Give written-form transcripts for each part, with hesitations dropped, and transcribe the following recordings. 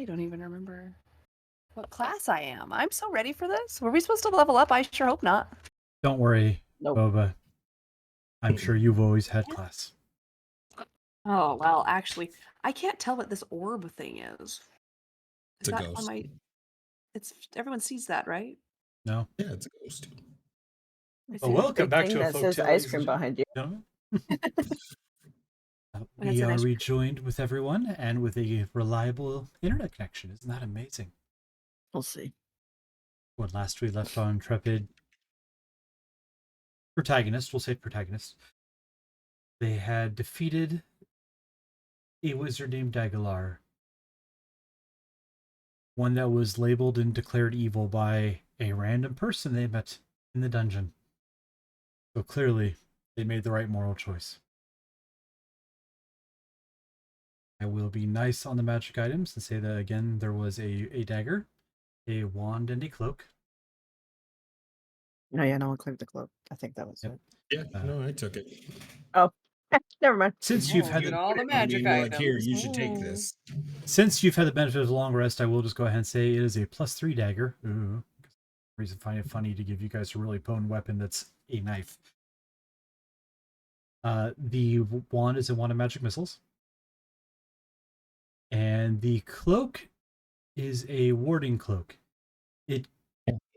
I don't even remember what class I am. I'm so ready for this. Were we supposed to level up? I sure hope not. Don't worry, Nope. Boba. I'm sure you've always had class. Oh, well, actually, I can't tell what this orb thing is. It's a ghost. It's everyone sees that, right? No? Yeah, it's a ghost. I Well, see a welcome big back thing to a that Folktale, says ice ladies cream and behind you. gentlemen. And We it's an are ice cream. rejoined with everyone and with a reliable internet connection. Isn't that amazing? We'll see. When last we left on Intrepid protagonist, we'll say protagonist, they had defeated a wizard named Dagalar. One that was labeled and declared evil by a random person they met in the dungeon. So clearly, they made the right moral choice. I will be nice on the magic items and say that again, there was a dagger, a wand, and a cloak. No, yeah, no one claimed the cloak. I think that was Yep. it. Yeah, no, I took it. Oh, never mind. Since you've had Get the, all the I mean, magic you're like, here, items. you should take this. since you've had the benefit of a long rest, I will just go ahead and say it is a +3 dagger. Ooh, reason I find it funny to give you guys a really potent weapon that's a knife. The wand is a wand of magic missiles. And the cloak is a warding cloak. It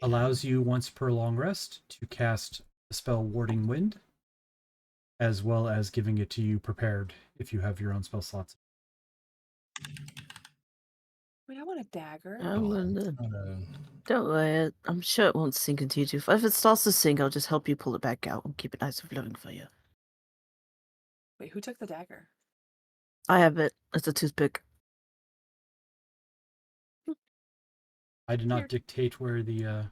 allows you once per long rest to cast the spell Warding Wind, as well as giving it to you prepared if you have your own spell slots. Wait, I want a dagger. Don't worry, I'm sure it won't sink into you too far. If it starts to sink, I'll just help you pull it back out and keep it nice and flowing for you. Wait, who took the dagger? I have it. It's a toothpick. I did not Here. dictate where the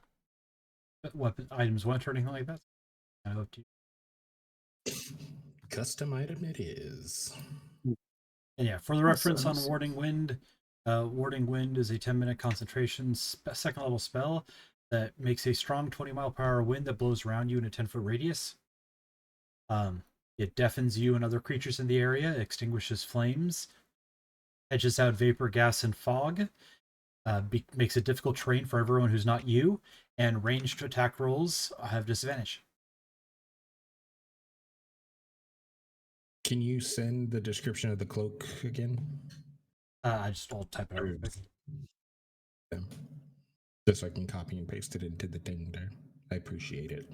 weapon items went or anything like that. I up to you. Custom item it is. And yeah, for the Awesome, reference on awesome. Warding Wind, Warding Wind is a 10-minute concentration second level spell that makes a strong 20-mile-per-hour wind that blows around you in a 10-foot radius. It deafens you and other creatures in the area, extinguishes flames, edges out vapor, gas, and fog, makes it difficult terrain for everyone who's not you, and ranged attack rolls have disadvantage. Can you send the description of the cloak again? I'll type it out real quick. Yeah. Just so I can copy and paste it into the thing there. I appreciate it.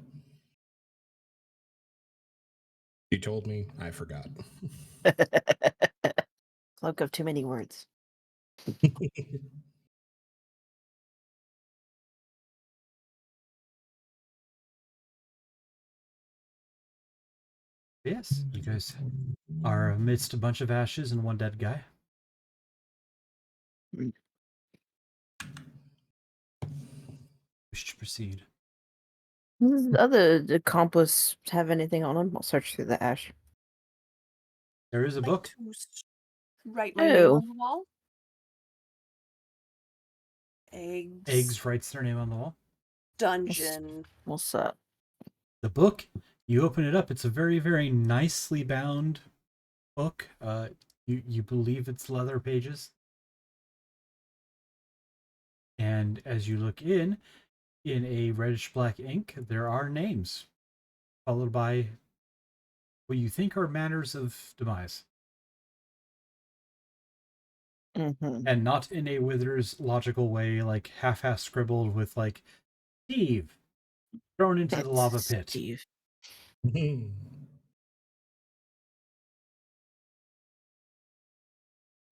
You told me, I forgot. Cloak of too many words. Yes, you guys are amidst a bunch of ashes and one dead guy. Mm. We should proceed. Does the other accomplice have anything on him? I'll search through the ash. There is a book. To write my name Oh. on the wall. Eggs. Eggs writes their name on the wall. Dungeon. What's up? The book, you open it up, it's a very, very nicely bound book. You believe it's leather pages. And as you look in a reddish black ink, there are names, followed by what you think are manners of demise. Mm-hmm. And not in a Withers logical way, like half-ass scribbled with like Steve thrown into the lava pit. Steve.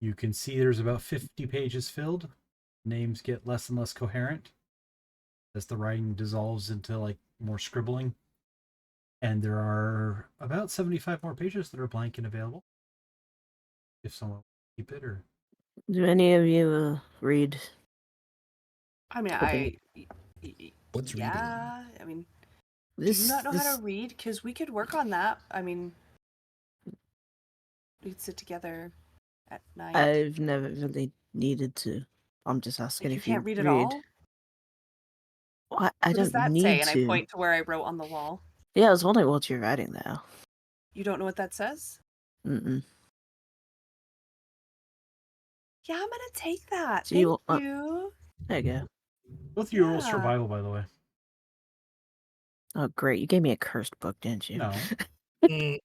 You can see there's about 50 pages filled. Names get less and less coherent as the writing dissolves into like more scribbling. And there are about 75 more pages that are blank and available. If someone keep it or Do any of you read? I mean, What's reading? yeah. I mean, This, do you not know how to read? Because we could work on that. I mean, we'd sit together at night. I've never really needed to. I'm just asking Like, you if you can't read at all. Well, I What does don't that need say? And to. I point to where I wrote on the wall. Yeah, I was wondering what you're writing there. You don't know what that says? Mm-mm. Yeah, I'm gonna take that. Do you Thank want- you. There you go. Both of you roll Yeah. survival, by the way. Oh, great. You gave me a cursed book, didn't you? No. Mm,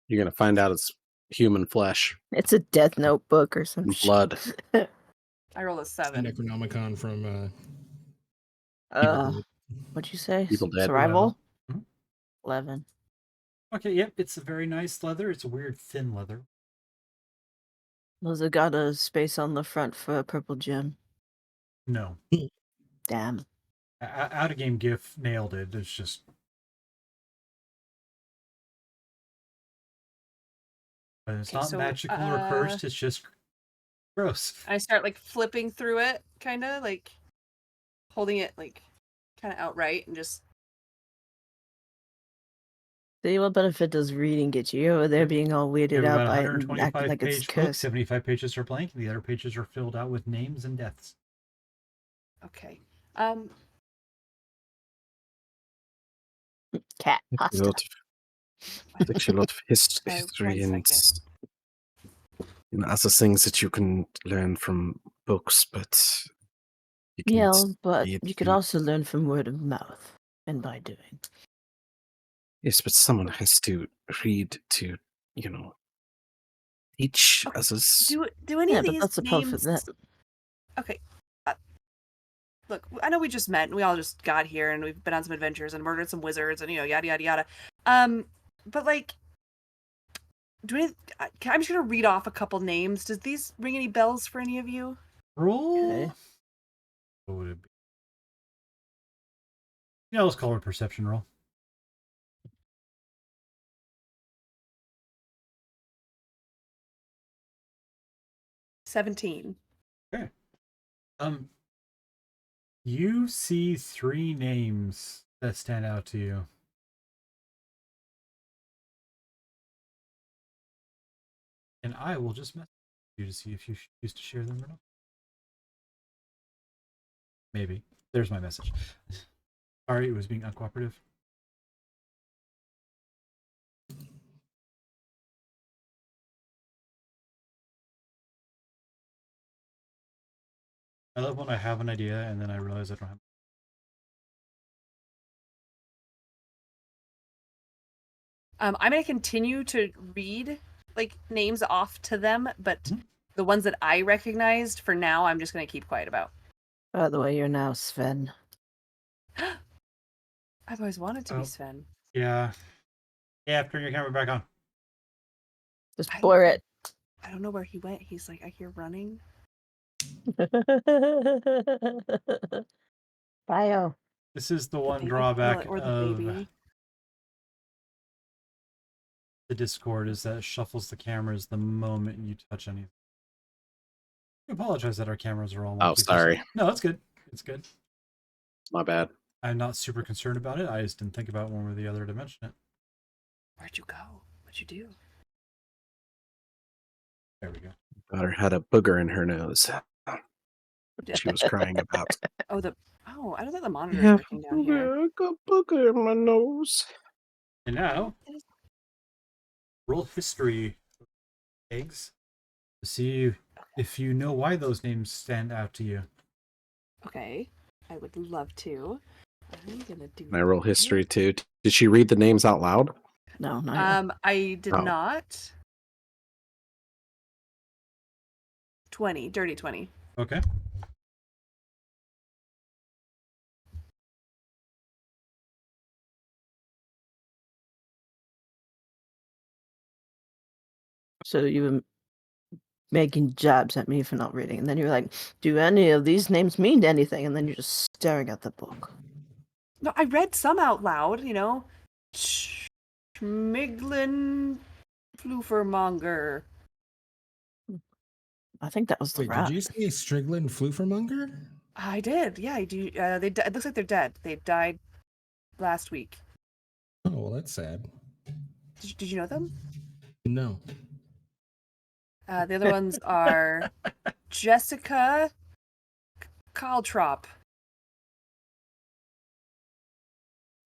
You're gonna find out it's human flesh It's a Death Note book or some and shit. blood. I rolled a 7. Necronomicon from Uh, Evil what'd you say? Evil Dead. Survival? Mhm. 11. Okay, yep, it's a very nice leather. It's a weird thin leather. Was it got a space on the front for a purple gem? No. Damn. Out of game GIF nailed it. It's just. But it's Okay, not so, magical or cursed, it's just gross. I start like flipping through it, kind of like holding it like kind of outright and just. See what benefit does reading get you? You're over there being all We weirded have out about by it and 125 acting like it's page book, cursed. 75 pages are blank, and the other pages are filled out with names and deaths. Okay. Cat A pasta. lot of, actually a lot of one history and second. other things that you can learn from books, but you can Yeah, but read you could them. also learn from word of mouth and by doing. Yes, but someone has to read to, teach Okay, others. Do any Yeah, of but these that's the problem names? for that. Okay. Look, I know we just met and we all just got here and we've been on some adventures and murdered some wizards and yada yada yada. But like, I'm just gonna read off a couple names. Does these ring any bells for any of you? Roll. Okay. What would it be? Yeah, let's call it a perception roll. $17. Okay. You see 3 names that stand out to you. And I will just message you to see if you choose to share them or not. Maybe. There's my message. Sorry, it was being uncooperative. I love when I have an idea and then I realize I don't have. I'm gonna continue to read like names off to them, but Mhm. the ones that I recognized for now, I'm just gonna keep quiet about. By the way, you're now Sven. I've always wanted to Oh. be Sven. Yeah. Yeah, turn your camera back on. Just I blur it. I don't know where he went. He's like, I hear running. Bio. This is the The one baby- drawback or the of baby. the Discord is that it shuffles the cameras the moment you touch anything. I apologize that our cameras are all Oh, wonky for sorry. some- No, it's good. It's good. My bad. I'm not super concerned about it. I just didn't think about one or the other to mention it. Where'd you go? What'd you do? There we go. Daughter had a booger in her nose. She was crying about. Oh, I don't think the monitor's working down here. I got booger in my nose. And now, It is- roll history eggs to see if you know why those names stand out to you. Okay, I would love to. I'm gonna do. And I roll that. history too. Did she read the names out loud? No, not yet. I did Oh. not. 20, dirty 20. Okay. So you were making jabs at me for not reading, and then you're like, "Do any of these names mean anything?" And then you're just staring at the book. No, I read some out loud. Schmiglin Floofermonger. I think that was the Wait, rat. did you say Striglin Floofermonger? I did. Yeah, I do. It looks like they're dead. They died last week. Oh, well, that's sad. Did you know them? No. The other ones are Jessica Caltrop.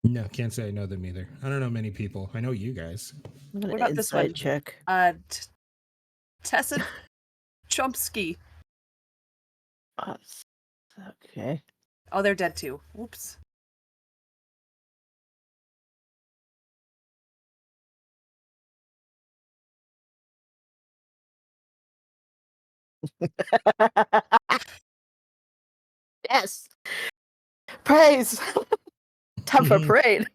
No, can't say I know them either. I don't know many people. I know you guys. I'm gonna What about this insight one? check. Tessa Chomsky. Uh, okay. Oh, they're dead too. Whoops. Yes. Praise. Time for parade.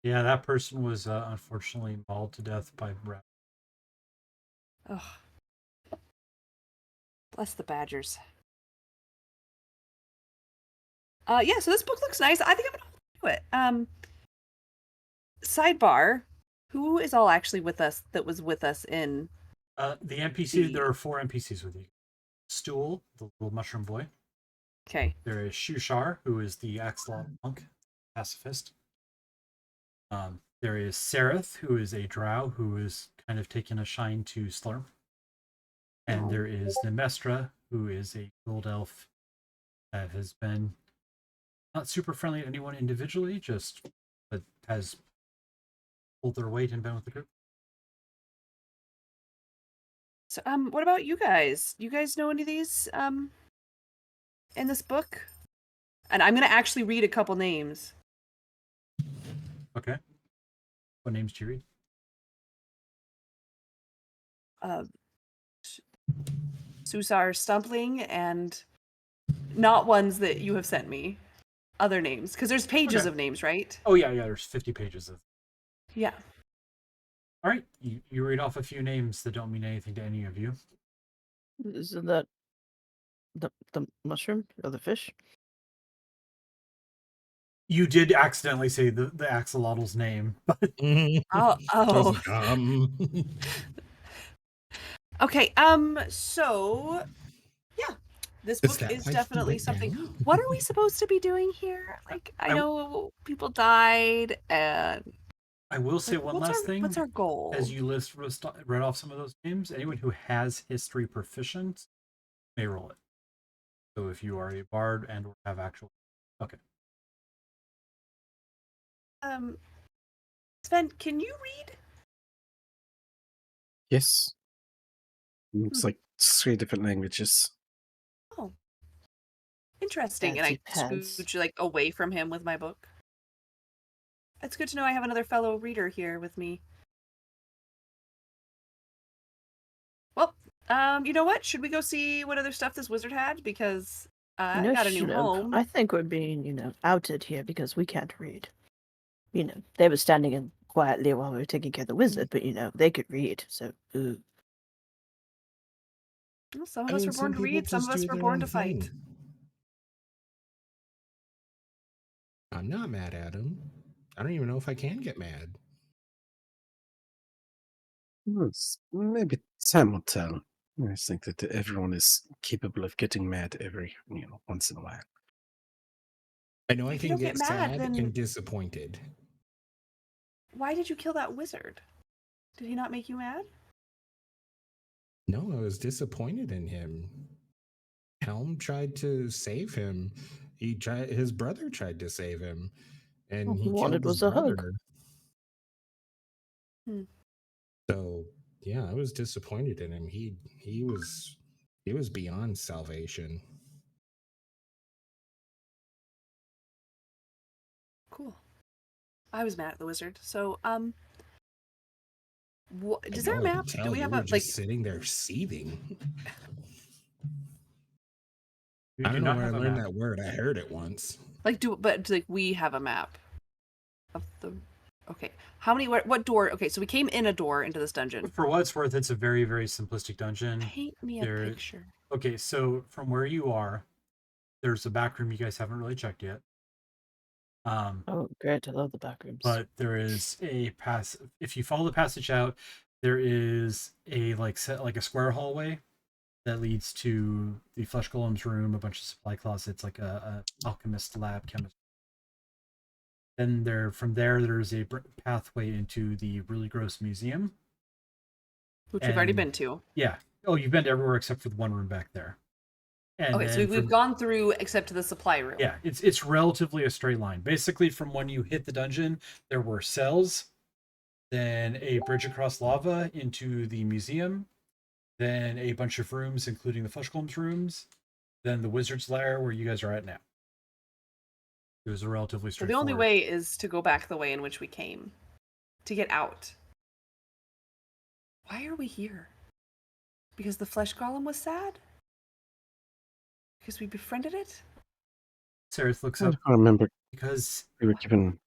Yeah, that person was unfortunately mauled to death by rat. Ugh. Bless the badgers. Yeah, so this book looks nice. I think I'm gonna do it. Sidebar, who is all actually with us that was with us in The NPC, there are 4 NPCs with you. Stool, the little mushroom boy. Okay. There is Shushar, who is the Axolotl monk, pacifist. There is Sereth, who is a drow who is kind of taken a shine to Slurm. And there is Nemestra, who is a gold elf that has been not super friendly to anyone individually, but has pulled their weight and been with the group. So what about you guys? You guys know any of these in this book? And I'm gonna actually read a couple names. Okay. What names do you read? Susar Stumbling and not ones that you have sent me. Other names. Because there's pages Okay. of names, right? Oh yeah, there's 50 pages of. Yeah. All right, you read off a few names that don't mean anything to any of you. Isn't that the mushroom or the fish? You did accidentally say the axolotl's name, but Oh. Um, Okay, so yeah. This Is book that is why he definitely went something. down? What are we supposed to be doing here? Like, I I- know people died, and I will say like, one last thing. What's our goal? As you read off some of those names, anyone who has history proficient may roll it. So if you are a bard and or have actual, okay. Sven, can you read? Yes. It's Hmm. like 3 different languages. Oh, interesting. And I Fancy scooch like away from him with my book. It's good to know I have another fellow reader here with me. Well, you know what? Should we go see what other stuff this wizard had? Because I got a new home. I think we're being, outed here because we can't read. They were standing in quietly while we were taking care of the wizard, but they could read. So, ooh. Well, some I of us mean, were born to people read. Some just of us do were their born own to fight. thing. I'm not mad at him. I don't even know if I can get mad. Maybe time will tell. I think that everyone is capable of getting mad every, once in a while. I know I If you can don't get get mad, sad then- and disappointed. Why did you kill that wizard? Did he not make you mad? No, I was disappointed in him. Helm tried to save him. His brother tried to save him, and All he he wanted killed his was a hug. brother. Hmm. So yeah, I was disappointed in him. He was beyond salvation. Cool. I was mad at the wizard. So, is I there a know, I map? could tell Do we you have were a just sitting there seething? You I do don't know not where I have a learned map. that word. I heard it once. we have a map of the. Okay, how many? What door? Okay, so we came in a door into this dungeon. For what it's worth, it's a very, very simplistic dungeon. Paint me a There- picture. Okay, so from where you are, there's a back room you guys haven't really checked yet. Oh, great. I love the back rooms. But there is a pass. If you follow the passage out, there is a like a square hallway that leads to the flesh golem's room, a bunch of supply closets, like a alchemist lab, chemist. Then from there, there's a pathway into the really gross museum, Which we've already and- been to. Yeah. Oh, you've been to everywhere except for the one room back there. And Okay, so then we've gone through except to the supply room. Yeah, it's relatively a straight line. Basically, from when you hit the dungeon, there were cells then a bridge across lava into the museum, then a bunch of rooms, including the Fushgolm's rooms, then the wizard's lair where you guys are at now. It was a relatively So the straightforward. only way is to go back the way in which we came. To get out. Why are we here? Because the flesh golem was sad? Because we befriended it? Sarith looks I up don't remember because we were given.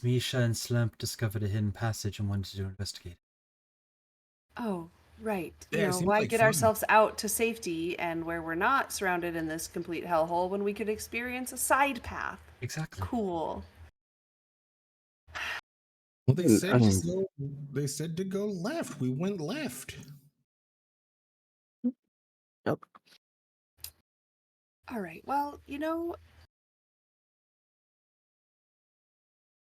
Misha and Slump discovered a hidden passage and wanted to investigate. Oh, right. Yeah, You it know, seems why like get fun. ourselves out to safety and where we're not surrounded in this complete hellhole when we could experience a side path? Exactly. Cool. Well, they Mm, said I to mean- go, they said to go left. We went left. Nope. All right. Well, you know,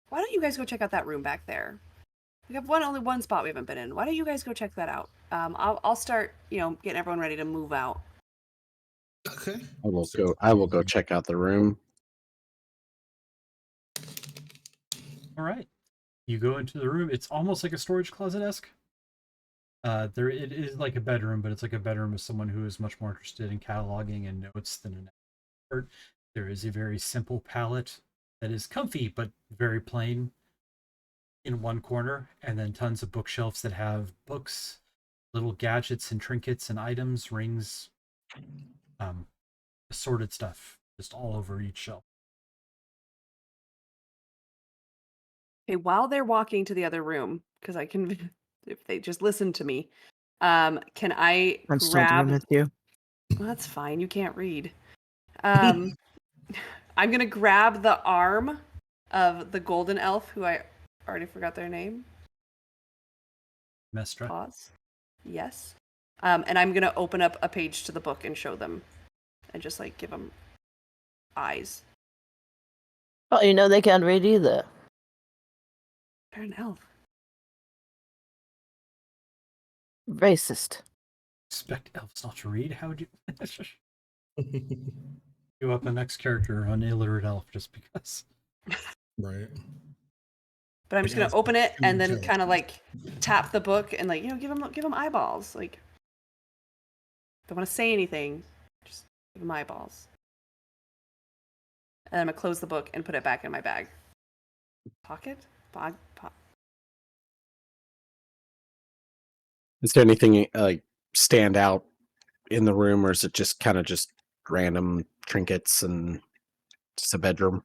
why don't you guys go check out that room back there? We have only one spot we haven't been in. Why don't you guys go check that out? I'll start, getting everyone ready to move out. Okay. I will go check out the room. All right. You go into the room. It's almost like a storage closet-esque. There it is like a bedroom, but it's like a bedroom of someone who is much more interested in cataloging and notes than an expert. There is a very simple palette that is comfy but very plain in one corner, and then tons of bookshelves that have books, little gadgets and trinkets and items, rings, assorted stuff just all over each shelf. Okay, while they're walking to the other room, because I can, if they just listen to me, can I I'm still doing grab? with you. Well, that's fine. You can't read. I'm gonna grab the arm of the golden elf, who I already forgot their name. Mestra. Pause. Yes. And I'm gonna open up a page to the book and show them, and just like give them eyes. Oh, you know they can't read either. They're an elf. Racist. Expect elves not to read? How would you give up the next character on illiterate elf just because? Right. But I'm just gonna Yes, open it too and then intelligent. kind of like tap the book and like give them eyeballs. Like, don't want to say anything, just give them eyeballs. And I'm gonna close the book and put it back in my bag. Pocket? Is there anything like stand out in the room, or is it just kind of just random trinkets and just a bedroom?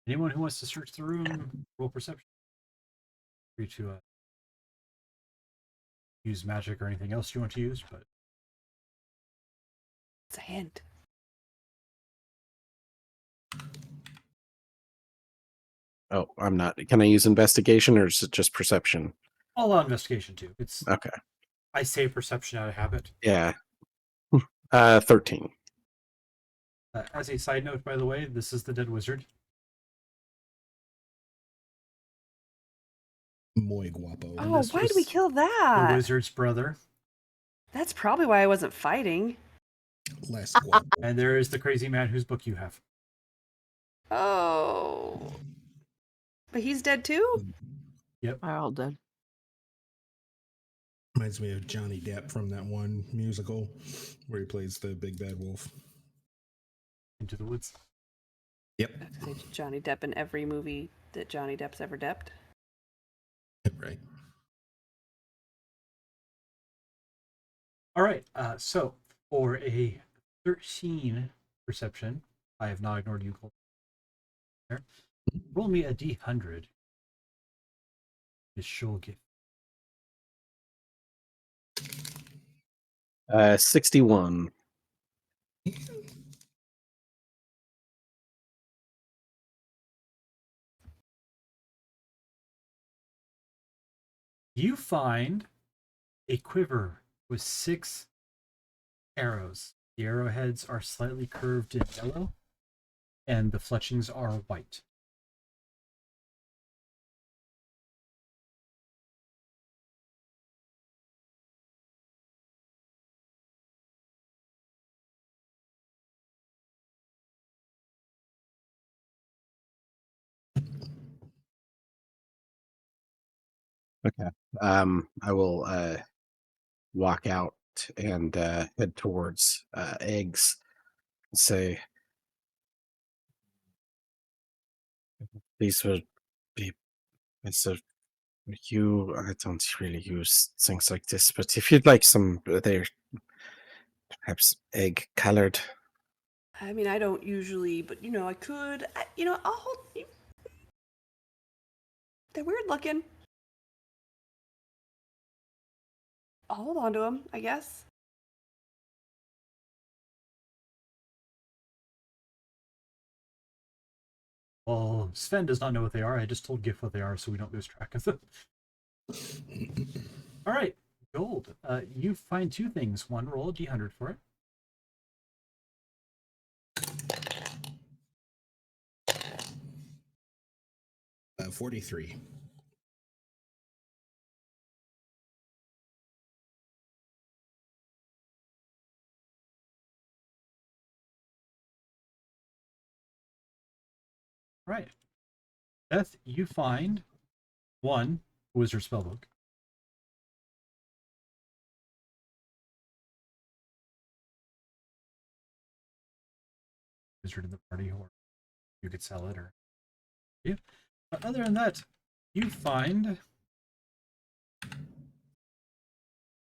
Anyone who wants to search the room, roll perception. Free to use magic or anything else you want to use, but It's a hint. Oh, I'm not. Can I use investigation, or is it just perception? all on investigation too. It's Okay. I say perception out of habit. Yeah. 13. As a side note, by the way, this is the dead wizard. Muy guapo. Oh, this why did we was kill The that? wizard's brother. That's probably why I wasn't fighting. Less guapo. And there is the crazy man whose book you have. Oh. But he's dead too? Are all dead. Reminds me of Johnny Depp from that one musical where he plays the big bad wolf. Into the woods. Yep. Say Johnny Depp in every movie that Johnny Depp's ever depped. Right. All right. So for a 13 perception, I have not ignored you. Cole. There. Roll me a d100. Is sure gift. 61. You find a quiver with 6 arrows. The arrowheads are slightly curved in yellow, and the fletchings are white. Okay. I will walk out and head towards eggs. Say these would be. So you, I don't really use things like this, but if you'd like some, they're perhaps egg colored. I mean, I don't usually, but I could. I'll hold. They're weird looking. I'll hold on to them, I guess. Well, Sven does not know what they are. I just told Gif what they are so we don't lose track of them. All right, gold. You find two things. One, roll a d100 for it. 43. Right. Beth, you find one wizard spellbook. Wizard in the party, or you could sell it, or yeah. But other than that, you find.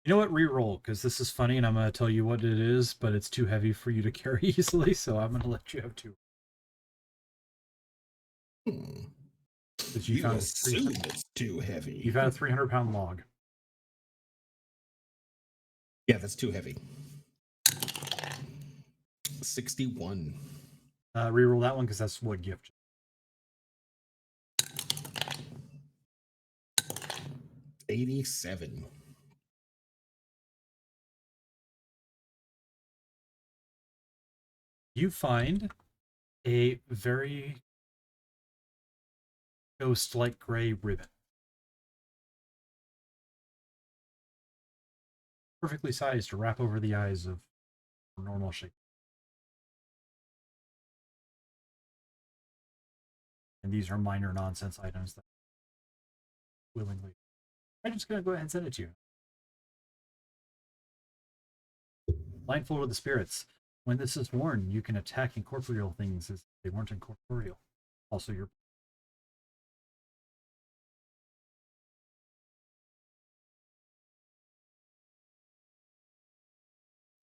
You know what? Reroll, because this is funny, and I'm going to tell you what it is, but it's too heavy for you to carry easily, so I'm going to let you have two. Because You assume it's too heavy. You found a 300-pound log. Yeah, that's too heavy. 61. Reroll that one because that's what gift. $87. You find a very ghost-like gray ribbon. Perfectly sized to wrap over the eyes of normal shape. And these are minor nonsense items that willingly. I'm just going to go ahead and send it to you. Blindfold of the spirits. When this is worn, you can attack incorporeal things as they weren't incorporeal. Also, your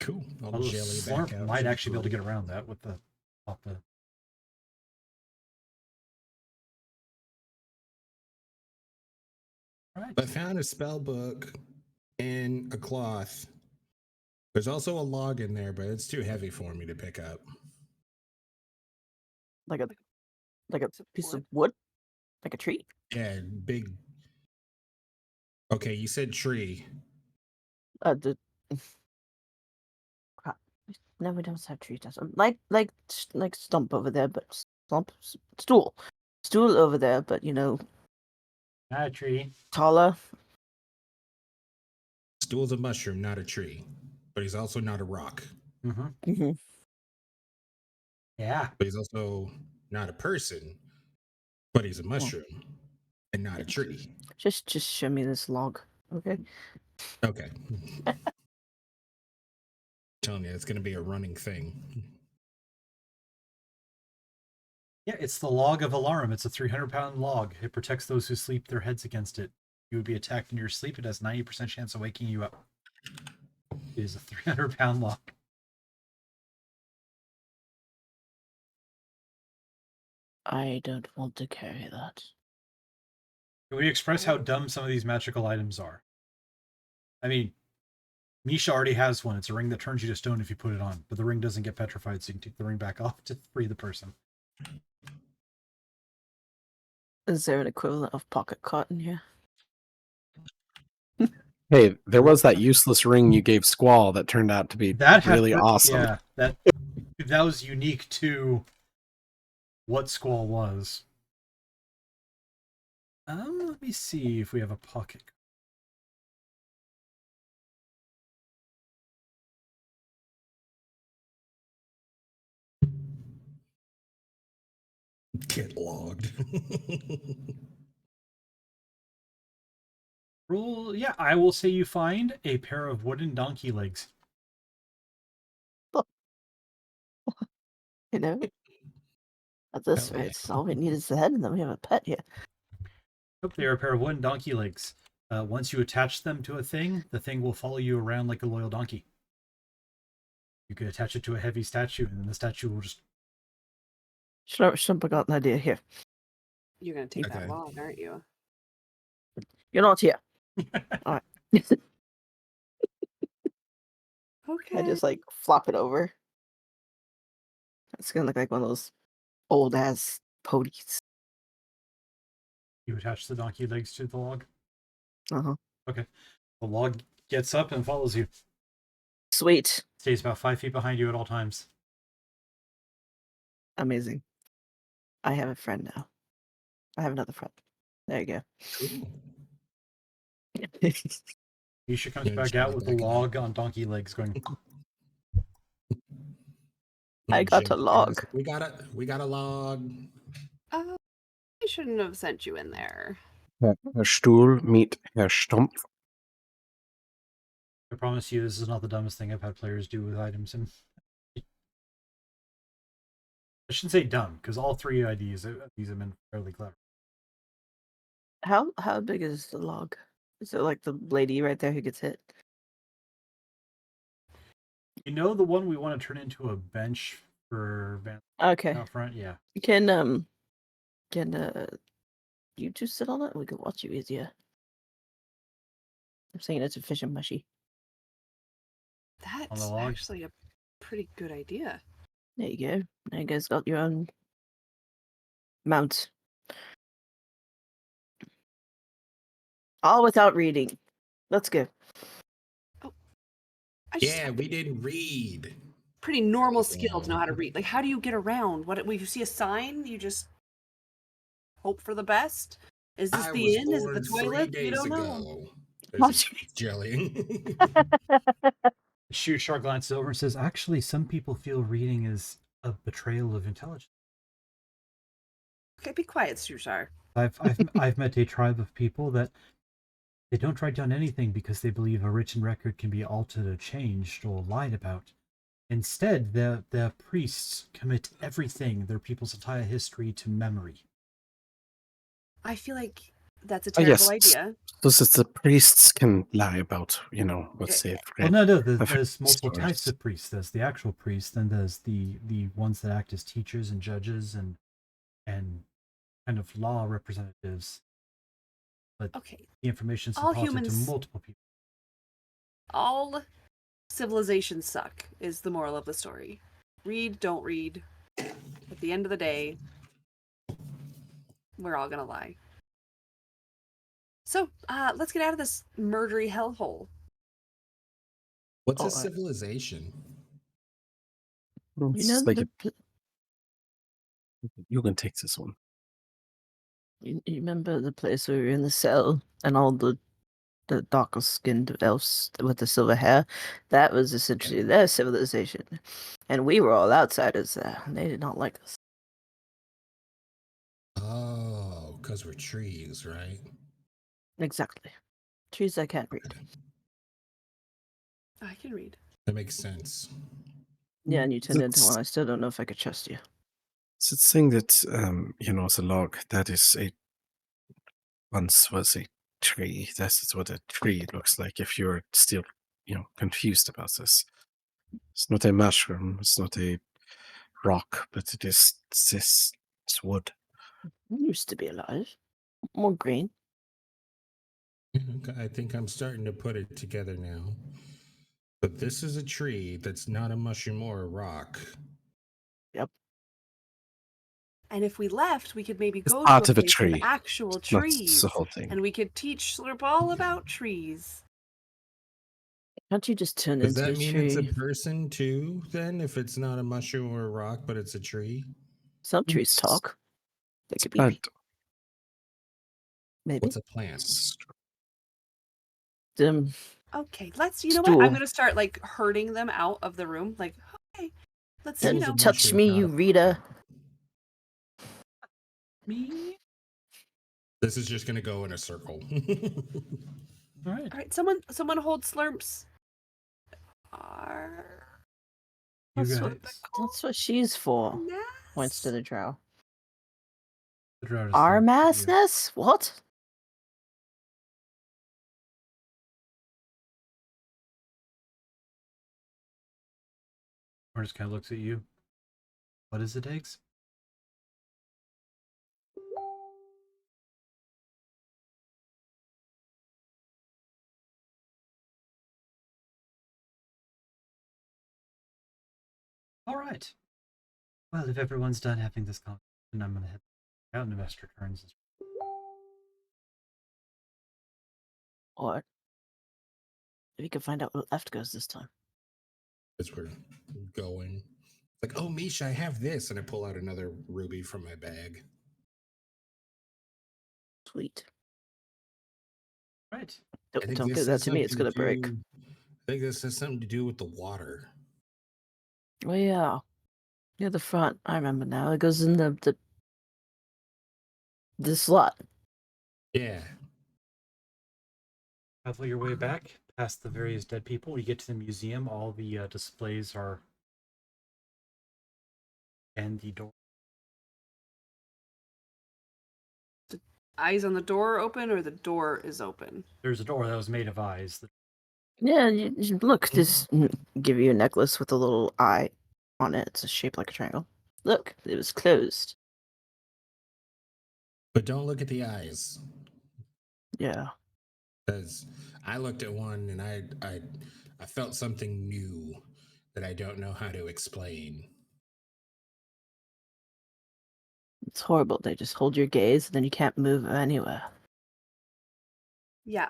Cool. I'll although jelly Slurp back out. might Should actually be able to cool. get around that with the off the. Right. I found a spell book in a cloth. There's also a log in there, but it's too heavy for me to pick up. Like a piece of Wood. wood, like a tree. Yeah, big. Okay, you said tree. The crap. No, we don't have trees. Like stump over there, but stool over there, but Not a tree. taller. Stool's a mushroom, not a tree. But he's also not a rock. Mm-hmm. Mm-hmm. Yeah. But he's also not a person. But he's a mushroom and not a tree. Just show me this log, okay? Okay. Telling you, it's going to be a running thing. Yeah, it's the log of Alarum. It's a 300-pound log. It protects those who sleep their heads against it. You would be attacked in your sleep. It has 90% chance of waking you up. It is a 300-pound log. I don't want to carry that. Can we express how dumb some of these magical items are? I mean, Misha already has one. It's a ring that turns you to stone if you put it on, but the ring doesn't get petrified, so you can take the ring back off to free the person. Is there an equivalent of pocket cotton here? Hey, there was that useless ring you gave Squall that turned out to be really awesome. Yeah, that was unique to what Squall was. Let me see if we have a pocket. Get logged. Roll, yeah, I will say you find a pair of wooden donkey legs. You know? At this Hell yeah. rate, all we need is the head, and then we have a pet here. Nope, they are a pair of wooden donkey legs. Once you attach them to a thing, the thing will follow you around like a loyal donkey. You could attach it to a heavy statue, and then the statue will just. Shrimp, I got an idea here. You're gonna take Okay. that log, aren't you? You're not here. Alright. Okay. I just like flop it over. It's gonna look like one of those old ass ponies. You attach the donkey legs to the log. Uh-huh. The log gets up and follows you. Sweet. Stays about 5 feet behind you at all times. Amazing. I have a friend now. I have another friend. There you go. Cool. Isha comes Yeah, back just out go with back the in. log on donkey legs going. I got a log. We got a log. I shouldn't have sent you in there. Herr Stuhl, meet Herr Stumpf. I promise you, this is not the dumbest thing I've had players do with items. And I shouldn't say dumb, because all 3 IDs these have been fairly clever. How big is the log? Is it like the lady right there who gets hit? You know the one we want to turn into a bench for Van Okay. out front? Yeah. Can you two sit on it? We could watch you easier. I'm saying it's efficient mushy. That's log? actually a pretty good idea. There you go. Now you guys got your own mount. All without reading. Let's go. I just Yeah, have we didn't read. pretty normal skill to know how to Yeah. read. Like, how do you get around? What if you see a sign, you just hope for the best? Is this I the was inn? Is it the born 3 toilet? You days don't know. ago. Oh, There's jelly. Shar glances over and says, actually, some people feel reading is a betrayal of intelligence. Okay, be quiet, Sushar. I've met a tribe of people that they don't write down anything because they believe a written record can be altered or changed or lied about. Instead, the priests commit everything, their people's entire history, to memory. I feel like that's a Oh, terrible yes. idea. Those is the priests can lie about, what Yeah, they've Well, read. no, I've heard there's multiple types stories. of priests. There's the actual priests, then there's the ones that act as teachers and judges and kind of law representatives. But Okay, the information's all imparted to humans- multiple people. all civilizations suck is the moral of the story. Read, don't read. At the end of the day, we're all gonna lie. So, let's get out of this murdery hellhole. What's a Alright. civilization? You It's know like you can take this one. you remember the place where we were in the cell and all the darker skinned elves with the silver hair? That was essentially their civilization. And we were all outsiders there. And they did not like us. Oh, because we're trees, right? Exactly. Trees I can't read. I can read. That makes sense. Yeah, and you turned into That's- one. I still don't know if I could trust you. It's a thing that it's a log. That is once was a tree. That is what a tree looks like. If you're still, confused about this, it's not a mushroom. It's not a rock, but it is this. It's wood. You used to be alive. More green. Okay, I think I'm starting to put it together now. But this is a tree that's not a mushroom or a rock. And if we left, we could maybe It's go part to a of a place tree. with actual It's not trees, the whole thing. and we could teach Slurp all about trees. Can't you just turn Does into that a mean tree? it's a person too, then, if it's not a mushroom or a rock, but it's a tree? Some trees It's- talk. They It's could be plant. maybe. What's a plant? Okay, let's. You know what? I'm Stool. gonna start like herding them out of the room. Like, okay, let's. Then You know, touch mushroom, me, not you a- Rita. Me? This is just going to go in a circle. All right. All right, someone hold Slurps. Are You That's guys. That's what she's for. Points to Ness? the drow. The drow just Our looks at you. massness? What? Or just kind of looks at you. What is it, eggs? All right. Well, if everyone's done having this conversation, I'm gonna head out and invest returns. Or if you could find out what left goes this time. As we're going, like, oh, Misha, I have this, and I pull out another ruby from my bag. Sweet. Right. I think Don't this give that has to me, it's something gonna break. I think this has something to do with the water. Oh yeah. Near the front. I remember now. It goes in the slot. Yeah. Paddle your way back past the various dead people. You get to the museum. All the displays are, and the door. Eyes on the door open, or the door is open? There's a door that was made of eyes. Yeah, you look, Mm-hmm. this give you a necklace with a little eye on it. It's shaped like a triangle. Look, it was closed. But don't look at the eyes, Yeah. because I looked at one and I felt something new that I don't know how to explain. It's horrible. They just hold your gaze and then you can't move anywhere. Yeah.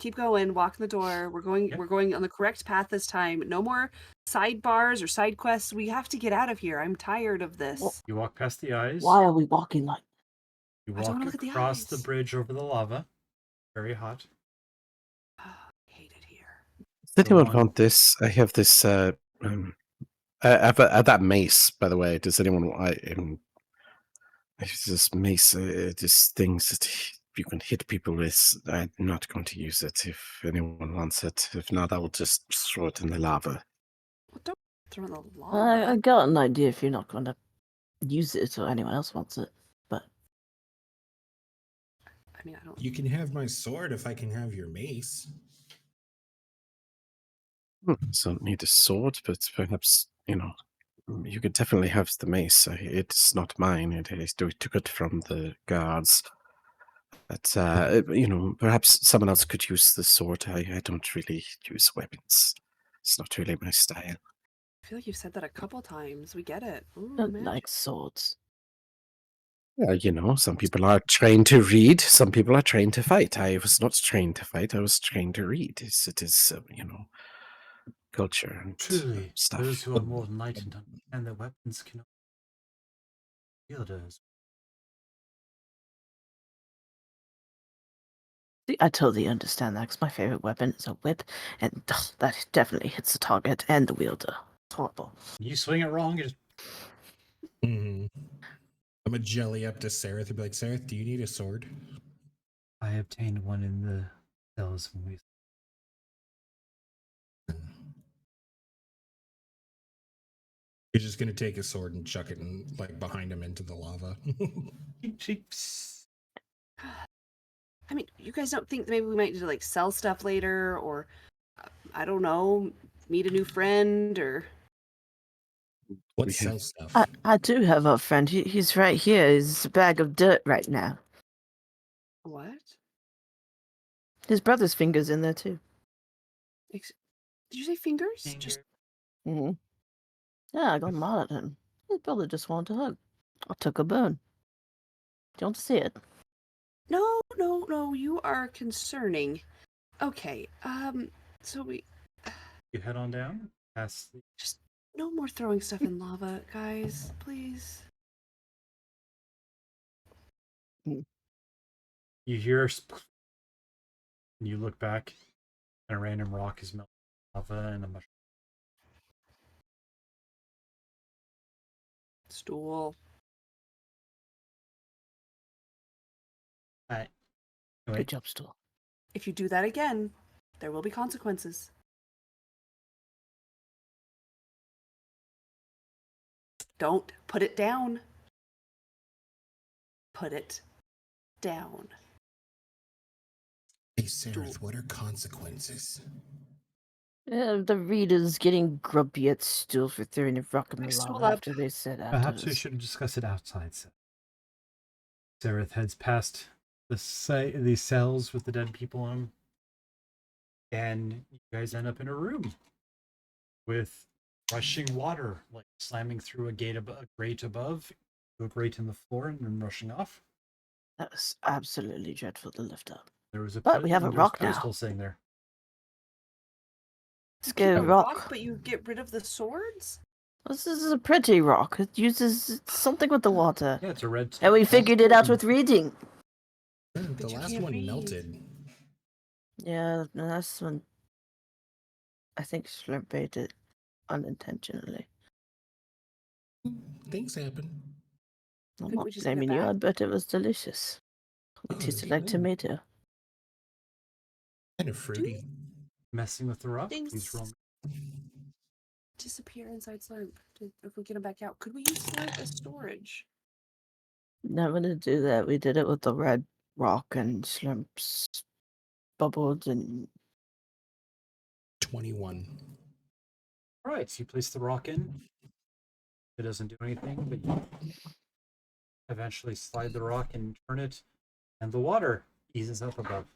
Keep going. Walk in the door. We're going. Yep. We're going on the correct path this time. No more sidebars or side quests. We have to get out of here. I'm tired of this. Well, You walk past the eyes. Why are we walking like You I don't walk wanna look at the across the eyes. bridge over the lava. Very hot. I hate it here. Does anyone on. want this? I have this. I have that mace, by the way. Does anyone want? This mace, this things that you can hit people with. I'm not going to use it. If anyone wants it, if not, I will just throw it in the lava. Well, don't throw in the lava. I got an idea if you're not going to use it or anyone else wants it. But I mean, I don't. You can have my sword if I can have your mace. So I don't need a sword, but perhaps you could definitely have the mace. It's not mine. We took it from the guards. But perhaps someone else could use the sword. I don't really use weapons. It's not really my style. I feel like you've said that a couple times. We get it. Ooh, I don't magic. like swords. Some people are trained to read. Some people are trained to fight. I was not trained to fight. I was trained to read. It is culture and Truly, stuff. those who are more enlightened understand that weapons cannot be wielders. See, I totally understand that because my favorite weapon is a whip, and that definitely hits the target and the wielder. It's horrible. You swing it wrong, it just Mm-hmm. I'm gonna jelly up to Sareth and be like, Sareth, do you need a sword? I obtained one in the cells when we. You're just gonna take a sword and chuck it in, like, behind him into the lava. I mean, you guys don't think that maybe we might need to like sell stuff later, or I don't know, meet a new friend, or What We sell have- stuff? I do have a friend. He's right here. He's a bag of dirt right now. what? His brother's finger's in there too. Did you say fingers? Just Mm-hmm. Yeah, I got mad at him. His brother just wanted a hug. I took a bone. Do you want to see it? no. You are concerning. Okay. So we You head on down past the. just no more throwing stuff in lava, guys. Please. You hear, and you look back, and a random rock is melting lava, and a mushroom. Stool. Alright. Good job, Stool. If you do that again, there will be consequences. Don't put it down. Put it down. Hey, Seraph, what are consequences? The reader's getting grumpy at Stool for throwing a rock in the Big lava Stool up. after they said Perhaps we afterwards. should discuss it outside. Seraph heads past these cells with the dead people in them, and you guys end up in a room with rushing water, like slamming through a grate above, to a grate in the floor, and then rushing off. That was absolutely dreadful to lift up. There was a But we have a rock now. pedestal sitting there. Let's You get keep a a rock. but you get rid of the swords? This is a pretty rock. It uses something with the water. Yeah, it's a red. And we figured it out with reading. The you last can't one read. melted. Yeah, the last one. I think Slurp ate it unintentionally. Things happen. I'm Couldn't not we just get it blaming you. I back? bet it was delicious. It Oh, tasted yeah. like tomato. Kind of fruity. Messing with the rock. Things- Please roll. Disappear inside Slurp. If we get them back out, could we use Slurp as storage? Not gonna do that. We did it with the red rock and Slurp's bubbled and 21. All right, so you place the rock in. It doesn't do anything, but you eventually slide the rock and turn it, and the water eases up above.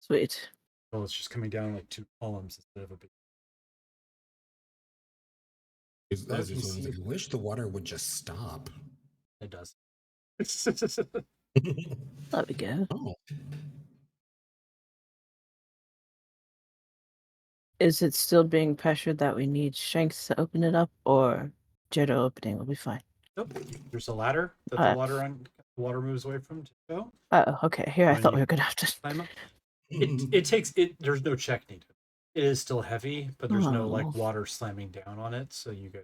sweet. So it's just coming down like 2 columns instead of a big. I was just wondering, I wish the water would just stop. It does. There we go. Oh, Is it still being pressured that we need strength to open it up, or general opening will be fine? Nope. There's a ladder that the water moves away from to go. Oh, okay. Here, I When thought you we were gonna have to. climb up. It takes it. There's no check needed. It is still heavy, but there's no Oh. like water slamming down on it. So you go.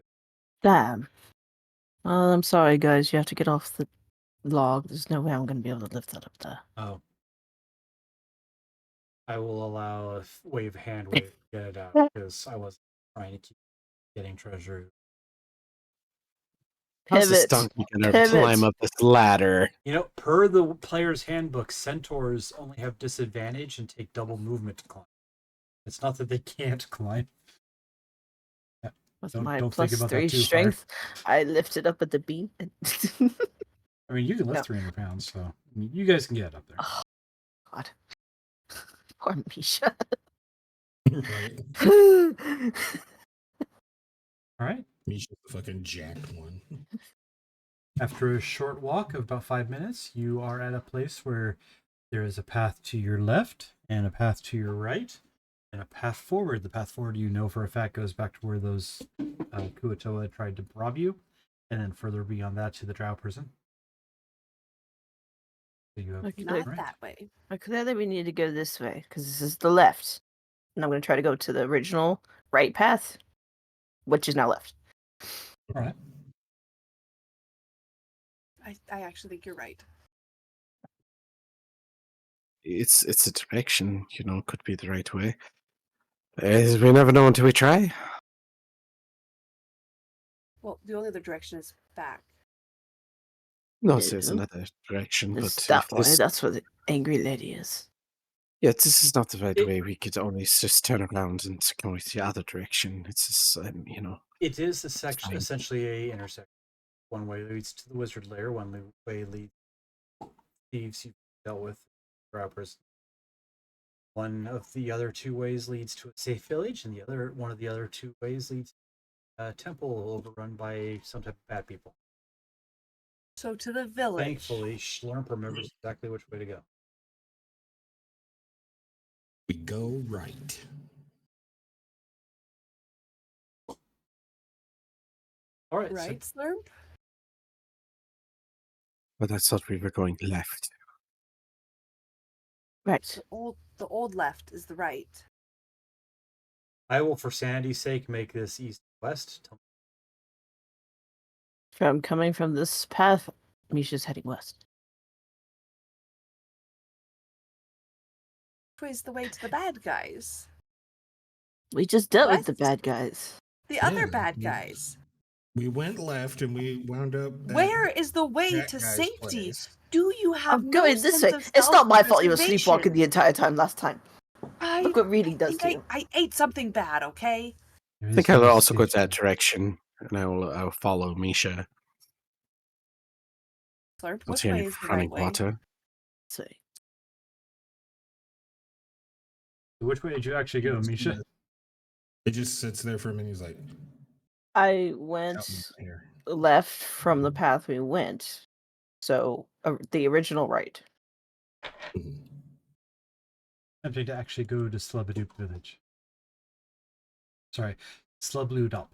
Damn. Well, I'm sorry, guys. You have to get off the log. There's no way I'm gonna be able to lift that up there. Oh. I will allow a hand wave to get it out because I wasn't trying to keep getting treasure. How's this Pivot. donkey gonna Pivot. climb up this ladder? You know, per the player's handbook, centaurs only have disadvantage and take double movement to climb. It's not that they can't climb. With Don't- my don't think plus about that 3 too hard. strength, I lifted up at the beam. And I mean, you can lift No. 300 pounds, so I mean, you guys can get up there. Oh, God. Poor Misha. right. All right. Misha's the fucking jacked one. After a short walk of about 5 minutes, you are at a place where there is a path to your left and a path to your right and a path forward. The path forward, you know for a fact, goes back to where those Kuatoa tried to rob you, and then further beyond that to the Drow prison. So you have Okay. Not right. that way. Well, clearly, we need to go this way because this is the left, and I'm going to try to go to the original right path, which is now left. All right. I actually think you're right. It's a direction, could be the right way. We never know until we try. Well, the only other direction is back. No, Yeah. there's another direction, but It's that if way. this, That's where the angry lady is. yeah, this is not the right It- way. We could always just turn around and go the other direction. It's just, It is a section, fine. essentially a intersection. One way leads to the wizard lair. One way leads to thieves you've dealt with, Drow prison. One of the other 2 ways leads to a safe village, and one of the other 2 ways leads to a temple overrun by some type of bad people. So to the village. Thankfully, Schlurp remembers exactly which way to go. We go right. All right. Right, Slurp? but I thought we were going left. Right. The old left is the right. I will, for sanity's sake, make this east-west. From coming from this path, Misha's heading west. way's the way to the bad guys? We just dealt with the West? bad guys. The other Yeah, bad we- guys. We went left and we wound up. at Where is the way that to guy's safety? place. Do you have I'm no going this sense way. of It's not my fault you were self-preservation? sleepwalking the entire time last time. I Look what reading does think to you. I ate something bad, okay? There I is think I'll no also go that safety. direction, and I'll follow Misha. Slurp, Not which see any way is the running right way? water. So Which way did you actually go, Misha? It just sits there for a minute. He's like, I "Out went here." left from the path we went. So the original right. Mhm. Attempting to actually go to Slubaduk village. Sorry, Slubloodop.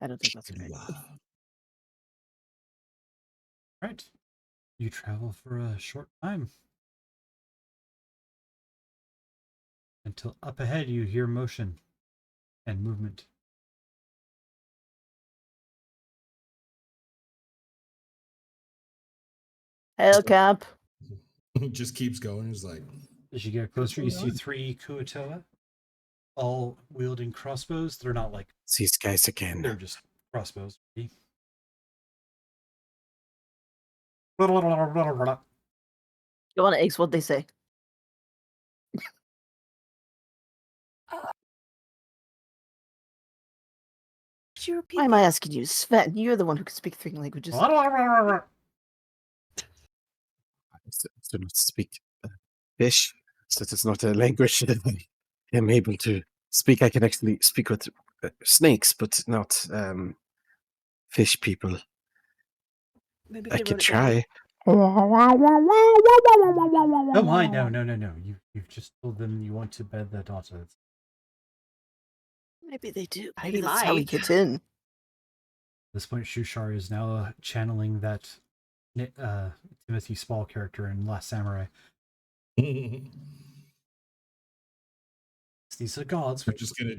I don't think that's right. Wow. Right. You travel for a short time. Until up ahead you hear motion and movement. Hell camp. He just keeps going. He's like, As you get closer, you going see on? 3 Kuatoa, all wielding crossbows. They're not like, It's these guys they're again. just crossbows. You want to eggs what they say. Could you repeat Why am I that? asking you? Sven, you're the one who can speak 3 languages. Do not speak fish, so it's not a language that I am able to speak. I can actually speak with snakes, but not fish people. Maybe I they could wrote it down. try. Oh my, no. You've just told them you want to bed their daughter. Maybe they do. Maybe Maybe that's how he might. gets in. At this point, Shushar is now channeling that Timothy Spall character in Last Samurai. These are gods. We're just gonna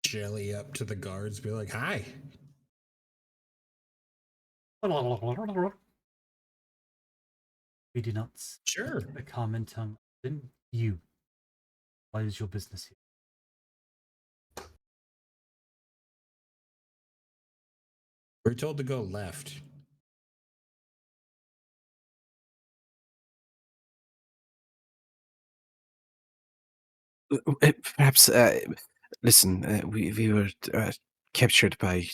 jelly up to the guards, be like, "Hi." We do not speak Sure. a common tongue. Then you. What is your business here? We're told to go left. Perhaps, listen, we were captured by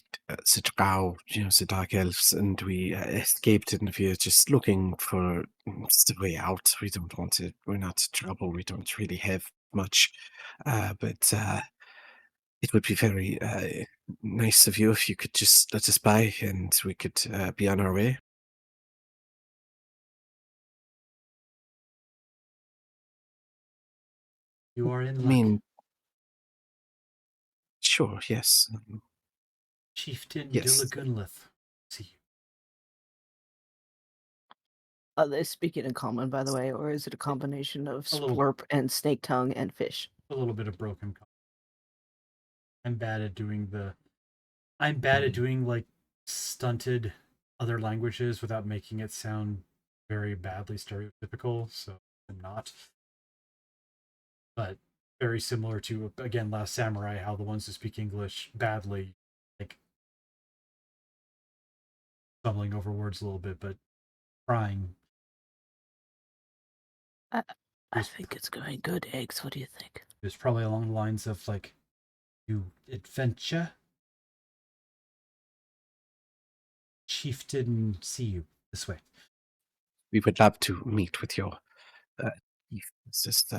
Citrao, the Dark Elves, and we escaped, and we're just looking for just a way out. We don't want to, we're not trouble, we don't really have much, but it would be very nice of you if you could just let us by and we could be on our way. You are in I luck. mean, sure, yes. Chieftain Yes. Dilagunlith. See you. Are they speaking in common, by the way, or is it a combination of A little. splurp and snake tongue and fish? A little bit of broken. I'm bad at doing I'm bad at doing like stunted other languages without making it sound very badly stereotypical, so I'm not. But very similar to, again, Last Samurai, how the ones who speak English badly, like, stumbling over words a little bit, but trying. I Yes. think it's going good, eggs. What do you think? It was probably along the lines of, like, you adventure? Chieftain see you this way. We would love to meet with your chief. It's just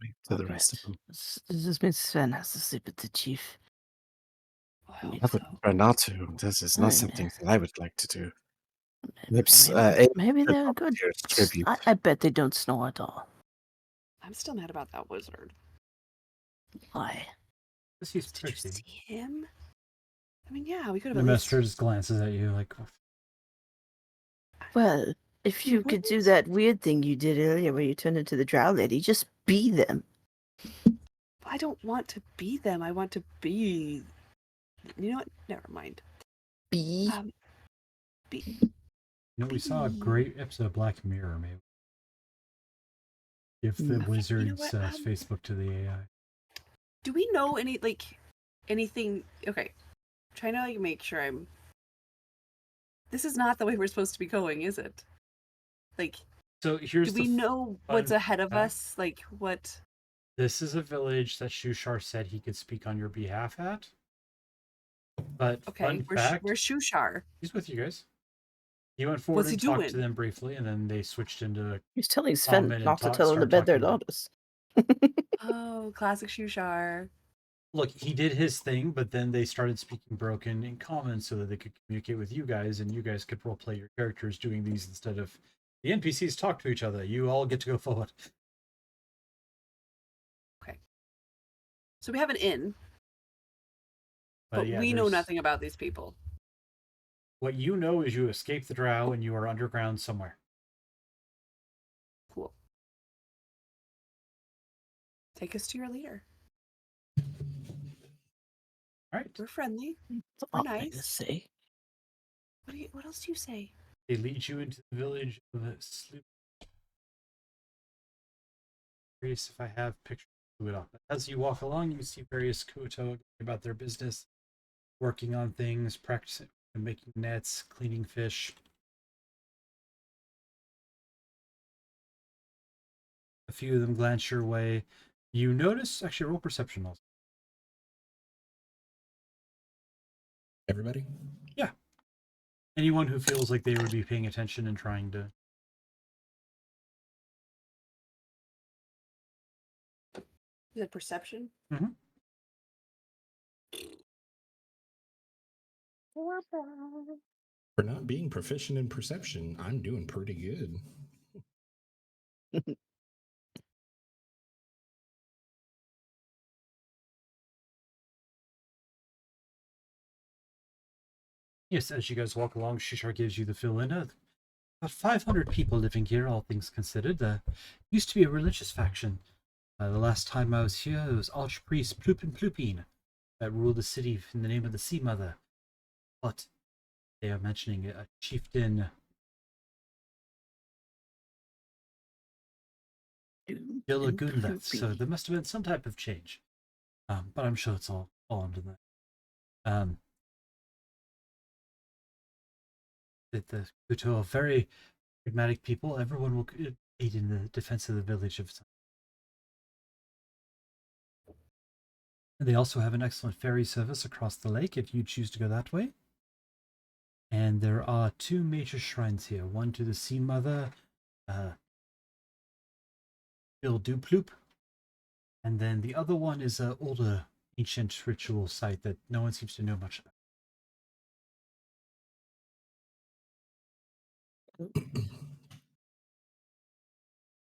wait for the rest of them. Does this mean Sven has to sleep with the chief? I hope I would so. prefer not to. This is not Right. something that I would like to do. Perhaps Maybe could they're good. volunteer as tribute. I bet they don't snore at all. I'm still mad about that wizard. Why? This is Did you pretty. see him? I mean, yeah, we could have The at least. master just glances at you like, Well, if you could do Wouldn't- that weird thing you did earlier where you turned into the drow lady, just be them. I don't want to be them. I want to be. You know what? Never mind. Be. Be. You know, we saw a great episode of Black Mirror, maybe. Give the Okay, wizard's what, Facebook to the AI. Do we know anything? Okay, trying to make sure I'm. This is not the way we're supposed to be going, is it? Like, So here's do we know what's fun ahead of fact. us? Like, what? This is a village that Shushar said he could speak on your behalf at. But Okay, fun fact, where's Shushar? he's with you guys. He went forward What's he and talked to doing? them briefly, and then they switched into He's telling Common Sven and not to talk- tell him to start bed their talking about- daughters. Oh, classic Shushar. look, he did his thing, but then they started speaking broken in common so that they could communicate with you guys, and you guys could roleplay your characters doing these instead of the NPCs talk to each other. You all get to go forward. So we have an inn, but yeah, we know there's- nothing about these people. What you know is you escaped the drow and you are underground somewhere. Cool. Take us to your leader. All right. We're friendly. It's We're odd thing to nice. say. What else do you say? They lead you into the village of Sloop. Curious if I have pictures of it up. As you walk along, you see various Kuto about their business, working on things, practicing, making nets, cleaning fish. A few of them glance your way. You notice, actually, roll perception also. Everybody? Anyone who feels like they would be paying attention and trying to. Is it perception? For not being proficient in perception, I'm doing pretty good. Yes, as you guys walk along, Shishar gives you the fill-in. About 500 people living here, all things considered. Used to be a religious faction. The last time I was here, it was Archpriest Plupin Plupin that ruled the city in the name of the Sea Mother. But they are mentioning a chieftain. Gilla Gunleth, so there must have been some type of change. But I'm sure it's all under that. The Kuto are very pragmatic people. Everyone will aid in the defense of the village of. And they also have an excellent ferry service across the lake if you choose to go that way. And there are two major shrines here. One to the Sea Mother, Bilduploop. And then the other one is an older ancient ritual site that no one seems to know much about.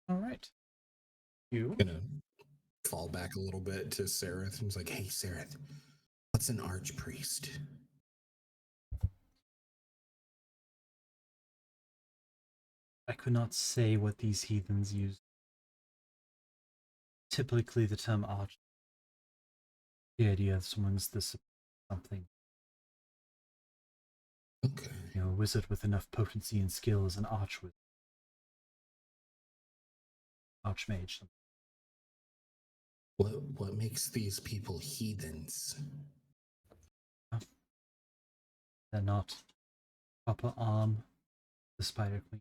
All right. You. Gonna fall back a little bit to Sereth and was like, "Hey, Sereth, what's an archpriest?" I could not say what these heathens use. Typically, the term arch. The idea of someone's this something. Okay. You know, a wizard with enough potency and skill as an archwizard. Archmage. What makes these people heathens? They're not proper arm. The spider queen.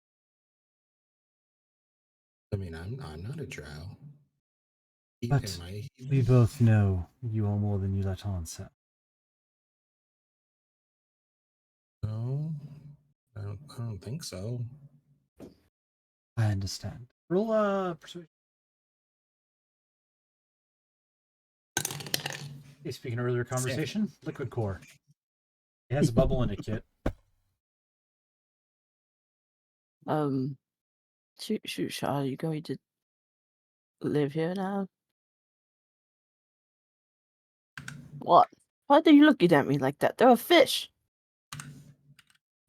I mean, I'm not a drow. But Am I a we heathen? both know you are more than you let on, sir. No, I don't think so. I understand. Roll persuasion. Hey, speaking of earlier conversation, liquid core. It has a bubble in it, Kit. Shoot, are you going to live here now? What? Why are you looking at me like that? They're a fish.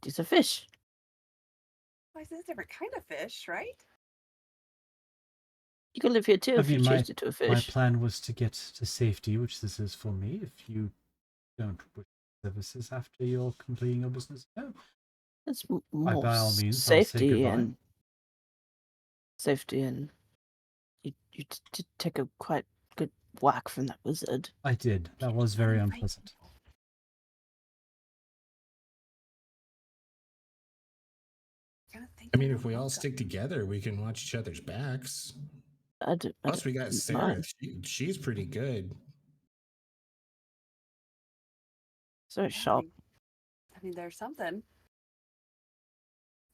These are fish. Well, it's a different kind of fish, right? You can live here too I if you mean, changed it to a My fish. plan was to get to safety, which this is for me. If you don't wish services after you're completing your business, no. It's By more all means, I'll say goodbye. Safety and you did take a quite good whack from that wizard. I did. That was very Right. unpleasant. Gotta think I mean, they're if we all welcome. stick together, we can watch each other's backs. I do, Plus, we got didn't Sarah. mind. She's pretty good. So Yeah, sharp. I mean, there's something.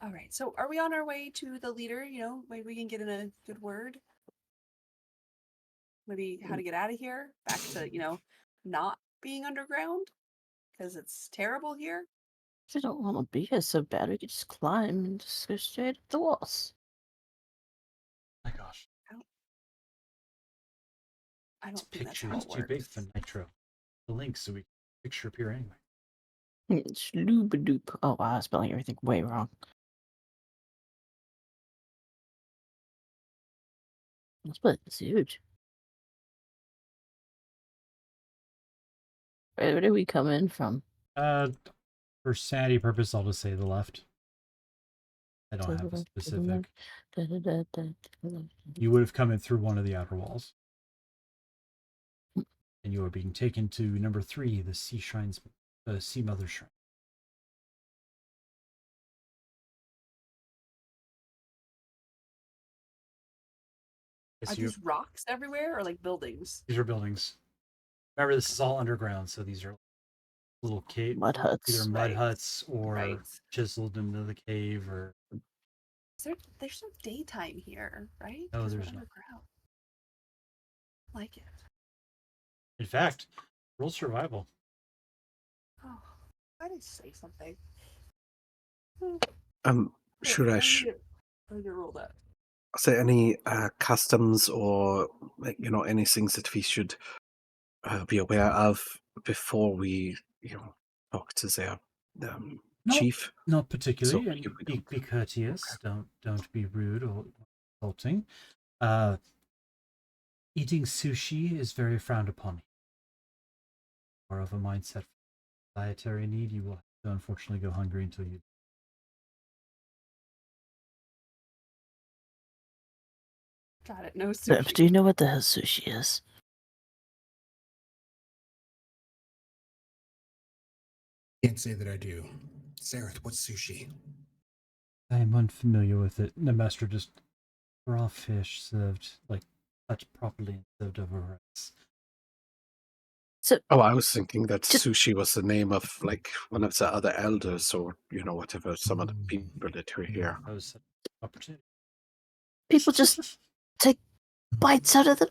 All right. So, are we on our way to the leader? You know, maybe we can get in a good word. Maybe how to get out of here, back to not being underground because it's terrible here. If you don't want to be here so bad, we could just climb and just go straight up the walls. My gosh. I This don't think that's picture how is it too big works. for Nitro. The link so we can picture appear anyway. Sloobadoop. Oh wow, I'm spelling everything way wrong. This place is huge. Where did we come in from? For sanity purpose, I'll just say the left. I To don't the have a left, to the specific. left, to the left. You would have come in through one of the outer walls. And you are being taken to number 3, the Sea Shrines, the Sea Mother Shrine. Are these rocks everywhere or like buildings? These are buildings. Remember, this is all underground, so these are little cave Mud huts. either mud Right. huts or Right. chiseled into the cave, or There's no daytime here, right? No, 'Cause we're there's not. underground. Like it. in fact, roll survival. Oh, I didn't say something. Shuresh, I need to roll that. is there any customs or any things that we should be aware of before we talk to their chief? Not particularly, So and we don't- be courteous. Okay. Don't be rude or insulting. Eating sushi is very frowned upon. More of a mindset for dietary need. You will have to unfortunately go hungry until you. Got it. No Do sushi. you know what the hell sushi is? Can't say that I do. Sareth, what's sushi? I am unfamiliar with it. The master just raw fish served like cut properly and served over rice. Oh, I was thinking that Just- sushi was the name of like one of the other elders or whatever, some other people that were here. That was an opportunity. People just take bites out of the.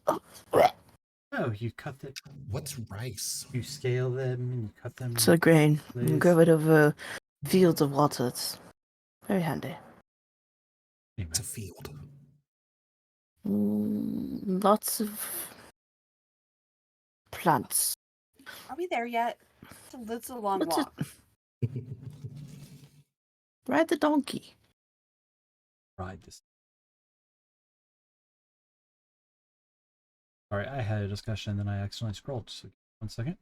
Oh, you cut it. What's rice? You scale them and you cut them. It's a grain. You Please. grow it over fields of water. It's very handy. Anyway, It's a field. Lots of plants. Are we there yet? It's a long What's it- walk. Ride the donkey. ride this. Sorry, I had a discussion and then I accidentally scrolled. So 1 second.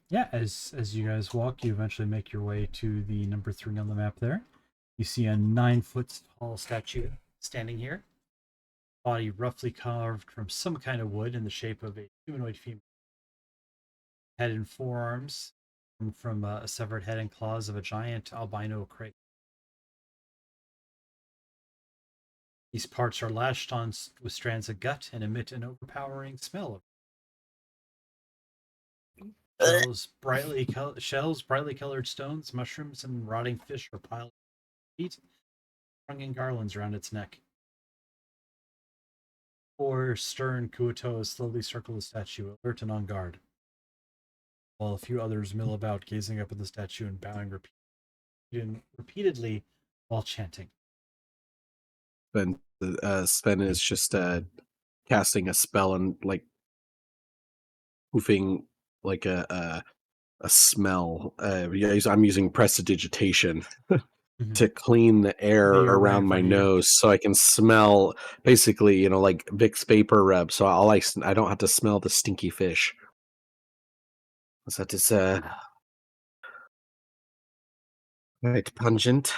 Yeah, as you guys walk, you eventually make your way to the number 3 on the map there. You see a 9-foot tall statue standing here. Body roughly carved from some kind of wood in the shape of a humanoid female. Head and forearms from a severed head and claws of a giant albino crate. These parts are lashed on with strands of gut and emit an overpowering smell. Shells, brightly colored stones, mushrooms, and rotting fish are piled at its feet, strung in garlands around its neck. 4 stern Kuotoas slowly circle the statue, alert and on guard, while a few others mill about, gazing up at the statue and bowing repeatedly while chanting. Sven is just casting a spell and like hoofing like a smell. I'm using prestidigitation to clean the air The air right around in my front of you. nose so I can smell basically, like Vicks vapor rub. So I don't have to smell the stinky fish. So that is Quite pungent.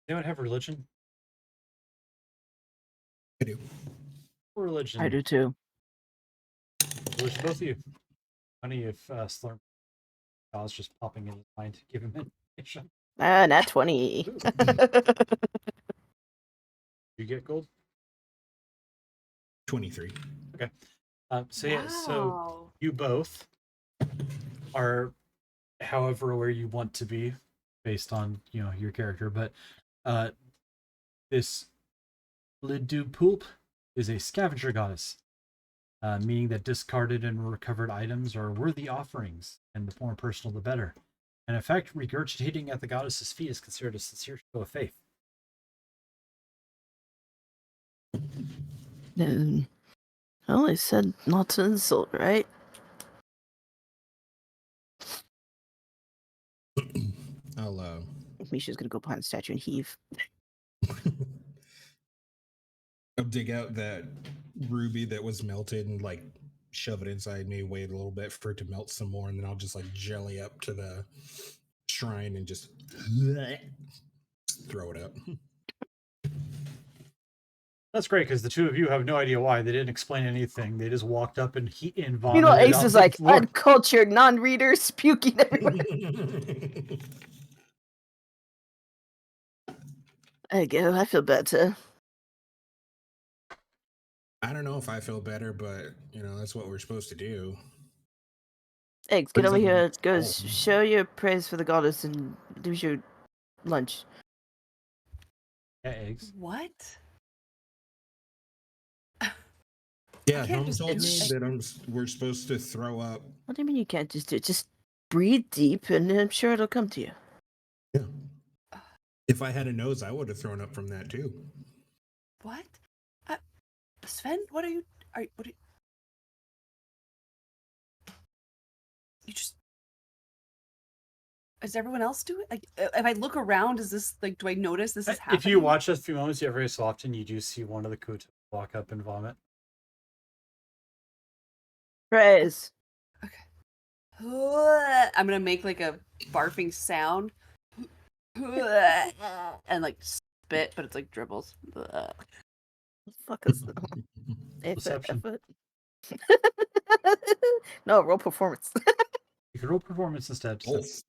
Anyone have religion? I do. Religion. I do too. Religion, both of you. Funny if Slurm was just popping in his mind to give him information. Nat 20. You get gold? 23. So yeah, so Wow. you both are however where you want to be based on your character, but this Lidu Pulp is a scavenger goddess, meaning that discarded and recovered items are worthy offerings, and the more personal the better. And in fact, regurgitating at the goddess's feet is considered a sincere show of faith. Well, they said not to insult, right? I'll Misha's gonna go behind the statue and heave. I'll dig out that ruby that was melted and like shove it inside me, wait a little bit for it to melt some more, and then I'll just like jelly up to the shrine and just throw it up. That's great because the two of you have no idea why. They didn't explain anything. They just walked up and vomited. Meanwhile, Ace on is the like floor. uncultured non-readers puking everywhere. I go. I feel better. I don't know if I feel better, but that's what we're supposed to do. Eggs, get Brings over up here. my Go soul. show your praise for the goddess and do your lunch. Yeah, eggs. What? Yeah, can't Helm just- told me it's- that we're supposed to throw up. What do you mean you can't just do it? Just breathe deep and I'm sure it'll come to you. Yeah. If I had a nose, I would have thrown up from that too. What? Sven, what are you? What are you just? Is everyone else doing? Like, if I look around, is this like? Do I notice this is happening? If you watch us a few moments, every so often you do see one of the Kuta walk up and vomit. Praise. I'm gonna make like a barfing sound, and like spit, but it's like dribbles. What the fuck is that? Deception. Effort. No, roll performance. You can roll performance instead. so- Both.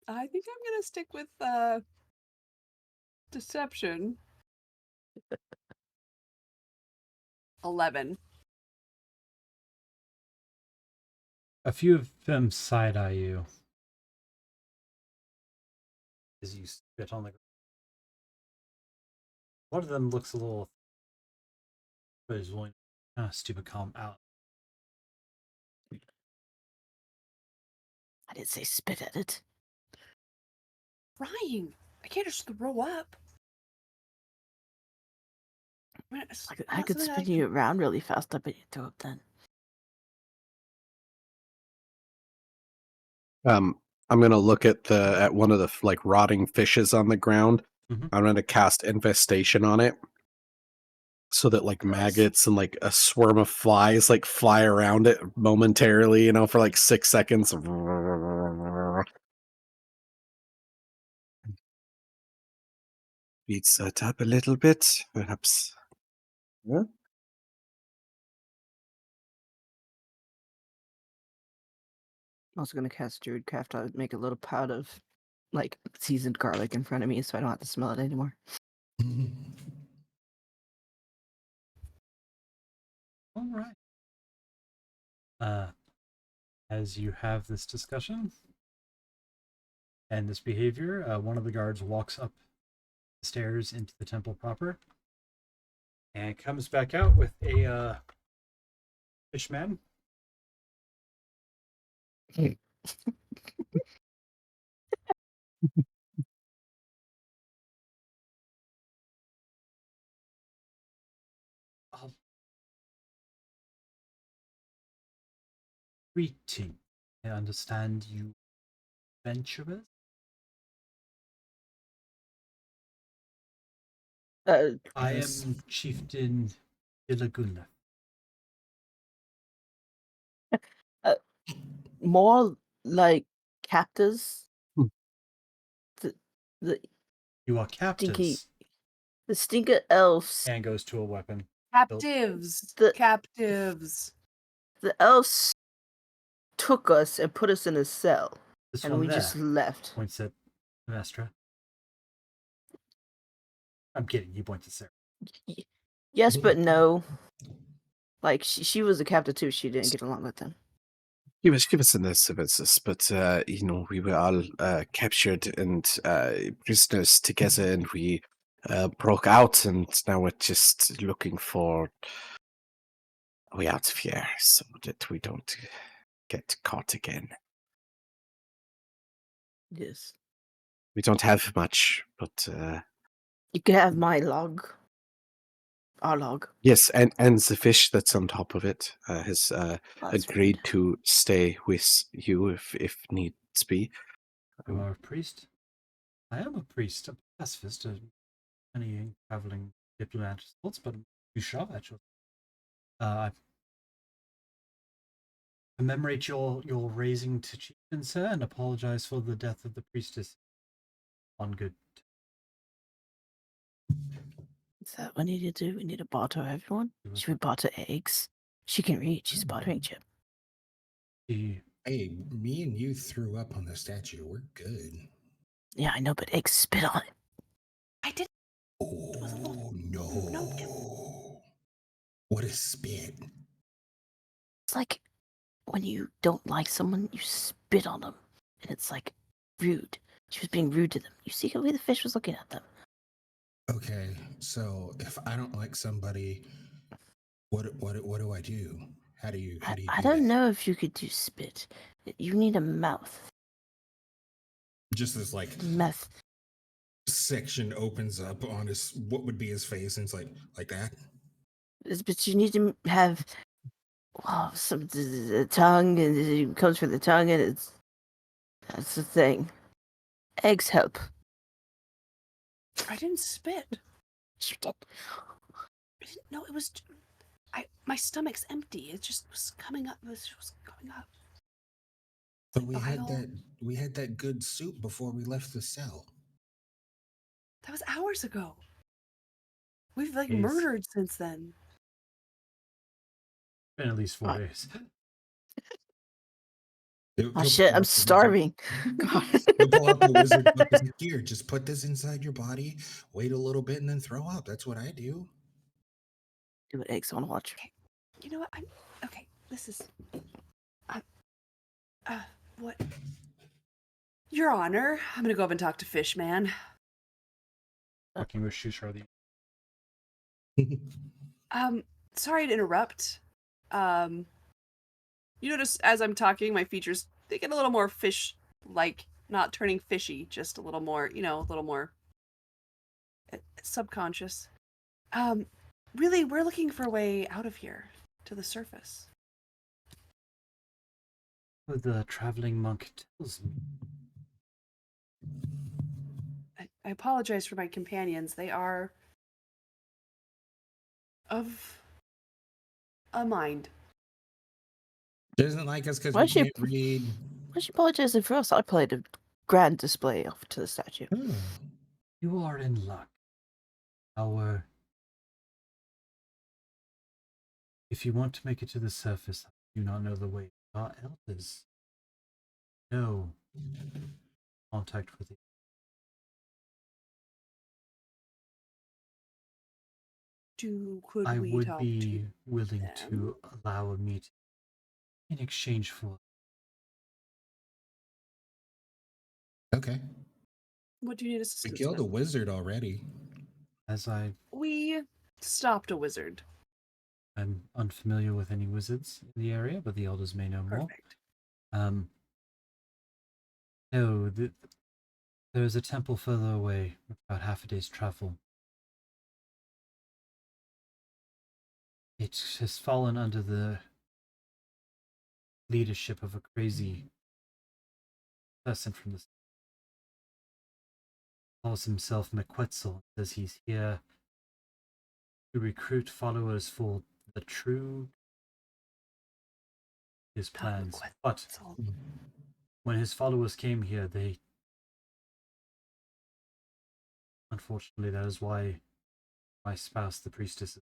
I think I'm gonna stick with deception. 11. A few of them side eye you as you spit on the ground. One of them looks a little, but is willing to stupid calm out. I didn't say spit at it. Frying. I can't just throw up. I mean, it's I not could something spin can- you around really fast. I bet you throw up then. I'm gonna look at one of the like rotting fishes on the ground. Mhm. I'm gonna cast infestation on it, so that like maggots and like a swarm of flies like fly around it momentarily, for like 6 seconds. Beats that up a little bit, perhaps. Yeah. I'm also gonna cast Druidcraft. I would make a little pot of like seasoned garlic in front of me so I don't have to smell it anymore. All right. As you have this discussion and this behavior, one of the guards walks up the stairs into the temple proper and comes back out with a fishman. Greeting. I understand you adventurers. I Yes. am Chieftain Ilaguna. more like captors. Hmm. The You are stinky, captors. the stinker elves. And goes to a weapon. Captives. The- Captives. The elves took us and put us in a cell, This and one we there. just left. Points at Mestra. I'm kidding. He points at Sarah. Yes, but no. Like she was a captive too. She didn't get along with them. He was in the services, but we were all captured and prisoners together, and we broke out, and now we're just looking for a way out of here so that we don't get caught again. Yes. We don't have much, but You could have my log. Our log. yes, and the fish that's on top of it has That's agreed fine. to stay with you if needs be. You are a priest? I am a priest, a pacifist, any traveling diplomat sorts, but you shall actually. I commemorate your raising to chieftain, sir, and apologize for the death of the priestess. On good. Is that what we need to do? We need to barter everyone? Do Should we barter eggs? She can read. She's a bartering chip. The Hey, me and you threw up on the statue. We're good. Yeah, I know, but eggs spit on it. I did. Oh no! What is spit? It's like when you don't like someone, you spit on them, and it's like rude. She was being rude to them. You see the way the fish was looking at them. Okay, so if I don't like somebody, what do I do? How do you I do don't that? know if you could do spit. You need a mouth. Just this like Mouth. section opens up on his what would be his face, and it's like that. But you need to have some tongue, and it comes from the tongue, and that's the thing. Eggs help. I didn't spit. You did. I didn't know it was. My stomach's empty. It just was coming up. It was coming up. But we Bile. had that good soup before we left the cell. That was hours ago. We've like Days. murdered since then. been at least 4 days. Oh shit, I'm starving. God. He'll pull out the wizard book. He's like, here, just put this inside your body, wait a little bit, and then throw up. That's what I do. Do what eggs want to watch. You know what? Okay. This is. What? Your Honor, I'm gonna go up and talk to Fishman. Working with Shushardi. Sorry to interrupt. You notice as I'm talking, my features they get a little more fish-like, not turning fishy, just a little more, a little more subconscious. Really, we're looking for a way out of here to the surface. What the traveling monk tells me. I apologize for my companions. They are of a mind. Doesn't like us because Why we should- can't read. Why should you apologize for us? I played a grand display off to the statue. Hmm. You are in luck. If you want to make it to the surface, I do not know the way. Our elders no contact with it. Could I we would talk be to willing them? to allow a meeting in exchange for. Okay. What do you need We assistance killed a with? wizard already. As We stopped a wizard. I'm unfamiliar with any wizards in the area, but the elders may know more. Perfect. No, there is a temple further away, about half a day's travel. It has fallen under the leadership of a crazy person from the calls himself McQuetzal, says he's here to recruit followers for the true his Not plans. request- But that's all. when his followers came here, they unfortunately that is why my spouse, the priestess.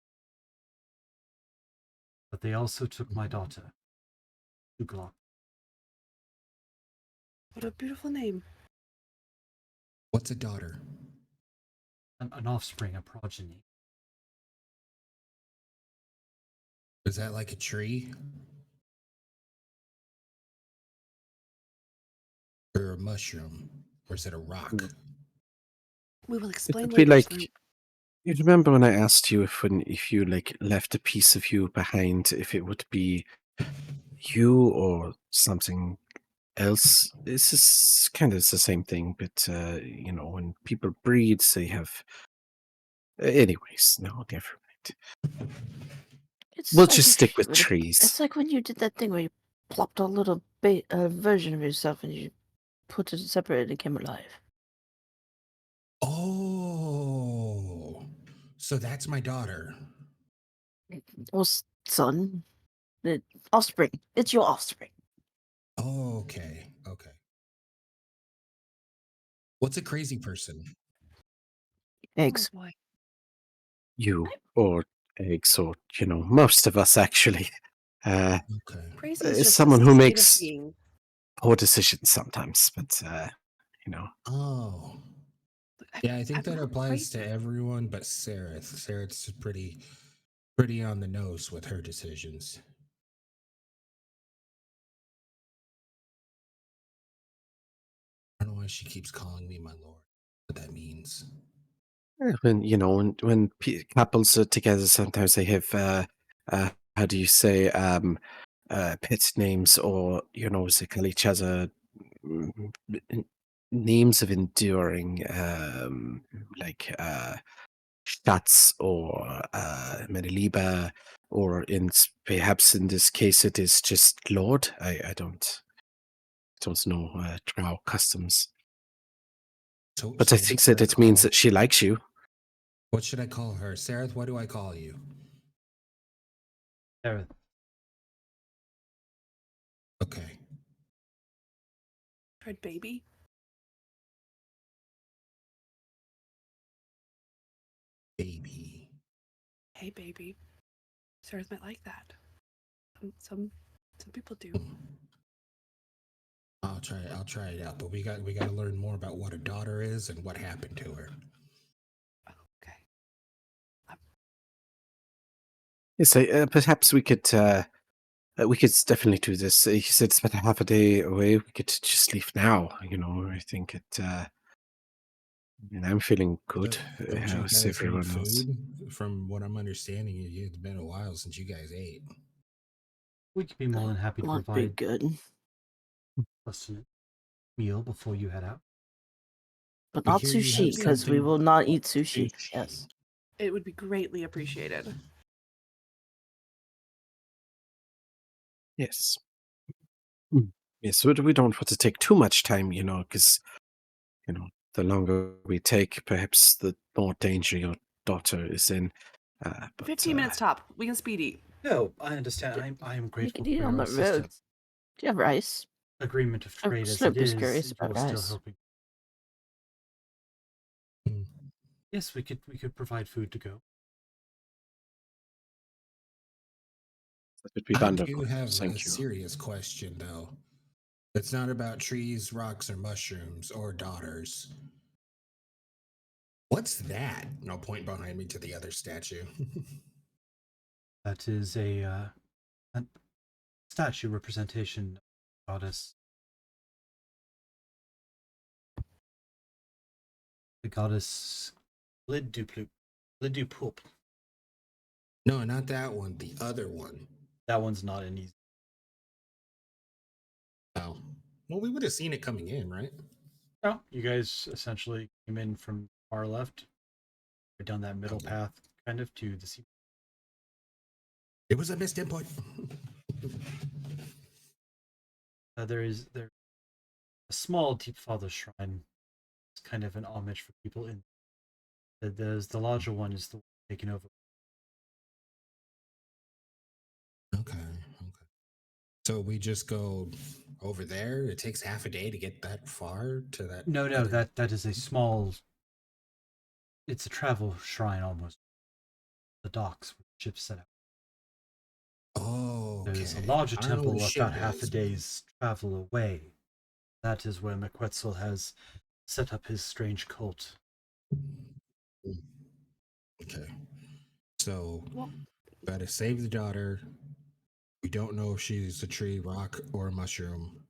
But they also took my daughter, Uglock. What a beautiful name. What's a daughter? An offspring, a progeny. Is that like a tree? Or a mushroom? Or is it a rock? We will It explain would be later. like Sloane. you remember when I asked you if you like left a piece of you behind, if it would be you or something else. This is kind of the same thing, but you know, when people breed, they have. Anyways, no, never mind. It's We'll like just you stick with should've- trees. It's like when you did that thing where you plopped a little version of yourself and you put it separate and it came alive. Oh, so that's my daughter. Well, son, offspring. It's your offspring. Oh, okay. Okay. What's a crazy person? Eggs. Oh boy. You or eggs, or you know, most of us actually. Okay. Crazy is just Someone a who state makes of being. poor decisions sometimes, but you know. Oh. I- Yeah, I think I'm that not applies to crazy. everyone but Sarah. Sarah's pretty on the nose with her decisions. I don't know why she keeps calling me my lord. What that means. When you know, when couples are together, sometimes they have how do you say pet names, or you know, they call each other mm, names of enduring, like Schatz or Meneliba, or perhaps in this case it is just Lord. I don't know Drow customs, So, but so I what think should that I it means call? that she likes you. What should I call her? Sarah, what do I call you? Aerith. Okay. Tried baby. Baby. Hey baby. Sarah might like that. Some people do. I'll try it out, but we got to learn more about what a daughter is and what happened to her. Okay. Yes, perhaps we could definitely do this. You said it's about half a day away. We could just leave now. You know, I think and I'm feeling good. Don't you How's guys need everyone else? food? From what I'm understanding, it's been a while since you guys ate. We could be more than happy to Not be provide good, sustenance meal before you head out. but We not hear you sushi have because we something- will not eat sushi. Yes. It would be greatly appreciated. Yes. Yes, we don't want to take too much time, you know, because you know the longer we take, perhaps the more danger your daughter is in. But, 15 minutes top. We can speed eat. No, I understand. I am We grateful can eat for on your the road. assistance. Do you have rice? Agreement of trade as Slurp it is is, curious you about are still rice. helping. Hmm. Yes, we could provide food to go. that would be I wonderful. do have a Thank you. serious question, though. It's not about trees, rocks, or mushrooms, or daughters. What's that? No, point behind me to the other statue. That is a statue representation of goddess. The goddess Lidupulp. No, not that one. The other one. That one's not an easy. Oh. Well, we would have seen it coming in, right? No, you guys essentially came in from far left, right down that middle Okay. path, kind of to the sea. It was a missed input. There's a small Deep Father shrine. It's kind of an homage for people in. There's the larger one is the one taken over. Okay. So we just go over there. It takes half a day to get that far to that. No, other- that is a small. It's a travel shrine almost. The docks where the ships set up. Oh, okay. There's a larger I don't know what temple a ship about half a is. day's travel away. That is where McQuetzal has set up his strange cult. Okay. So, Well, gotta save the daughter. We don't know if she's a tree, rock, or a mushroom.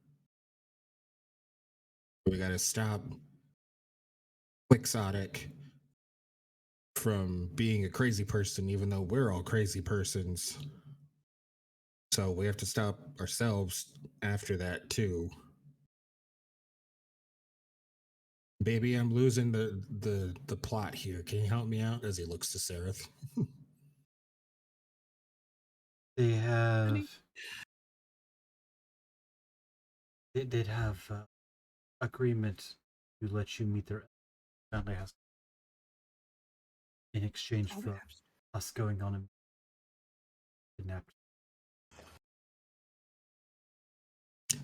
We gotta stop Quixotic from being a crazy person, even though we're all crazy persons. So we have to stop ourselves after that too. Baby, I'm losing the plot here. Can you help me out? As he looks to Sereth. They have. Honey? They'd have agreement to let you meet their family house in exchange oh my for gosh. us going on a kidnapped.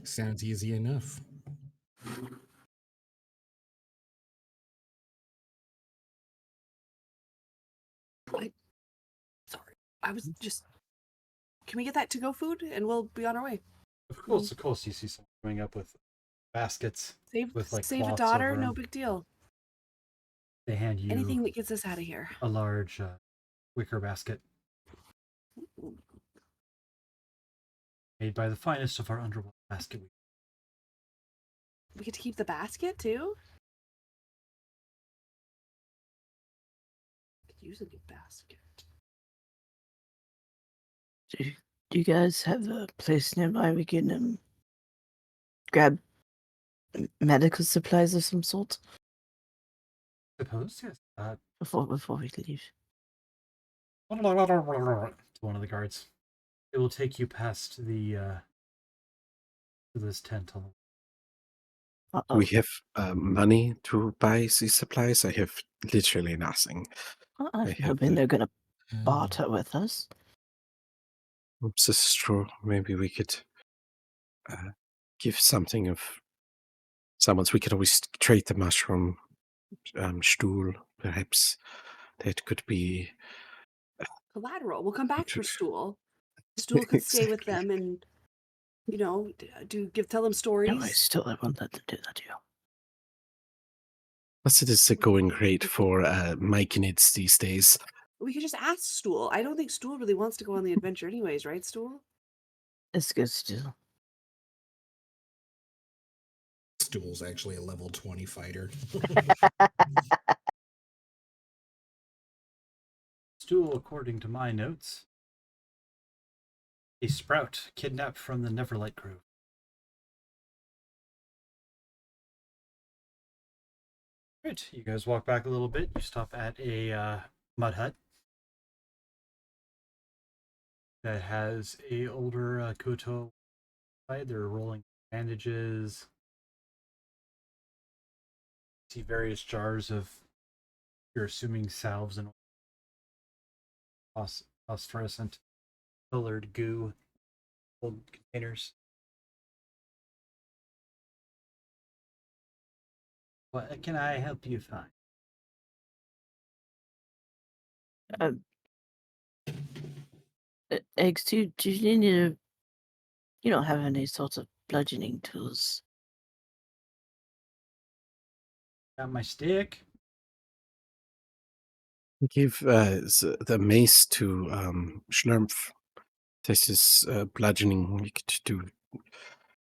Sounds easy enough. Sorry. I was just. Can we get that to go food and we'll be on our way? Of course, you see someone coming up with baskets Save with like save a cloths daughter, over no 'em. big deal. They hand you Anything that gets us out of here. a large wicker basket made by the finest of our underwater basket weavers. We get to keep the basket too? Could use a new basket. Do you guys have a place nearby we can grab medical supplies of some sort Suppose, yes. before we leave? To one of the guards. It will take you past the to this tent on the Uh-oh. We have money to buy these supplies. I have literally nothing. I'm I have hoping they're gonna Um, barter with us. Oops, this is true. Maybe we could give something of someone's. We could always trade the mushroom stool. Perhaps that could be Collateral. We'll come back for Stool. Stool could stay with Exactly. them and, you know, tell them No, I stories. still won't let them do that to you. Plus, it is going great for Mike-Nids these days. We could just ask Stool. I don't think Stool really wants to go on the adventure anyways, right, Stool? It's good still. Stool's actually a level 20 fighter. stool, according to my notes. A sprout kidnapped from the Neverlight Grove. Right, you guys walk back a little bit. You stop at a mud hut that has a older Koto side. They're rolling bandages. See various jars of, you're assuming, salves and phosphorescent colored goo, old containers. What can I help you find? Eggs, do you need to... You don't have any sort of bludgeoning tools. Got my stick. Give the mace to Schlurmpf. This is bludgeoning. We could do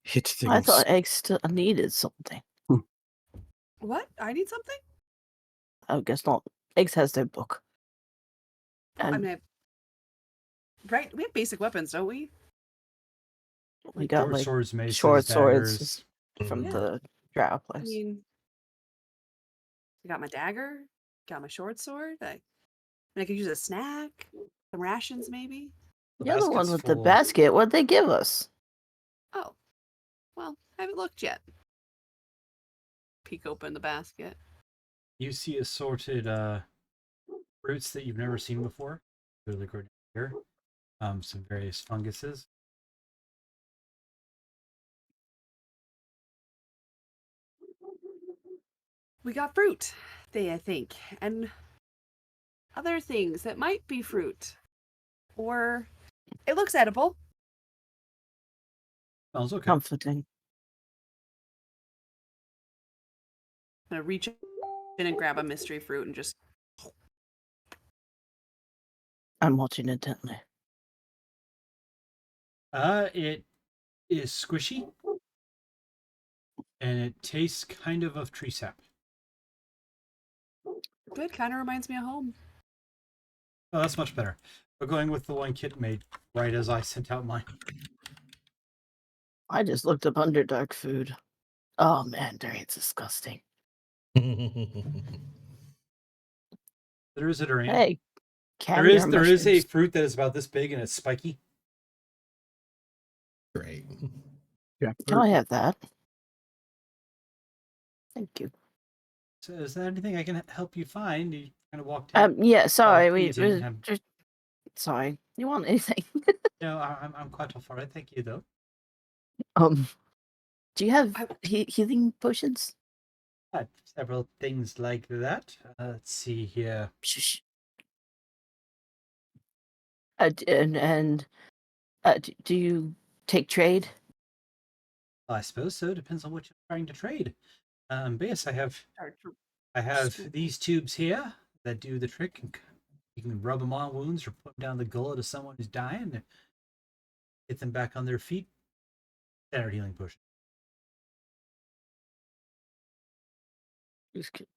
hit things. I thought eggs still needed something. What? I need something? I guess not. Eggs has their book. Oh, I And mean, right? We have basic weapons, don't we? we got Short like swords, maces, short swords daggers. from Yeah. the drow I place. mean, I got my dagger, got my short sword. I could use a snack, some rations maybe. The You're the one basket's with the full. basket. What'd they give us? Oh, well, I haven't looked yet. Peek open the basket. You see assorted fruits that you've never seen before. Clearly grown here. Some various funguses. We got fruit, I think, and other things that might be fruit. Or it looks edible. Smells okay. Comforting. I'm gonna reach in and grab a mystery fruit and just I'm watching intently. It is squishy, and it tastes kind of tree sap. good. Kind of reminds me of home. Oh, that's much better. We're going with the one Kit made right as I sent out mine. I just looked up Underdark food. Oh man, durian's disgusting. There is a durian. Hey, there is a mushrooms. fruit that is about this big and it's spiky. Great. Yeah. Can I have that? Thank you. So is there anything I can help you find? You kind of walked in. Yeah, sorry, we eating, just sorry. You want anything? No, I'm quite all for it. Thank you, though. Do you have I- healing potions? Several things like that. Let's see here. Shh. Do you take trade? I suppose so. Depends on what you're trying to trade. But yes, I have Scoop. these tubes here that do the trick. And you can rub them on wounds or put them down the gullet of someone who's dying and get them back on their feet. Standard healing potion.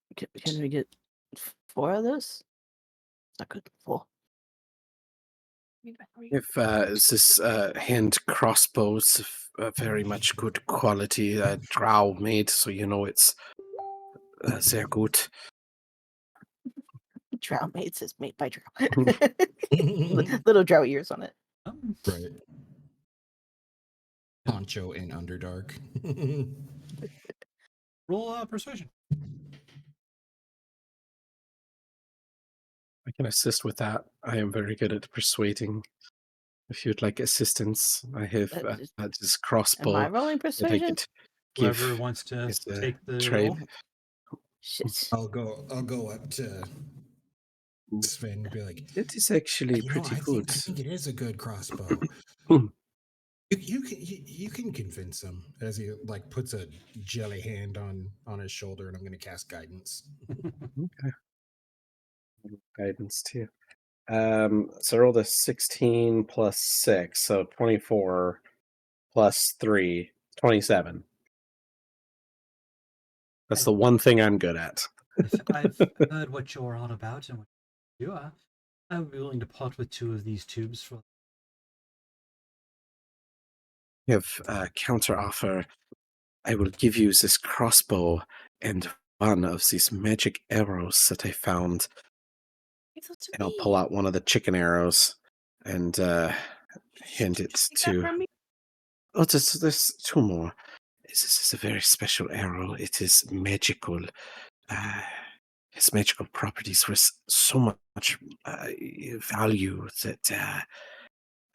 Can we get 4 of those? Not good. 4. If this hand crossbows very much good quality drow made, so you know it's sehr good. Drow mates is made by drow. Little drow ears on it. Right. Poncho in Underdark. Roll persuasion. I can assist with that. I am very good at persuading. If you'd like assistance, I have this Am crossbow I rolling that I persuasion? could give. Whoever wants to as a take the trade. roll. Shit. I'll go up to Sven and be like, It is actually "You know, pretty I good. think it is a good crossbow. Hmm. You can convince him," as he like puts a jelly hand on his shoulder, and I'm going to cast guidance. Okay. Guidance too. So roll the 16 plus 6, so 24 plus 3, 27. That's the one thing I'm good at. I've heard what you're on about and what you are. I would be willing to part with 2 of these tubes for. You have a counter offer. I will give you this crossbow and one of these magic arrows that I found. And I'll pull out one of the chicken arrows and hand it to. Oh, there's 2 more. This is a very special arrow. It is magical. Its magical properties with so much value that I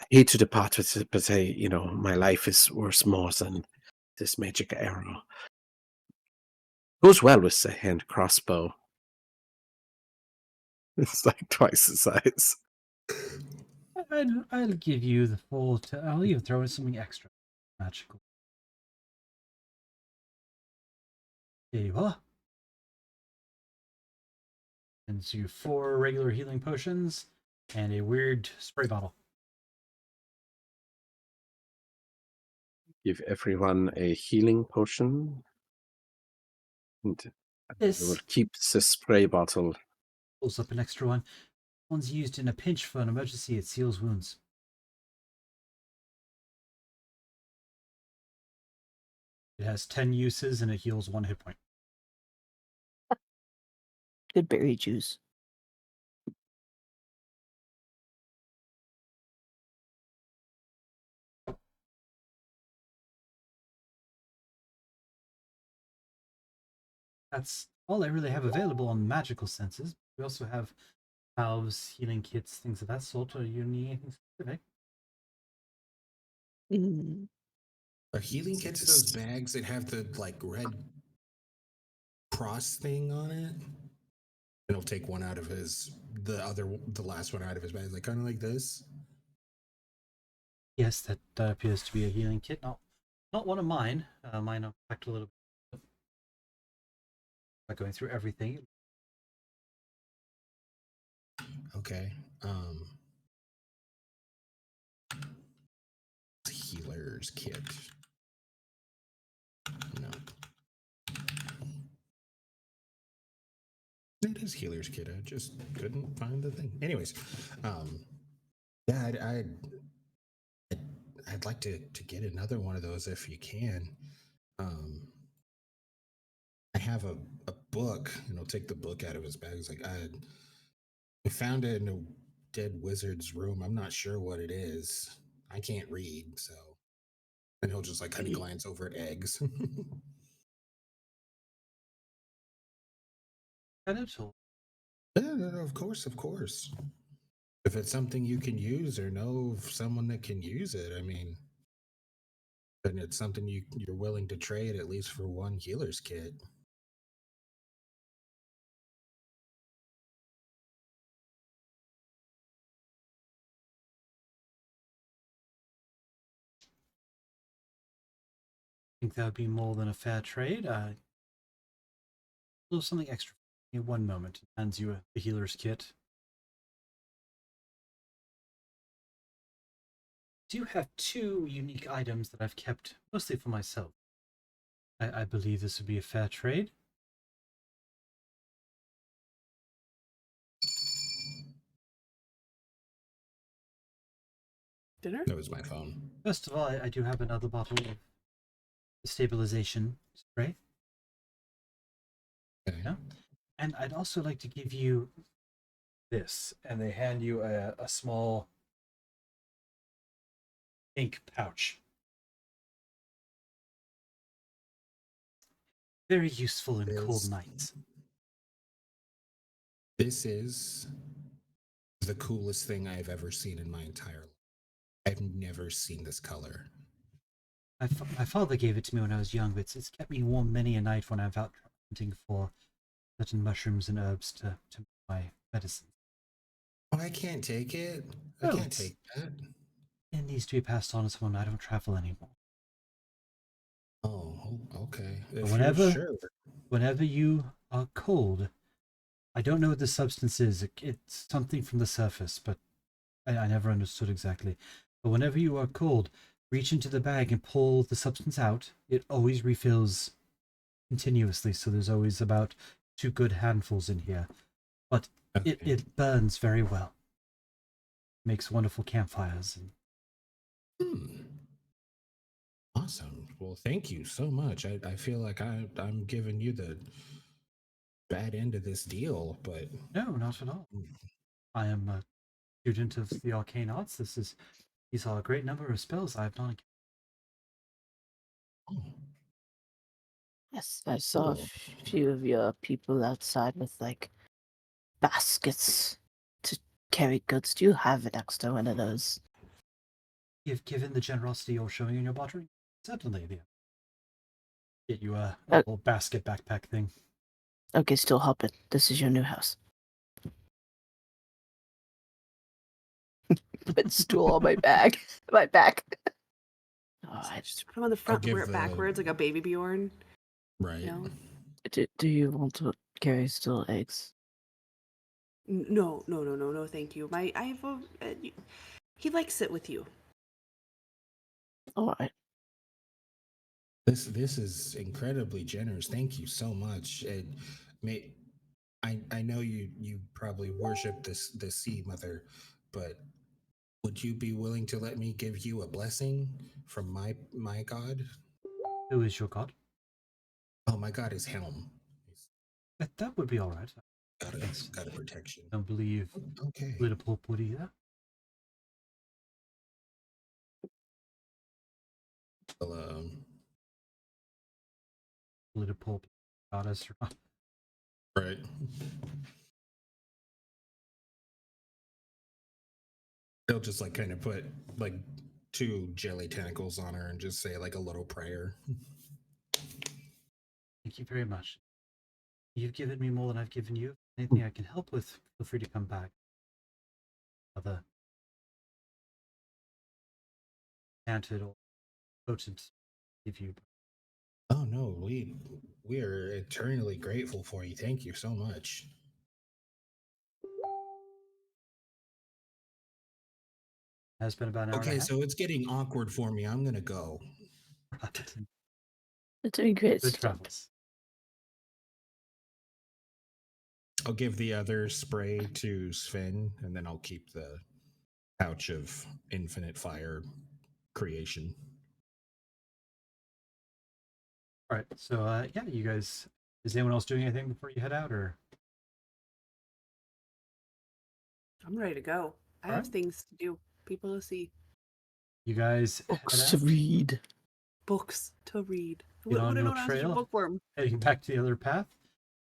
hate to depart with it, but my life is worth more than this magic arrow. Goes well with the hand crossbow. It's like twice the size. I'll give you the full. I'll even throw in something extra magical. There you are. And so you 4 regular healing potions and a weird spray bottle. Give everyone a healing potion. And I will This keep the spray bottle. pulls up an extra one. One's used in a pinch for an emergency. It seals wounds. It has 10 uses and it heals 1 hit point. Good berry juice. That's all I really have available on magical senses. We also have valves, healing kits, things of that sort. Or you need anything specific? Mm. Are healing kits those bags that have the like red cross thing on it. And he'll take one out of the last one out of his bag, like kind of like this. Yes, that appears to be a healing kit. Not one of mine. Mine are packed a little bit. By going through everything. Okay. Healer's kit. No. It is healer's kit. I just couldn't find the thing. Anyways, yeah, I'd like to get another one of those if you can. I have a book, and I'll take the book out of his bag. It's like I found it in a dead wizard's room. I'm not sure what it is. I can't read, so. And he'll just like kind of glance over at eggs. Yeah, no, of course, of course. If it's something you can use or know of someone that can use it, I mean, then it's something you're willing to trade at least for one healer's kit. I think that would be more than a fair trade. A little something extra. In one moment, hands you the healer's kit. I do have two unique items that I've kept mostly for myself. I believe this would be a fair trade. Dinner? That was my phone. First of all, I do have another bottle of stabilization spray. Okay. Yeah. And I'd also like to give you this. And they hand you a small ink pouch. Very useful in cold nights. This is the coolest thing I've ever seen in my entire life. I've never seen this color. My father gave it to me when I was young, but it's kept me warm many a night when I'm out hunting for certain mushrooms and herbs to make my medicine. Oh, I can't take it. I Oh, can't take that. It needs to be passed on to someone. I don't travel anymore. Oh, okay. But If whenever, you're sure. whenever you are cold, I don't know what the substance is. It's something from the surface, but I never understood exactly. But whenever you are cold, reach into the bag and pull the substance out. It always refills continuously, so there's always about 2 good handfuls in here. But Okay. it burns very well. Makes wonderful campfires. Awesome. Well, thank you so much. I feel like I'm giving you the bad end of this deal, but No, not at all. I am a student of the arcane arts. These are a great number of spells I have not. oh, Yes, I saw a Cool. few of your people outside with like baskets to carry goods. Do you have an extra one of those? You've given the generosity you're showing in your bartering. Certainly, yeah. Get you a Uh, little basket backpack thing. Okay, still hopping. This is your new house. Put stool on my bag. My back. Alright. Just put them on the front and give wear it the- backwards like a baby Bjorn. right. No. Do you want to carry still eggs? No, thank you. I have he likes it with you. Alright. This is incredibly generous. Thank you so much. I know you probably worship the sea mother, but would you be willing to let me give you a blessing from my god? Who is your god? Oh, my god is Helm. He's That would be all right. got a protection. I don't believe Okay. Little Pulp would either. Well, Little Pulp goddess or not. right. They'll just like kind of put like 2 jelly tentacles on her and just say like a little prayer. Thank you very much. You've given me more than I've given you. Anything I can help with, feel free to come back. Other canted or potent give you. Oh no, we are eternally grateful for you. Thank you so much. Has been about an hour Okay, and a half. so it's getting awkward for me. I'm gonna go. It's doing great Good stuff. travels. I'll give the other spray to Sven, and then I'll keep the pouch of infinite fire creation. All right. So yeah, you guys. Is anyone else doing anything before you head out, or? I'm ready to go. I have Alright. things to do, people to see, You guys Books head to out, read. books to read. Get Who on would have your known I was such a trail. bookworm? Heading back to the other path.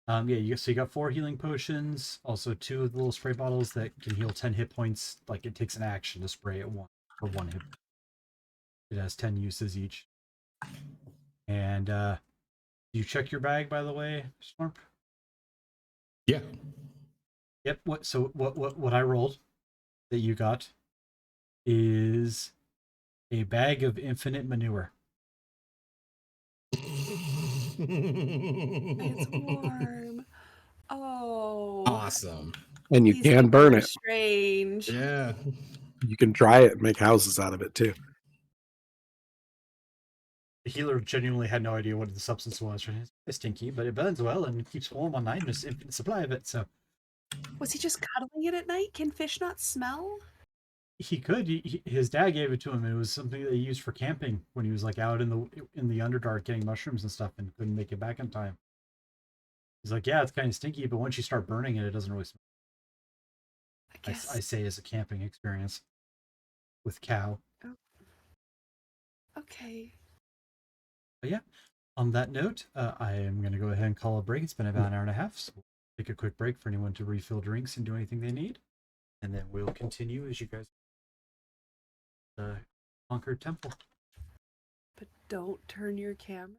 Yeah, you got 4 healing potions, also 2 of the little spray bottles that can heal 10 hit points. Like it takes an action to spray it one for 1 hit. It has 10 uses each. And you check your bag, by the way, Slurp? Yeah. Yep. What I rolled that you got is a bag of infinite manure. It's warm. Oh, Awesome. And you these can people burn are it. strange. Yeah. You can dry it and make houses out of it too. The healer genuinely had no idea what the substance was. It's stinky, but it burns well and keeps warm on night. And there's infinite supply of it, so Was he just cuddling it at night? Can fish not smell? he could. His dad gave it to him. It was something that he used for camping when he was like out in the Underdark getting mushrooms and stuff, and couldn't make it back in time. He's like, yeah, it's kind of stinky, but once you start burning it, it doesn't really smell. I guess. I say as a camping experience with cow. Okay. But yeah, on that note, I am going to go ahead and call a break. It's been about an hour and a half, so we'll take a quick break for anyone to refill drinks and do anything they need, and then we'll continue as you guys conquered temple. But don't turn your camera.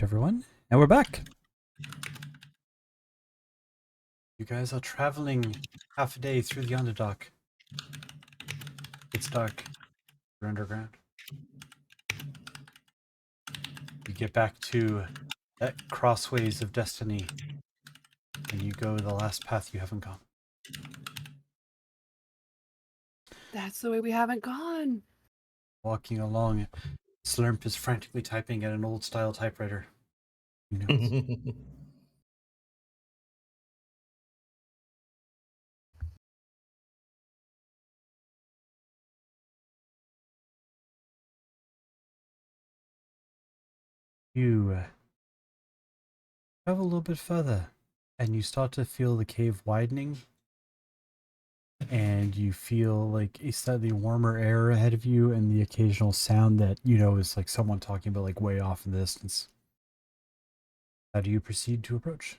Everyone, and we're back. You guys are traveling half a day through the Underdark. It's dark. You're underground. You get back to that crossways of destiny, and you go the last path you haven't gone. That's the way we haven't gone. Walking along, Slurp is frantically typing at an old-style typewriter. Who knows? You travel a little bit further, and you start to feel the cave widening, and you feel like a slightly warmer air ahead of you, and the occasional sound that you know is like someone talking, but like way off in the distance. How do you proceed to approach?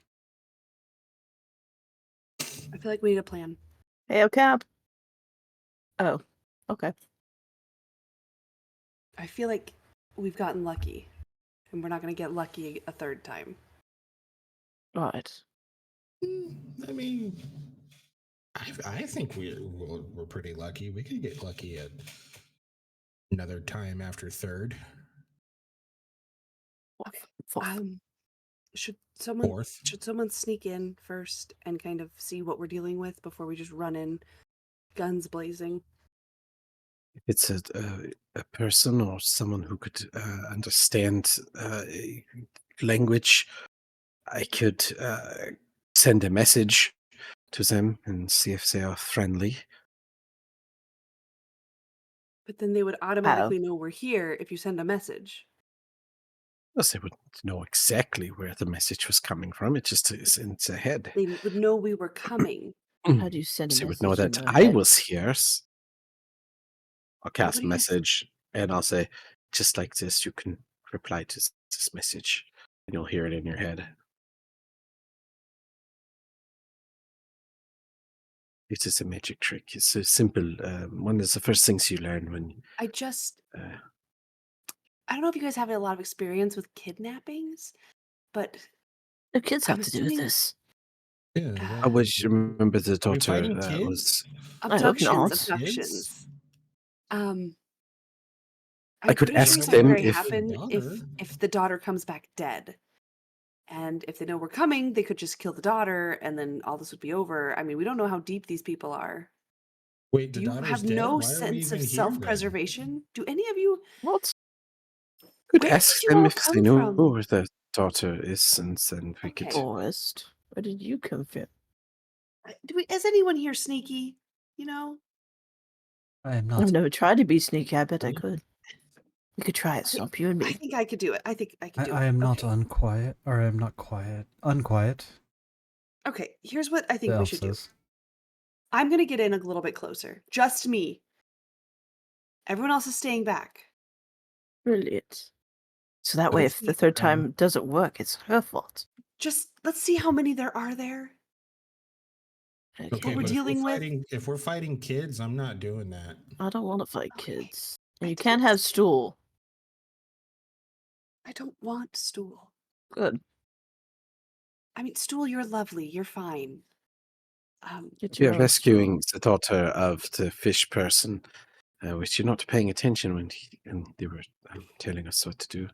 I feel like we need a plan. Hey, Cap. Oh, okay. I feel like we've gotten lucky, and we're not going to get lucky a third time. Right. I mean, I think we're pretty lucky. We could get lucky at another time after third, Okay. Fourth. Should someone fourth. sneak in first and kind of see what we're dealing with before we just run in, guns blazing? If it's a person or someone who could understand language, I could send a message to them and see if they are friendly. But then they would automatically know we're here if you send a message. Because they wouldn't know exactly where the message was coming from. It just is in their head. They would know we were coming. How do you send a They would message know in that their I head? was here. I'll cast What a do you s- message and I'll say, just like this, you can reply to this message and you'll hear it in your head. It is a magic trick. It's a simple one of the first things you learn when I just, uh, I don't know if you guys have a lot of experience with kidnappings, but The kids I'm have to do with assuming- this. Yeah. I always remember the Are we daughter fighting was kids? I hope not. abductions. I could pretty ask sure them that if- happen Daughter. if the daughter comes back dead. And if they know we're coming, they could just kill the daughter and then all this would be over. I mean, we don't know how deep these people are. Wait, Do the you daughter's have dead? no Why are we sense even of here then? self-preservation? Do any of you What? could Where ask did you them all if they come know from? where the daughter is, and then we could. Okay. Forest? Where did you come from? Is anyone here sneaky? You know? I am I've not. never tried to be sneaky. I bet I Mhm. could. We could try it, Okay, Swamp, you and I me. think I could do it. I think I could do it. I am not Okay. unquiet, or I am not quiet. Unquiet. Okay, here's what I The think we elf should do. says. I'm gonna get in a little bit closer. Just me. Everyone else is staying back. Brilliant. So that But way, if if we, the third time doesn't work, it's her fault. Just let's see how many there are there. Okay, we're but dealing with- if we're fighting kids, I'm not doing that. I don't want to fight Okay. kids. And I you can't didn't- have stool. I don't want Stool. Good. I mean, Stool, you're lovely. You're fine. Get We your are own rescuing the daughter of the fish person, which you're not paying attention when they were telling us what to do.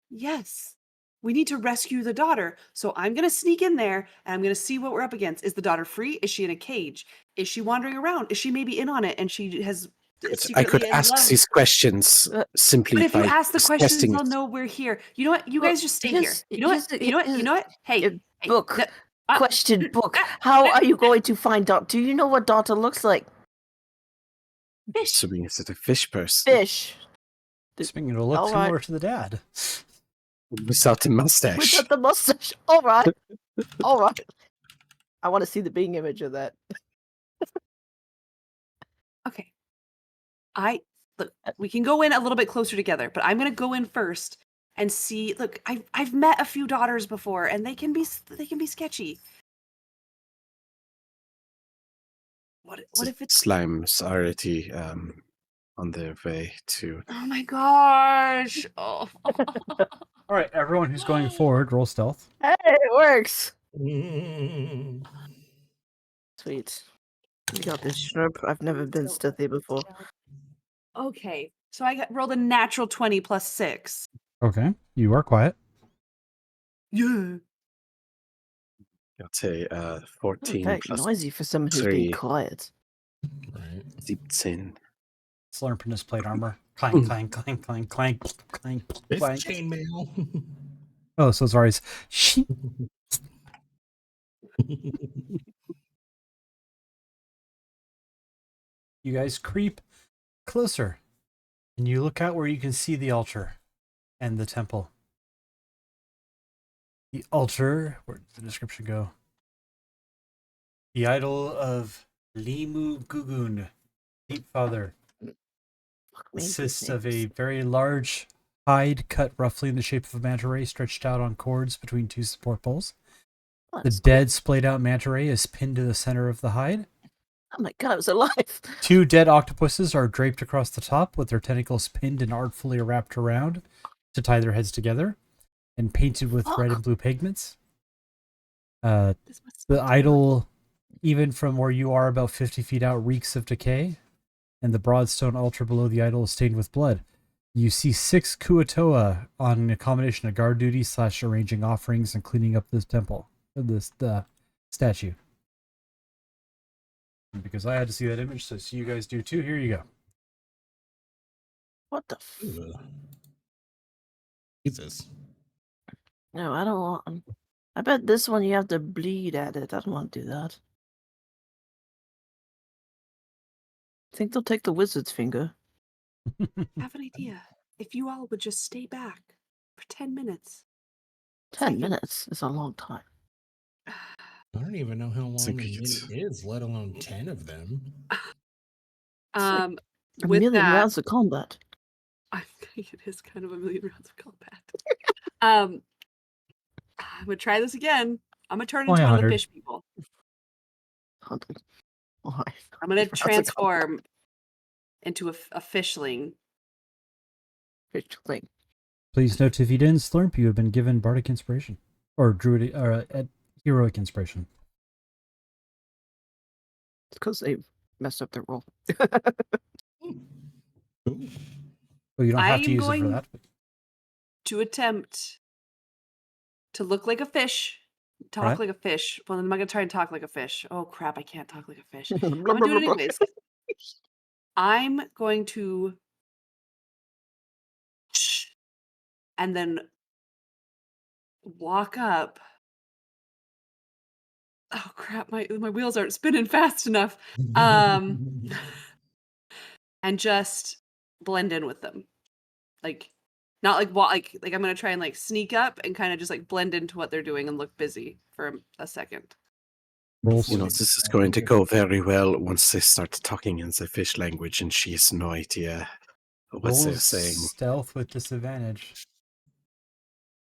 yes. We need to rescue the daughter. So I'm going to sneak in there and I'm going to see what we're up against. Is the daughter free? Is she in a cage? Is she wandering around? Is she maybe in on it and she has I could secretly in ask love? these questions simply But if you by ask the questions, testing they'll it. know we're here. You know what? You Well, guys just stay here's- here. You know what? here's- You know what? You know what? Hey, here's- hey, book. no, Question book. ah, How are you going to find Dot? Do you know what Dota looks like? fish. Assuming it's a fish person Fish. Assuming it'll look All right. similar to the dad. without the mustache. Without the mustache. All right. All right. I want to see the Bing image of that. Okay. Look. We can go in a little bit closer together, but I'm going to go in first and see. Look, I've met a few daughters before, and they can be sketchy. What if it's? Slime's already on their way to. Oh my gosh! Oh. All right, everyone who's going forward, roll stealth. Hey, it works. Mm. Sweet. You got this, Shrub. I've never been stealthy before. Okay, so rolled a natural 20 plus 6. Okay, you are quiet. Yeah. I'd say Oh, 14 very plus noisy for someone who's being 3, quiet. Right. 17. Slurping plate armor. Clank, clank, clank, clank, clank, clank, It's clank. chainmail. Oh, so sorry. Sheep. You guys creep closer, and you look out where you can see the altar and the temple. The altar, where did the description go? The idol of Limu Gugun, Deep Father, Fuck me, these consists of a names. very large hide cut roughly in the shape of a manta ray stretched out on cords between two support poles. Oh, The that's cool. dead, splayed out manta ray is pinned to the center of the hide. Oh my god, it was alive. 2 dead octopuses are draped across the top with their tentacles pinned and artfully wrapped around to tie their heads together and painted with red and blue pigments. This must be The idol, even from where you are about 50 feet out, reeks of decay, and the broad stone altar below the idol is stained with blood. You see 6 Kuatoa on a combination of guard duty / arranging offerings and cleaning up this temple, the statue. And because I had to see that image, so you guys do too. Here you go. What the Ugh. Jesus. No, I don't want... I bet this one you have to bleed at it. I don't want to do that. I think they'll take the wizard's finger. I have an idea. If you all would just stay back for 10 minutes. 10 Second. minutes is a long time. I don't even know how long think a we minute could- is, let alone 10 of them. like A With million that, rounds of combat. I think it is kind of a million rounds of combat. I'm gonna try this again. I'm gonna turn Only into one of the 100. fish people. Hunting. Why? I'm gonna Rounds of combat. transform into a fishling. Fish thing. Please note, if you didn't slurp, you have been given bardic inspiration or druidic or heroic inspiration. It's because they messed up their roll. Ooh. Well, you don't have I to am use it for going- that. But To attempt to look like a fish, talk Right. like a fish. Well, then I'm gonna try and talk like a fish. Oh crap! I can't talk like a fish. I'm Blah, gonna blah, do it blah, blah. anyways. I'm going to, and then walk up. Oh crap! My wheels aren't spinning fast enough. And just blend in with them, like not like like I'm gonna try and like sneak up and kind of just like blend into what they're doing and look busy for a second. roll You know, s- this is going to go very well once they start talking in the fish language and she has no idea what roll they're saying. stealth with disadvantage.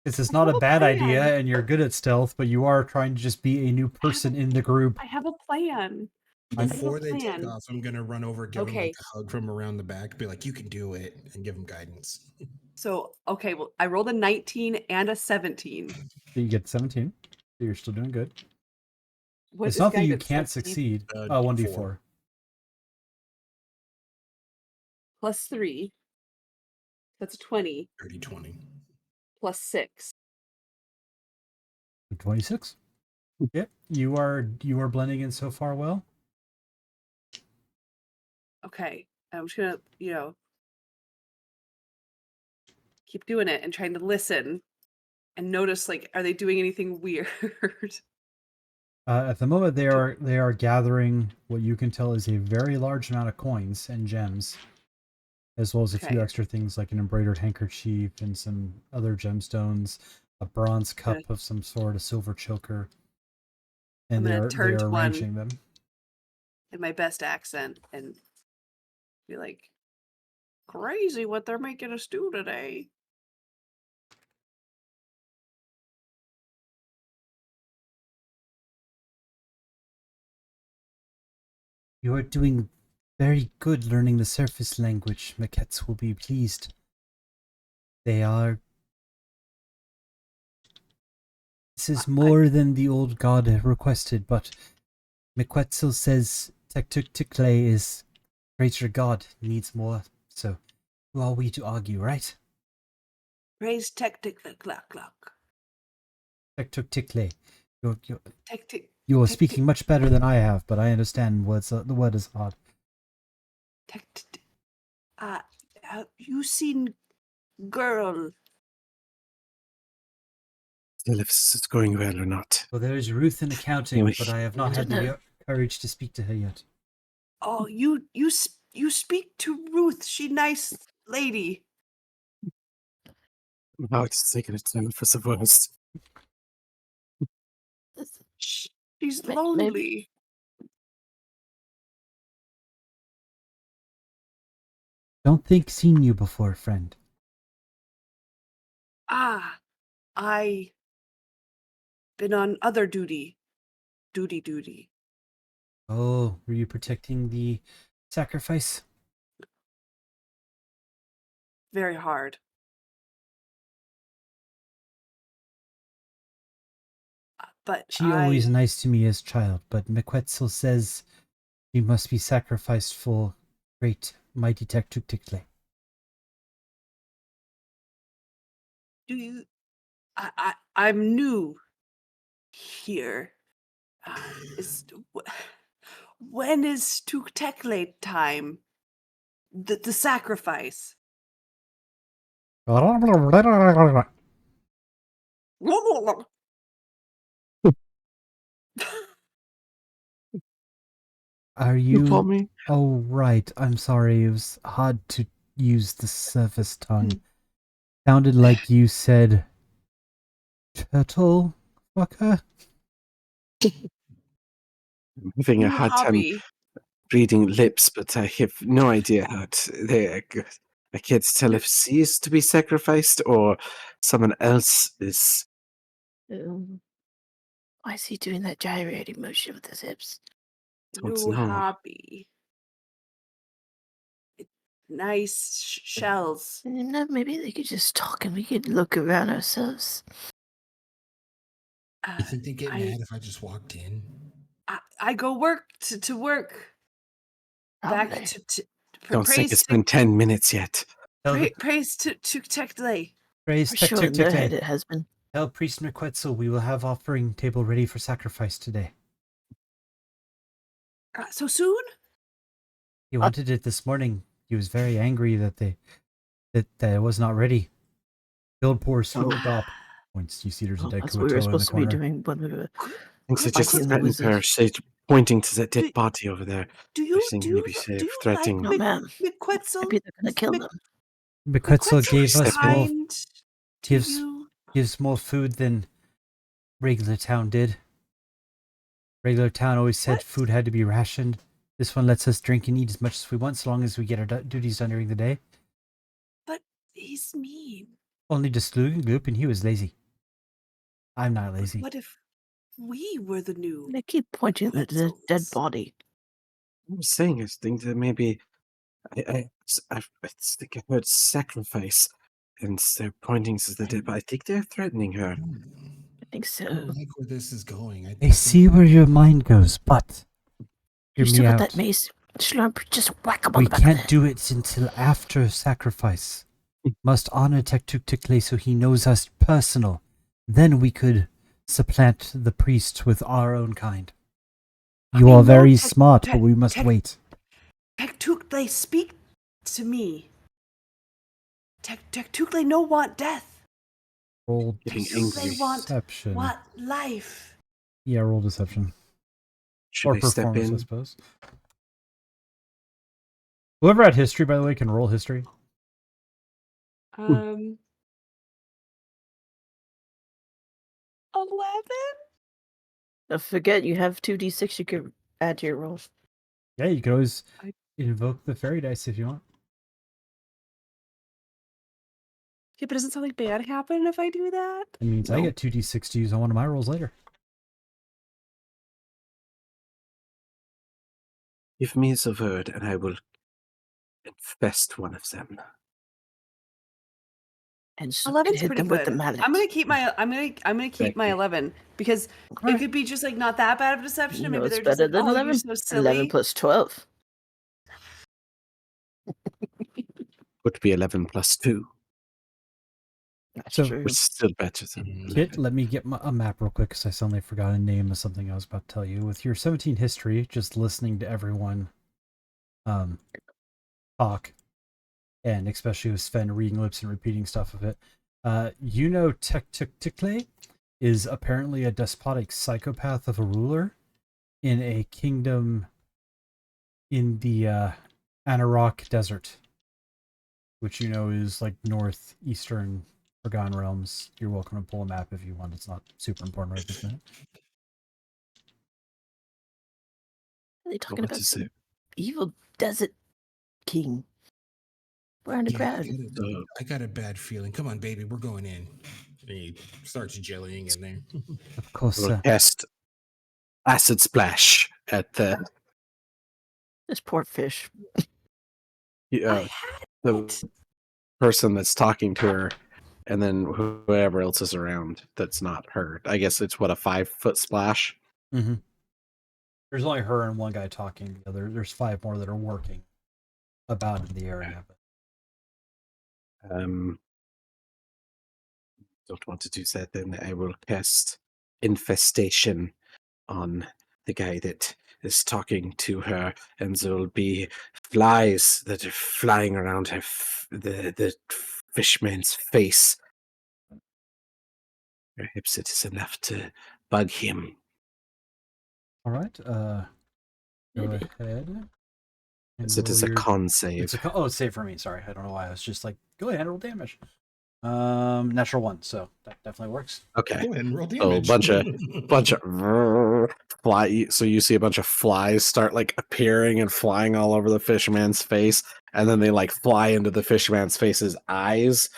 This is I not have a a bad plan. idea, and you're good at stealth, but you are trying to just be a new person in the group. I have a plan. Before they take plan. off, I'm gonna run over, give them Okay. like a hug from around the back, be like, "You can do it," and give them guidance. So okay, well I rolled a 19 and a 17. So you get 17. So you're still doing good. What It's is not that you guidance, can't 17 succeed. D4. 1d4. plus 3. That's 20 30-20. plus 6. 26. Yep, you are blending in so far well. Okay, I'm just gonna keep doing it and trying to listen and notice, like, are they doing anything weird? At the moment, they are gathering what you can tell is a very large amount of coins and gems, as well as a few Okay. extra things like an embroidered handkerchief and some other gemstones, a bronze cup Good. of some sort, a silver choker, I'm and they gonna are turn to one. arranging them. In my best accent and be like, crazy what they're making us do today. You are doing very good learning the surface language. Maquettes will be pleased. They are This is more than the old god requested, but Miquetzel says Tektuktikle is greater god, needs more, so who are we to argue, right? Praise Tektukle. Tektuktikle. You're, Tek you're Tek- speaking much better than I have, but I understand words, the word is hard. have you seen girl? Still, if this is going well or not. Well, there is Ruth in accounting, Anyway, but I have not I had don't the know. courage to speak to her yet. Oh, you speak to Ruth. She nice lady. Now it's taking a turn for the worst. She's Maybe- lonely. Don't think seen you before, friend. I been on other duty. Duty. Oh, were you protecting the sacrifice? Very hard. But She always nice to me as child, but Miquetzel says she must be sacrificed for great mighty Tektuktikle. do you? I'm new here. When is Tuktekle time? The sacrifice. Are You call you? me? Oh, right. I'm sorry. It was hard to use the surface tongue. Sounded like you said turtle fucker. I'm having a New hard time hobby. reading lips, but I have no idea how I can't tell if she is to be sacrificed or someone else is. Why is he doing that gyrating motion with his hips? Don't New know. hobby. Nice shells. No, maybe they could just talk and we could look around ourselves. You think they get I- mad if I just walked in? I go work to work. Back Probably. to Don't think praise it's been 10 minutes yet. praise to Tuktekle. Praise For sure, in their head Tektuktikle. it has been. Tell Priest Miquetzel we will have offering table ready for sacrifice today. So soon? He wanted it this morning. He was very angry that it was not ready. Build poor super dop. Points you see there's a dead That's what we were Kuato in the supposed to be corner. doing when we were Thinks they Could- just fighting the threatened her. wizard. She's pointing to that Do- dead body over there. Do I you think do you maybe do say you threatening. like No, ma'am. McQuetzel? Maybe they're gonna kill Mc- them. Miquetzel McQuetzel gave is us more kind to gives- you. gives more food than regular town did. Regular town always said What? food had to be rationed. This one lets us drink and eat as much as we want, so long as we get our duties done during the day. But he's mean. Only to Slugengloop, and he was lazy. I'm not lazy. What if we were the new? They keep pointing at the dead Quetzals? body. I was saying, I think that maybe I think I heard sacrifice, and they're pointing to the dead. But I think they're threatening her. I think I don't so. like where this is going. I see where your mind goes, but hear You still me got out. that mace. Just whack him on We the back of can't the head. do it until after sacrifice. Must honor Tektuktikle so he knows us personal. Then we could supplant the priest with our own kind. You I are know very smart, but we must Tek- wait. Tektukle, speak to me. Tektukle no want death. Roll Getting Tektukle angry. want deception. what life. Yeah, roll deception. Should Or I step performance, I in? suppose. Whoever had history, by the way, can roll history. 11. Don't forget, you have 2d6 you can add to your rolls. Yeah, you could always I- invoke the fairy dice if you want. Yeah, but doesn't something bad happen if I do that? It means I No. get 2d6 to use on one of my rolls later. Give me the word, and I will infest one of them. And so 11's hit pretty them with the good. mallet. I'm gonna keep my Thank you. 11 because it Alright. could be just like not that bad of a deception. You And know maybe it's they're just better like, than oh, 11. you're so 11 silly. plus 12. Would be 11 plus 2, That's So- true. which is still better than Kit, 11. let me get a map real quick because I suddenly forgot a name of something I was about to tell you. With your 17 history, just listening to everyone talk, and especially with Sven reading lips and repeating stuff of it, Tekle is apparently a despotic psychopath of a ruler in a kingdom in the Anarok Desert, which is like northeastern Forgotten Realms. You're welcome to pull a map if you want. It's not super important right this minute. Are they talking What about is some it? evil desert king? We're underground. I got a bad feeling. Come on, baby, we're going in. And he starts jellying in there. Of course, We'll cast acid splash at the This poor fish. I had the person that's talking to her, and then whoever else is around that's not her. I guess it's what, a 5-foot splash. Mm-hmm. There's only her and one guy talking. There's 5 more that are working about in the area. But Don't want to do that. Then I will cast infestation on the guy that is talking to her, and there will be flies that are flying around her, the fishman's face. Perhaps it is enough to bug him. all right, go Maybe. ahead. And So it is roll a your- con save. It's it's save for me. Sorry, I don't know why I was just like, go ahead, roll damage. Natural 1, so that definitely works. Okay. Go ahead and roll Oh, damage. bunch of fly. So you see a bunch of flies start like appearing and flying all over the fisherman's face, and then they like fly into the fisherman's face's eyes,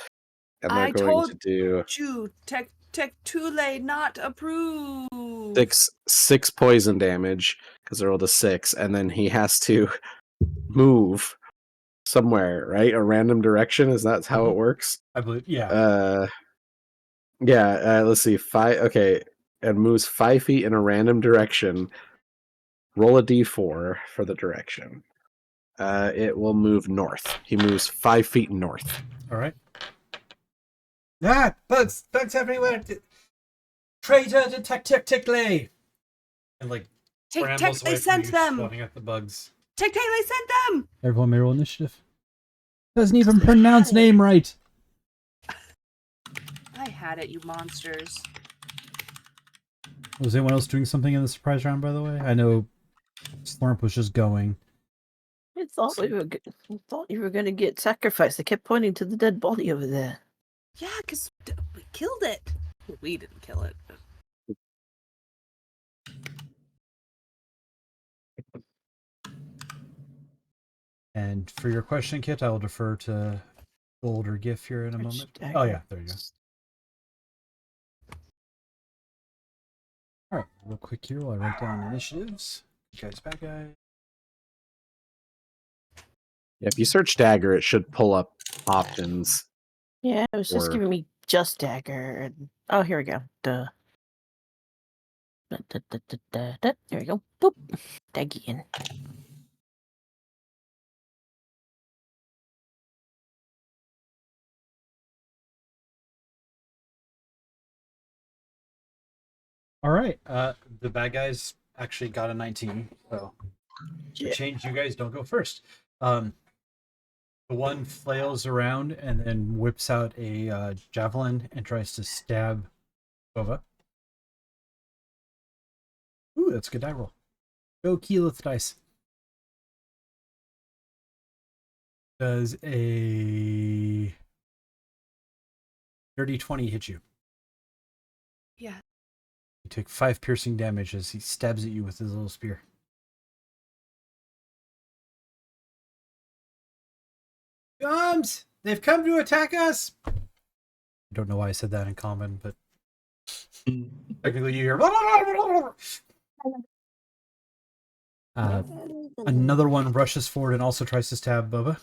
and they're I going told to do you, Tule not approved. six poison damage because they rolled a 6, and then he has to move somewhere, right? A random direction. Is that how it works? I believe, yeah. Let's see. 5. Okay, and moves 5 feet in a random direction. Roll a d4 for the direction. It will move north. He moves 5 feet north. All right. Ah, bugs everywhere. Traitor to Tekle. And like brambles away They from sent you, them. swatting at the bugs. Tule sent them. Everyone may roll initiative. Doesn't even pronounce name right. I had it, you monsters. Was anyone else doing something in the surprise round, by the way? I know Slurp was just going. I thought you were going to get sacrificed. They kept pointing to the dead body over there. Yeah, because we killed it. We didn't kill it. And for your question, Kit, I will defer to Gold or GIF here in a Which moment. dagger? Oh yeah, there you go. All right, real quick here while I write down initiatives. You guys, bad guy. Yeah, if you search dagger, it should pull up options. Yeah, it was just Or- giving me just dagger. And oh, here we go. Duh. There we go. Boop. Daggy. All right, the bad guys actually got a 19, so to Yeah. change, you guys don't go first. The one flails around and then whips out a javelin and tries to stab Bova. Ooh, that's a good die roll. Go Keyleth dice. Does a dirty 20 hit you? Yeah. You take 5 piercing damage as he stabs at you with his little spear. Gums! They've come to attack us! I don't know why I said that in common, but technically you hear... Another one rushes forward and also tries to stab Boba.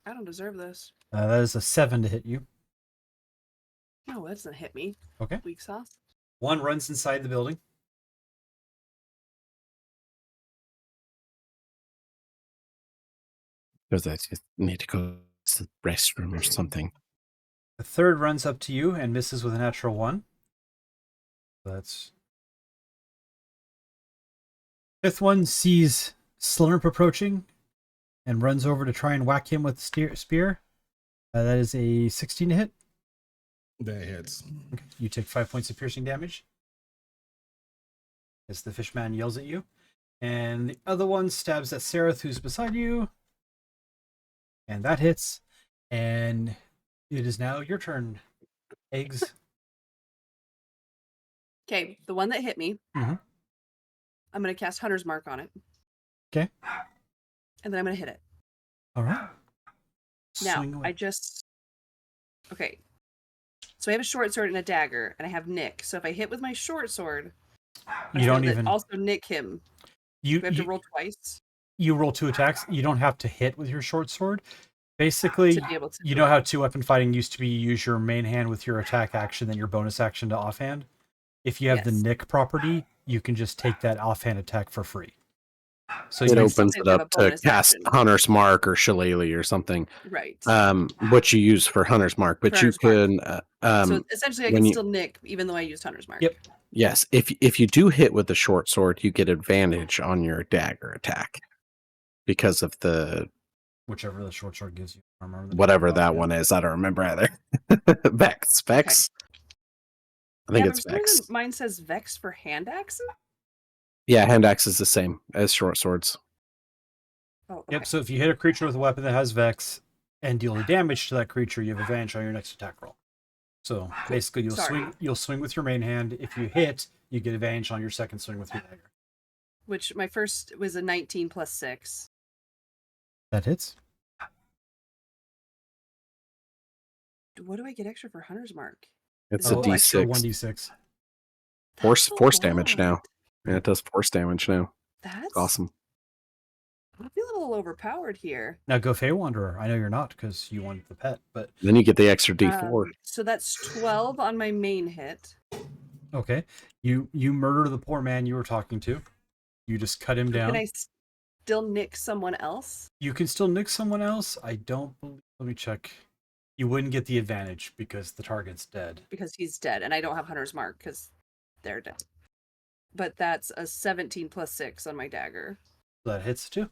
I don't deserve this. That is a 7 to hit you. No, that doesn't hit me. Okay. Weak sauce. One runs inside the building. Because I just need to go to the restroom or something. The third runs up to you and misses with a natural 1. That's... Fifth one sees Slurp approaching and runs over to try and whack him with the spear. That is a 16 to hit. That hits. Okay. You take 5 points of piercing damage as the fishman yells at you. And the other one stabs at Sereth, who's beside you. And that hits. And it is now your turn. Eggs. Okay, the one that hit me. Mhm. I'm gonna cast Hunter's Mark on it. Okay. And then I'm gonna hit it. All right. Now, Swing away. Okay. So I have a short sword and a dagger, and I have Nick. So if I hit with my short sword, You don't will it even... also nick him. You, Do I have to you, roll twice you roll 2 attacks. You don't have to hit with your short sword. Basically, to be able to? you do know it? how 2-weapon fighting used to be, you use your main hand with your attack action, then your bonus action to offhand? If you have the Yes. nick property, you can just take that offhand attack for free. So It you opens sometimes it have a up to bonus cast action. Hunter's Mark or Shillelagh or something. Right. What you use for Hunter's Mark, but For you Hunter's Mark. can So essentially, I when can you- still nick even though I used Hunter's Mark. Yep. yes, if you do hit with the short sword, you get advantage on your dagger attack because of the whichever the short sword gives you. I don't remember the whatever name that offhand. one is. I don't remember either. Vex. I think Yeah, it's but for some Vex. reason mine says Vex for hand axes. Yeah, hand axe is the same as short swords. Oh, okay. Yep, so if you hit a creature with a weapon that has Vex and deal damage to that creature, you have advantage on your next attack roll. So basically you'll swing with your main hand. If you hit, you get advantage on your second swing with your dagger. Which my first was a 19 plus 6. That hits. What do I get extra for Hunter's Mark? It's Is a it a extra D6. 1d6. Force That's a damage now. lot. Yeah, it does force damage now. That's It's awesome. I feel a little overpowered here. Now go Fey Wanderer. I know you're not because you wanted the pet, but Then you get the extra D4. So that's 12 on my main hit. okay. You murder the poor man you were talking to. You just cut him down. Can I still nick someone else? You can still nick someone else. I don't believe. Let me check. You wouldn't get the advantage because the target's dead. Because he's dead, and I don't have Hunter's Mark because they're dead. But that's a 17 plus 6 on my dagger. So that hits too.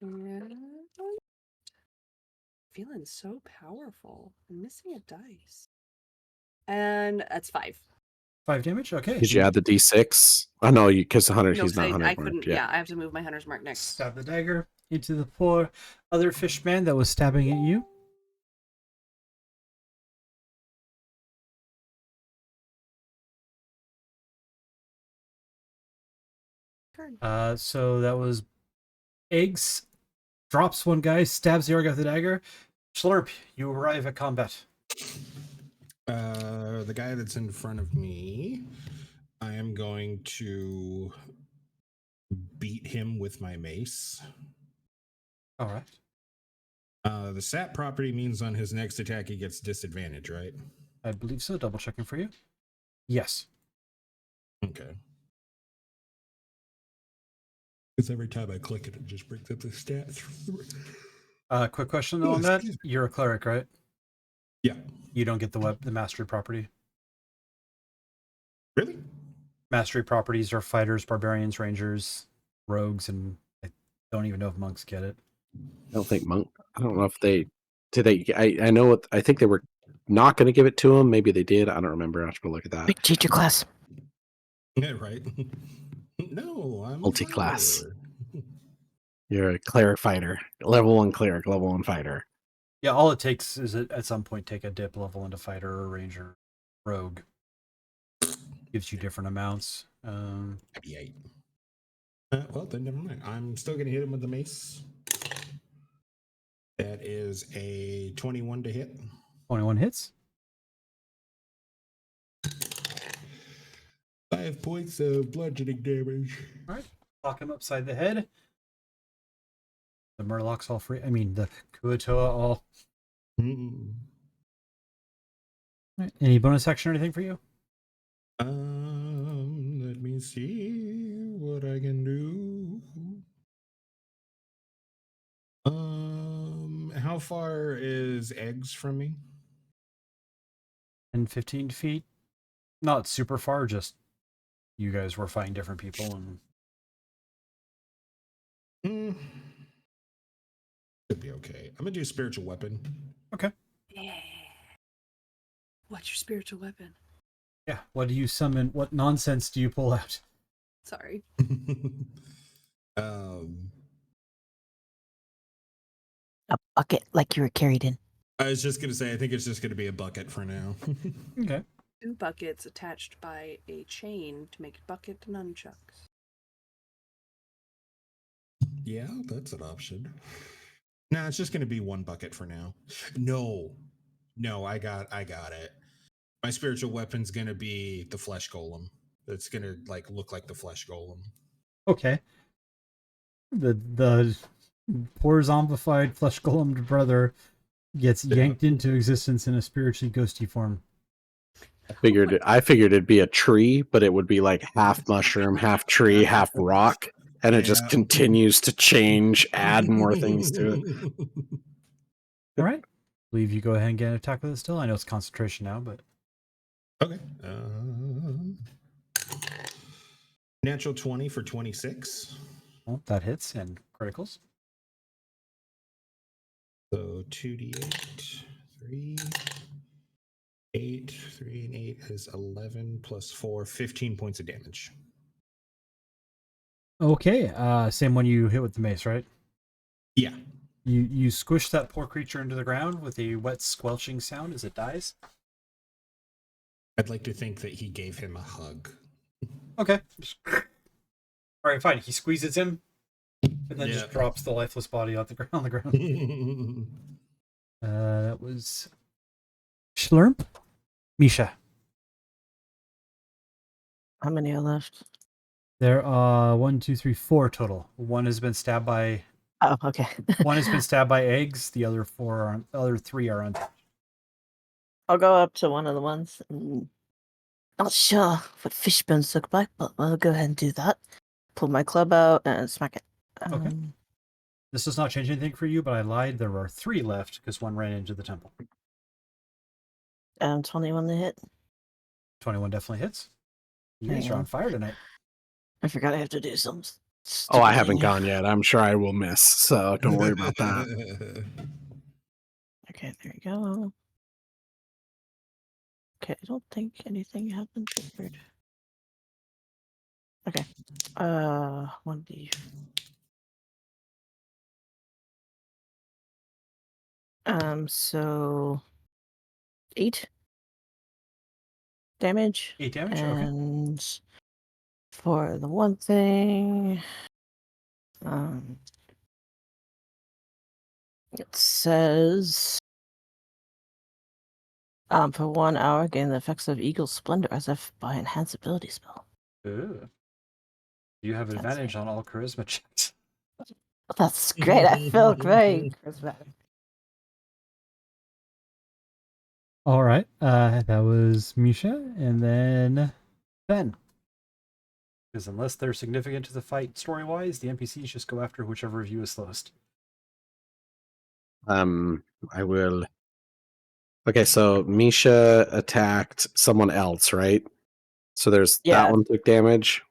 And feeling so powerful. I'm missing a dice. And that's 5. 5 damage. Okay. Did you add the D6? Oh no, because the hunter No, he's 'cause not I hunter. couldn't. Yeah, I have to move my Hunter's Mark next. Stab the dagger into the poor other fishman that was stabbing at you. Turn. So that was Eggs drops one guy, stabs the other guy with the dagger. Slurp, you arrive at combat. The guy that's in front of me, I am going to beat him with my mace. All right. The sap property means on his next attack he gets disadvantage, right? I believe so. Double checking for you. Yes. Okay. Because every time I click it, it just brings up the stats. Quick question though on that. Excuse me. You're a cleric, right? Yeah. You don't get the mastery property. Really? Mastery properties are fighters, barbarians, rangers, rogues, and I don't even know if monks get it. I don't think monk. I don't know if they did. I know what. I think they were not going to give it to him. Maybe they did. I don't remember. I have to go look at that. Big teacher class. Yeah, right. No, I'm a Multi-class. fighter. You're a cleric fighter, level 1 cleric, level 1 fighter. Yeah, all it takes is at some point take a dip level into fighter or ranger, rogue. Gives you different amounts. Yay. Well, then never mind. I'm still going to hit him with the mace. That is a 21 to hit. 21 hits. 5 points of bludgeoning damage. All right. Clock him upside the head. The Murlocs all free. I mean, the Kuatoa all. Mm. Right. Any bonus action or anything for you? Let me see what I can do. How far is eggs from me? 10, 15 feet. Not super far, just you guys were fighting different people. And Could be okay. I'm gonna do spiritual weapon. Yeah. What's your spiritual weapon? yeah, what do you summon? What nonsense do you pull out? Sorry. um, A bucket like you were carried in. I was just gonna say, I think it's just gonna be a bucket for now. Okay. 2 buckets attached by a chain to make bucket nunchucks. Yeah, that's an option. No, it's just gonna be 1 bucket for now. No, I got it. My spiritual weapon's gonna be the flesh golem. It's gonna like look like the flesh golem. Okay. The poor zombified flesh golemed brother gets yanked into existence in a spiritually ghosty form. I figured it'd be a tree, but it would be like half mushroom, half tree, half rock, and it just Yeah. continues to change, add more things to it. All right. Believe you go ahead and get an attack with it still. I know it's concentration now, but Okay. Natural 20 for 26. well, that hits and criticals. So 2d8, 3, 8, 3 and 8 is 11 plus 4, 15 points of damage. Okay. Same one you hit with the mace, right? Yeah. You squish that poor creature into the ground with a wet squelching sound as it dies. I'd like to think that he gave him a hug. Okay. All right, fine. He squeezes him and then just Yeah. drops the lifeless body on the ground. That was Schlurp. Misha. How many are left? There are 1, 2, 3, 4 total. One has been stabbed by Oh, okay. one has been stabbed by eggs. The other 3 are untouched. I'll go up to one of the ones. Not sure what fish bones look like, but we'll go ahead and do that. Pull my club out and smack it. Okay. This does not change anything for you, but I lied. There are 3 left because one ran into the temple. 21 to hit. 21 definitely hits. You guys Hang are on. on fire tonight. I forgot I have to do some. Oh, I stupid haven't thing. gone yet. I'm sure I will miss, so don't worry about that. Okay, there you go. Okay, I don't think anything happened. Weird. Okay. 1d. So 8 damage. 8 damage? Okay. And for the one thing, it says for 1 hour gain the effects of Eagle Splendor as if by enhanced ability spell. Ooh. You have That's advantage on all charisma checks. That's great. I feel great. Charismatic. All right. That was Misha, and then Ben. Because unless they're significant to the fight story-wise, the NPCs just go after whichever of you is slowest. I will. Okay, so Misha attacked someone else, right? So there's Yeah. that one took damage.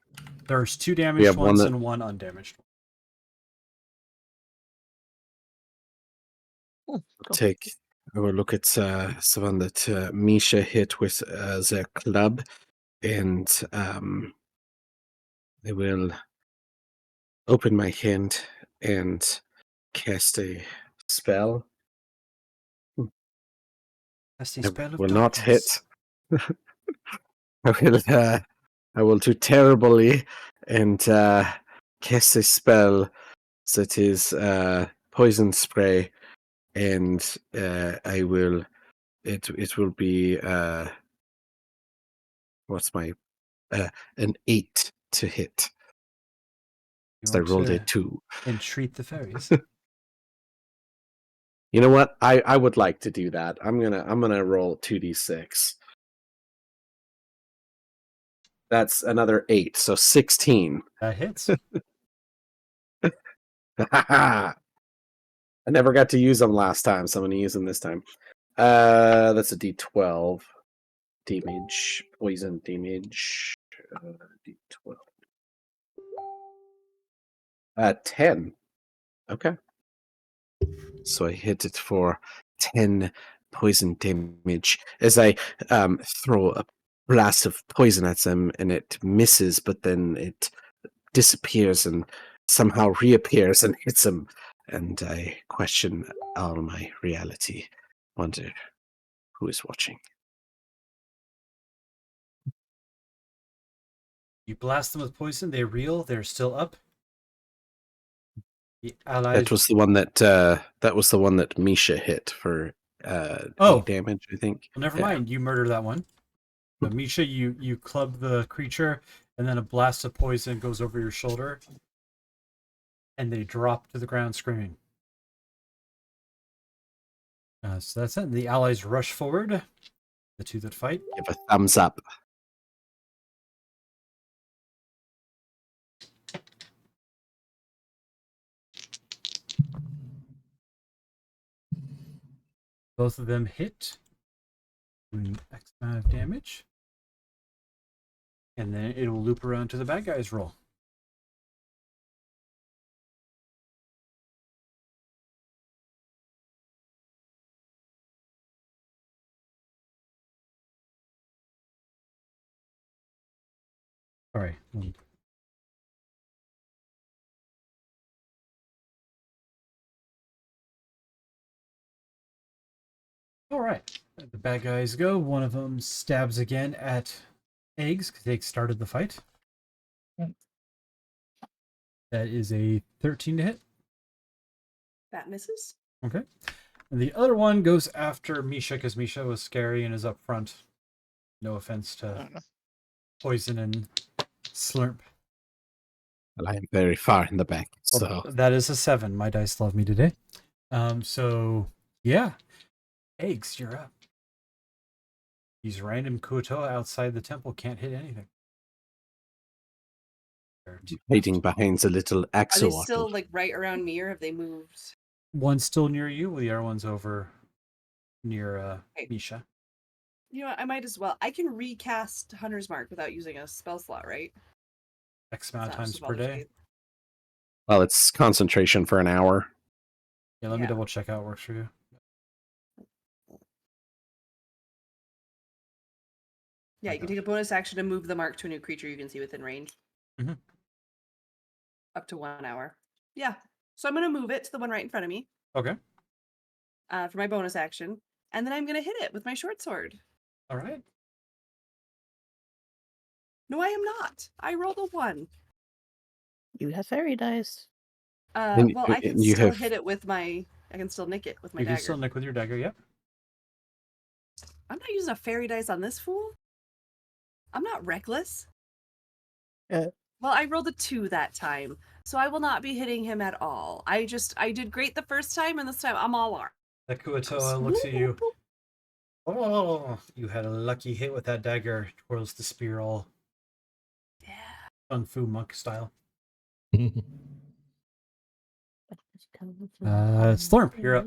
There's 2 We damaged have one ones that- and 1 undamaged. Cool. I will look at someone that Misha hit with the club, and I will open my hand and cast a spell. That's a I spell of will not hit. darkness. I will do terribly and cast a spell that is poison spray, and I will. It will be what's my an 8 to hit. You So I want rolled a to 2. entreat the fairies. You know what? I would like to do that. I'm gonna roll 2d6. That's another 8, so 16. That hits. I never got to use them last time, so I'm gonna use them this time. That's a d12 damage, poison damage. D12. 10. Okay. So I hit it for 10 poison damage as I throw a blast of poison at them, and it misses, but then it disappears and somehow reappears and hits him. And I question all my reality. Wonder who is watching. You blast them with poison. They reel. They're still up. The allies. That was the one that Misha hit for 8 damage, I think. Well, never Yeah. mind. You murder that one. So Misha, you club the creature, and then a blast of poison goes over your shoulder, and they drop to the ground screaming. So that's it. The allies rush forward. The two that fight. Give a thumbs up. Both of them hit, doing X amount of damage. And then it will loop around to the bad guys roll. Sorry. All right. The bad guys go. One of them stabs again at Eggs because Eggs started the fight. That is a 13 to hit. That misses. Okay. And the other one goes after Misha because Misha was scary and is up front. No offense to Poison and Slurp. Well, I am very far in the back, so Well, that is a 7. My dice love me today. So yeah. Eggs, you're up. These random Kuotoa outside the temple can't hit anything. hiding behind the little Are they axolotl. still like right around me, or have they moved? One's still near you, the other one's over near Okay. Misha. You know what? I might as well. I can recast Hunter's Mark without using a spell slot, right? X amount of It's not times just per Baldur's day. Gate. Well, it's concentration for an hour. Yeah, let me Yeah. double check how it works for you. Yeah, My you can gosh. take a bonus action to move the mark to a new creature you can see within range. Mhm. Up to 1 hour. Yeah. So I'm going to move it to the one right in front of me Okay. for my bonus action. And then I'm going to hit it with my short sword. All right. No, I am not. I rolled a 1. You have fairy dice. And- Well, I can and you still have- hit it with my... I can still nick it with my You can dagger. still nick with your dagger, yep. I'm not using a fairy dice on this fool. I'm not reckless. Yeah. Well, I rolled a 2 that time, so I will not be hitting him at all. I did great the first time, and this time I'm all armed. The Kuotoa looks at you. Oh, you had a lucky hit with that dagger. Twirls the spear all Yeah. Kung Fu monk style. Slurp, you're up.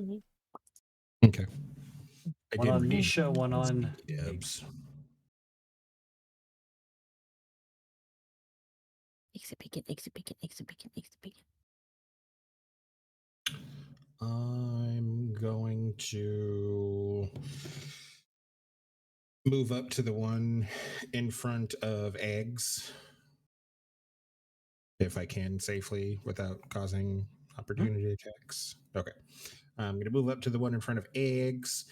Okay. I One did on read Misha, one on Debs. I'm going to move up to the one in front of Eggs, if I can safely without causing opportunity attacks. Okay. I'm going to move up to the one in front of Eggs.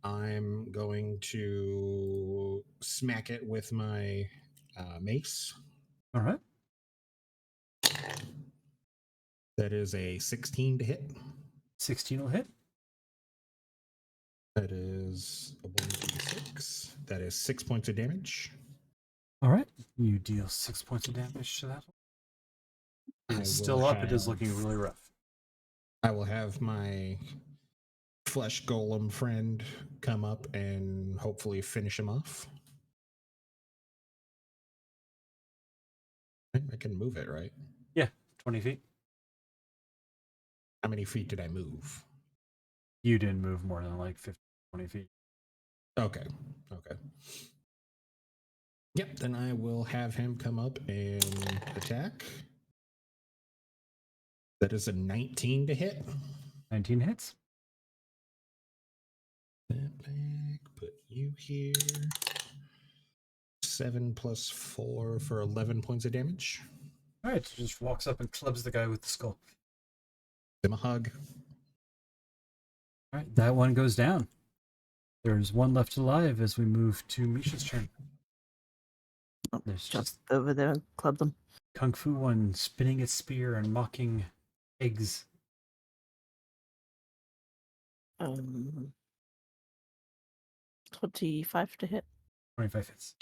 I'm going to smack it with my mace. All right. That is a 16 to hit. 16 will hit. That is a 1d6. That is 6 points of damage. All right. You deal 6 points of damage to that one. I It's will still up. It is have- looking really rough. I will have my flesh golem friend come up and hopefully finish him off. I can move it, right? Yeah, 20 feet. How many feet did I move? You didn't move more than like 15, 20 feet. Okay. Yep, then I will have him come up and attack. That is a 19 to hit. 19 hits. That back, put you here. 7 plus 4 for 11 points of damage. All right, so just walks up and clubs the guy with the skull. Give him a hug. All right, that one goes down. There's one left alive as we move to Misha's turn. There's Just just over there and club them. Kung Fu one spinning its spear and mocking eggs. 25 to hit. 25 hits.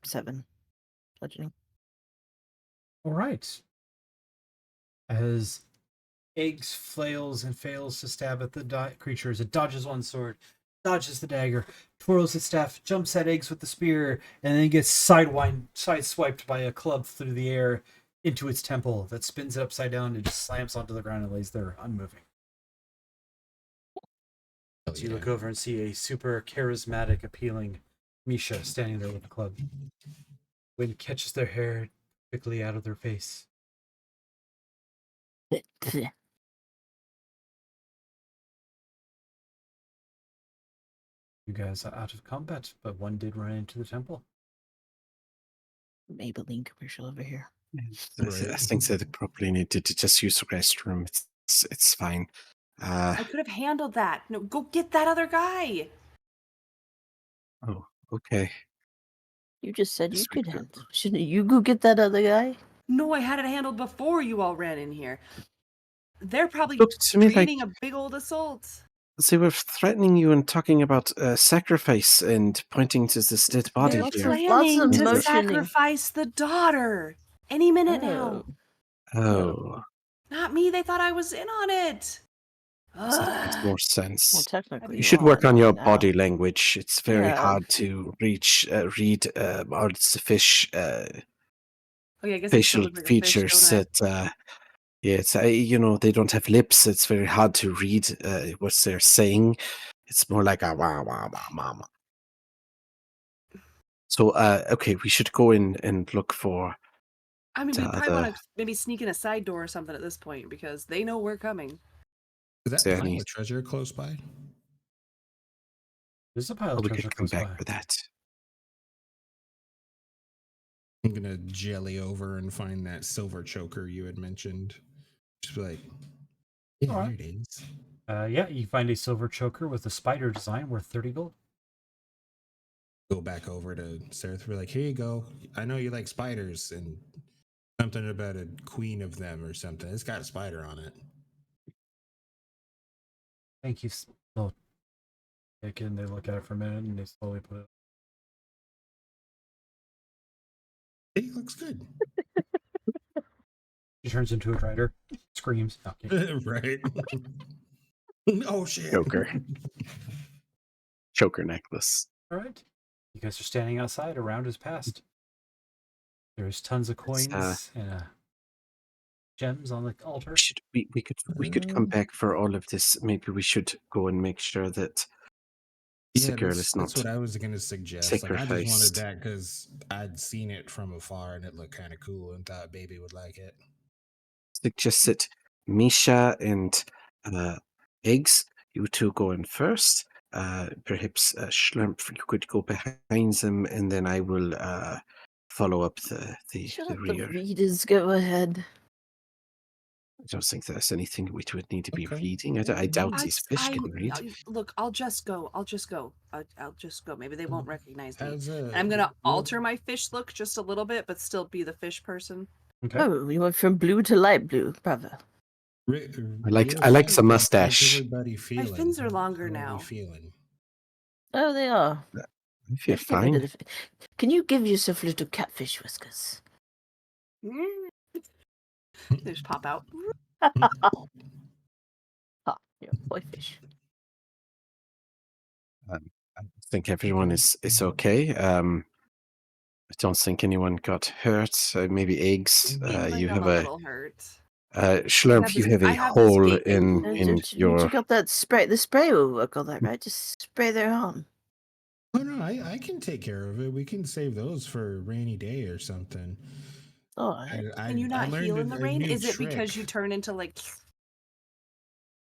Seven. Bludgeoning. All right. As eggs flails and fails to stab at the creatures, it dodges one sword, dodges the dagger, twirls its staff, jumps at eggs with the spear, and then gets sideswiped by a club through the air into its temple that spins it upside down and just slams onto the ground and lays there unmoving. Hell So you yeah. look over and see a super charismatic, appealing Misha standing there with the club. Wind catches their hair quickly out of their face. You guys are out of combat, but one did run into the temple. Maybelline commercial over here. I think they probably needed to just use the restroom. It's fine. I could have handled that. No, go get that other guy. Oh, okay. You just said you Yes, we could could. handle. Shouldn't you go get that other guy? No, I had it handled before you all ran in here. They're probably Looked to me like creating a big old assault. they were threatening you and talking about sacrifice and pointing to this dead body They're lots here. of planning to motioning. sacrifice the daughter any minute now. Oh, Not me. They thought I was in on it. that makes Ugh. more sense. Well, technically, You should work are on your now. body language. It's very Yeah. hard to read all the fish Oh yeah, I guess I still facial look like a features fish, don't that yeah, it's they don't have lips. It's very hard to read what they're saying. It's more like a wah wah wah mama. So okay, we should go in and look for I mean, the we probably other. want to maybe sneak in a side door or something at this point because they know we're coming. Is that there pile any- of treasure close by? There's a pile Oh, of we treasure could come close back by. for that. I'm gonna jelly over and find that silver choker you had mentioned. Just be like, yeah, Alright. there it is. Yeah, you find a silver choker with a spider design worth 30 gold. Go back over to Seraph. Be like, here you go. I know you like spiders and something about a queen of them or something. It's got a spider on it. Thank you. Oh, and they look at it for a minute and they slowly put it. It looks good. She turns into a rider, screams. Okay. Right. Oh shit. Choker necklace. All right. You guys are standing outside. A round has passed. There's tons of Let's, coins and gems on the altar. We could come back for all of this. Maybe we should go and make sure that the girl is that's not what I was gonna suggest. Like, I just wanted sacrificed. that because I'd seen it from afar and it looked kind of cool and thought baby would like it. Suggest that Misha and Eggs, you two go in first. Perhaps Schlumpf, you could go behind them, and then I will follow up the Shut up, rear. the readers go ahead. I don't think there's anything we would need to be Okay. reading. I doubt these fish can read. Look, I'll just go. I'll just go. Maybe they won't recognize me. How's And I'm gonna alter my fish look just a little bit, but still be the fish person. Okay. Oh, we went from blue to light blue. Bravo. I like some mustache. Everybody feeling? fins are longer How now. we feeling? Oh, they are. I feel Let's get rid of fine. the Can you give yourself little catfish whiskers? Mm. They just pop out. Ah, you're a boy fish. I think everyone is okay. I don't think anyone got hurt. Maybe eggs. Like You I'm have a a little hurt. Schlump. You have I a have this hole bacon. in Don't you your. got that spray? The spray will work all that, right? Just spray their arm. Oh no, I can take care of it. We can save those for a rainy day or something. Oh, I, Can you not heal in the rain? Is it trick. because you turn into like?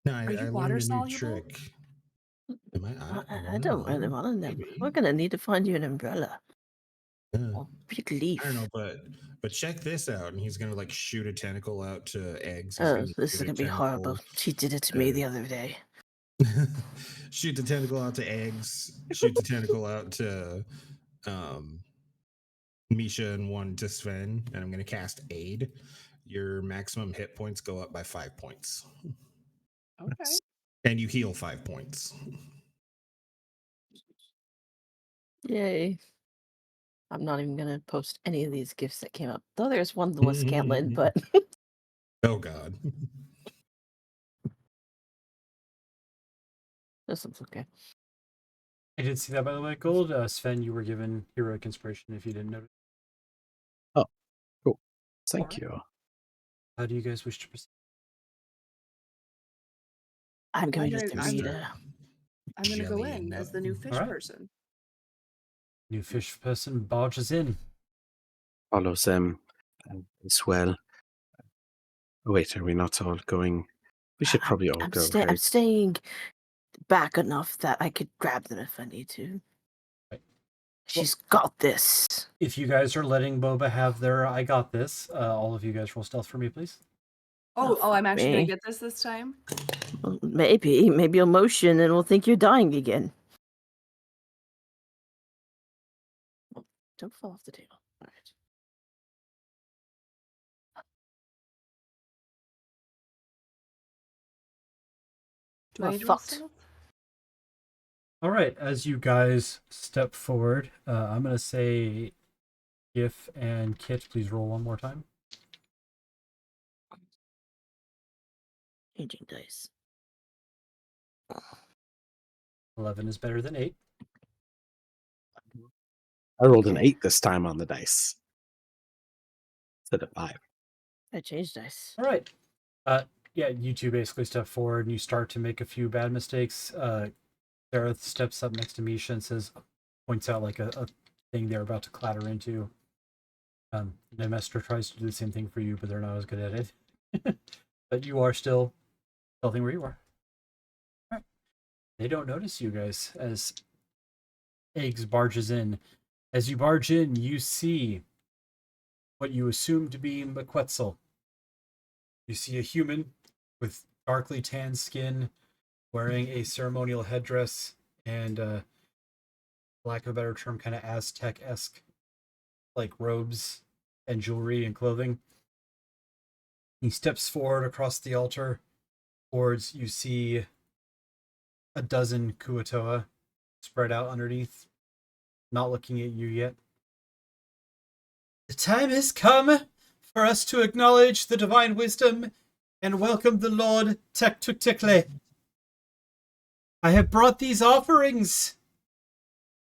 No, Are you I water learned a new soluble? trick. Am I don't really want to know. Maybe. We're gonna need to find you an umbrella Yeah. or big leaf. I don't know, but check this out. And he's gonna like shoot a tentacle out to eggs. He's Oh, gonna this is shoot a gonna be horrible. tentacle- She did it to me the other day. shoot the tentacle out to eggs. Shoot the tentacle out to Misha and one to Sven. And I'm gonna cast aid. Your maximum hit points go up by 5 points. Okay. And you heal 5 points. Yay. I'm not even gonna post any of these gifts that came up. Though there's one that was Scanlan, but Oh god. this one's okay. I did see that, by the way, Gold. Sven, you were given Heroic Inspiration if you didn't notice. Thank you. How do you guys wish to proceed? I'm going to gonna- read I'm gonna go Jelly in and as the new fish Alright. person. New fish person barges in. Follows them as well. Wait, are we not all going? We should probably all I'm go. I'm right? staying back enough that I could grab them if I need to. Right. She's got this. If you guys are letting Boba have their I got this, all of you guys roll stealth for me, please. Oh, I'm actually gonna me. get this time. Well, maybe you'll motion and we'll think you're dying again. Oh, don't fall off the table. All right. Do Well, I need to roll fucked. stealth? All right, as you guys step forward, I'm going to say Gif and Kit, please roll one more time. Changing dice. 11 is better than 8. I rolled an Okay. 8 this time on the dice instead of 5. I changed dice. All right. Yeah, you two basically step forward and you start to make a few bad mistakes. Gareth steps up next to Misha and points out like a thing they're about to clatter into. Nemestra tries to do the same thing for you, but they're not as good at it. But you are still stealthing where you are. All right. They don't notice you guys as Eggs barges in. As you barge in, you see what you assume to be McQuetzal. You see a human with darkly tanned skin, wearing a ceremonial headdress and, for lack of a better term, kind of Aztec-esque, like robes and jewelry and clothing. He steps forward across the altar. Towards you see a dozen Kuatoa spread out underneath, not looking at you yet. The time has come for us to acknowledge the divine wisdom and welcome the Lord Tektuktikle. I have brought these offerings.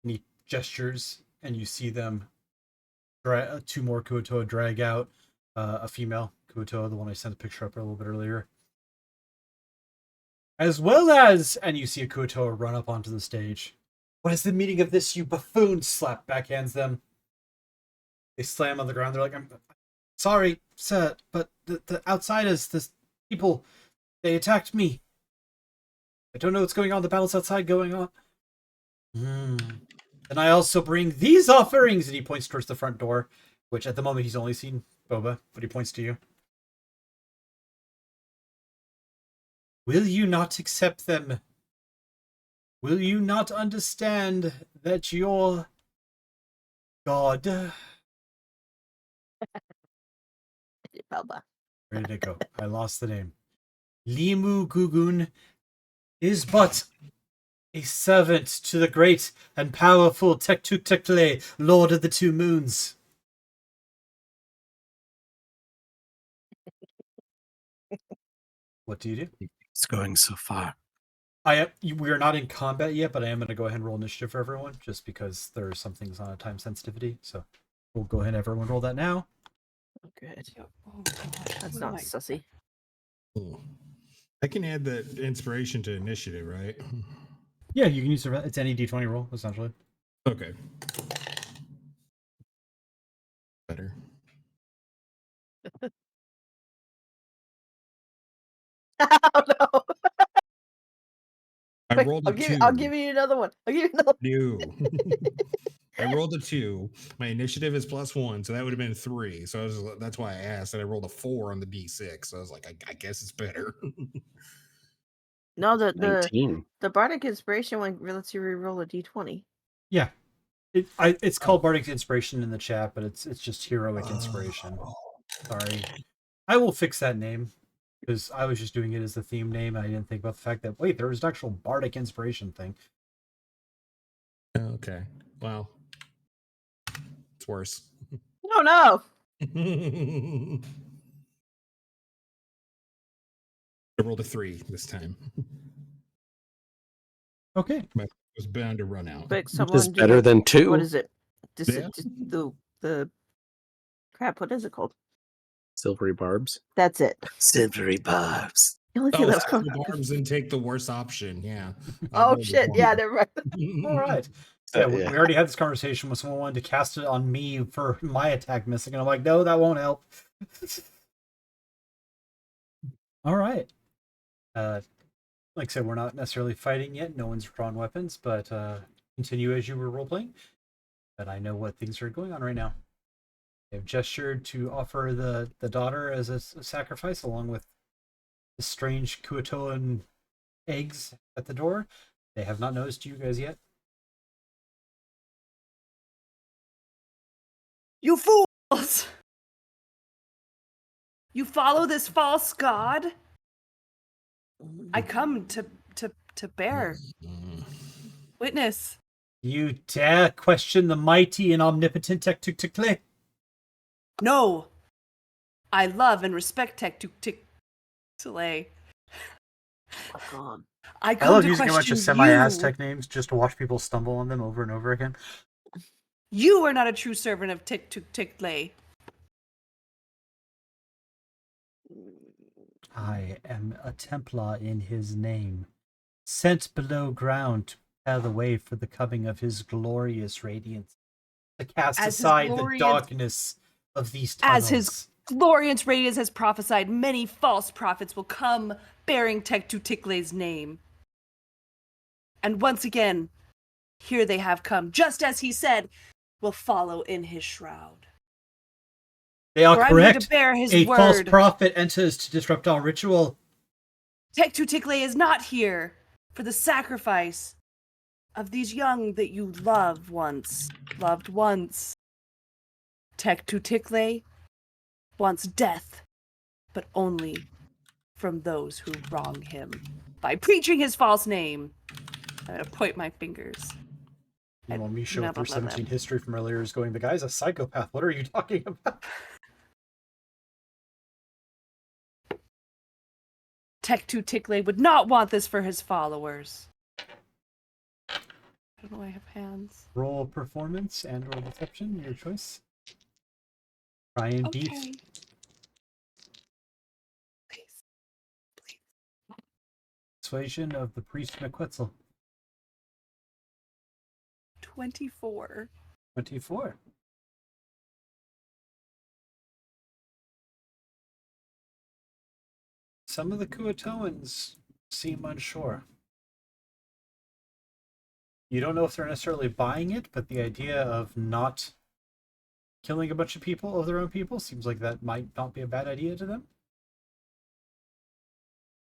And he gestures, and you see them. Two more Kuatoa drag out a female Kuatoa, the one I sent a picture up a little bit earlier. As well as, and you see a Kuatoa run up onto the stage. What is the meaning of this, you buffoon? Slap backhands them. They slam on the ground. They're like, I'm sorry, sir, but the outsiders, the people, they attacked me. I don't know what's going on. The battle's outside going on. And I also bring these offerings. And he points towards the front door, which at the moment he's only seen Boba, but he points to you. Will you not accept them? Will you not understand that your God... Boba. Where did it go? I lost the name. Limu Gugun is but a servant to the great and powerful Tektuktekle, Lord of the Two Moons. What do you do? It's going so far. We are not in combat yet, but I am going to go ahead and roll initiative for everyone, just because there are some things on a time sensitivity. So we'll go ahead and everyone roll that now. Oh, good. Oh, gosh. That's what not am I- sussy. Cool. I can add the inspiration to initiative, right? Yeah, you can use it's any d20 roll essentially. Okay. Better. Oh no! I Wait, rolled a 2. I'll give you another one. I'll give you another. You. I rolled a 2. My initiative is +1, so that would have been 3. So that's why I asked. And I rolled a 4 on the d6. So I was like, I guess it's better. No, the 19. bardic inspiration one lets you reroll a d20. Yeah, it's called Bardic Inspiration in the chat, but it's just Heroic Inspiration. Oh. Sorry, I will fix that name because I was just doing it as the theme name. And I didn't think about the fact that wait, there was an actual Bardic Inspiration thing. Okay. Well, it's worse. Oh no! I rolled a 3 this time. Okay, It was bound to run out. Quick, Which someone is do better the- than 2. What is it? Yeah. The crap. What is it called? Silvery barbs. That's it. Silvery barbs. The only thing Oh, that was stack coming the barbs and take the worst option. Yeah. Oh shit! Yeah, never mind. all right. Yeah, we already had this conversation with someone wanted to cast it on me for my attack missing, and I'm like, no, that won't help. All right. Like I said, we're not necessarily fighting yet. No one's drawn weapons, but continue as you were role playing. But I know what things are going on right now. They've gestured to offer the daughter as a sacrifice, along with the strange Kuatoan eggs at the door. They have not noticed you guys yet. You fools! You follow this false god? I come to bear witness. You dare question the mighty and omnipotent Tektuktukle? No, I love and respect Tektuktukle. Oh god. I I come love to using a bunch question of semi-Aztec names just to watch people stumble on them over and over again. You are not a true servant of Tektuktukle. I am a Templar in his name, sent below ground to prepare the way for the coming of his glorious radiance, to cast As his aside the glorious- darkness of these tunnels. As his glorious radiance has prophesied, many false prophets will come bearing Tektuktukle's name. And once again, here they have come, just as he said, will follow in his shroud. They are For I'm here correct. to bear his A word. false prophet enters to disrupt our ritual. Tektuktukle is not here for the sacrifice of these young that you loved once. Tektukle wants death, but only from those who wrong him by preaching his false name. I'm gonna point my fingers. Meanwhile, Misha Blah, with blah, her blah, 17 history from earlier is going, the guy's a psychopath. What are you talking about? Tektukle would not want this for his followers. I don't know why I have hands. Roll performance and or deception, your choice. Try and beat. Okay. Please. Please. Persuasion of the priest McQuetzal. 24. 24. Some of the Kuatoans seem unsure. You don't know if they're necessarily buying it, but the idea of not killing a bunch of people, of their own people, seems like that might not be a bad idea to them.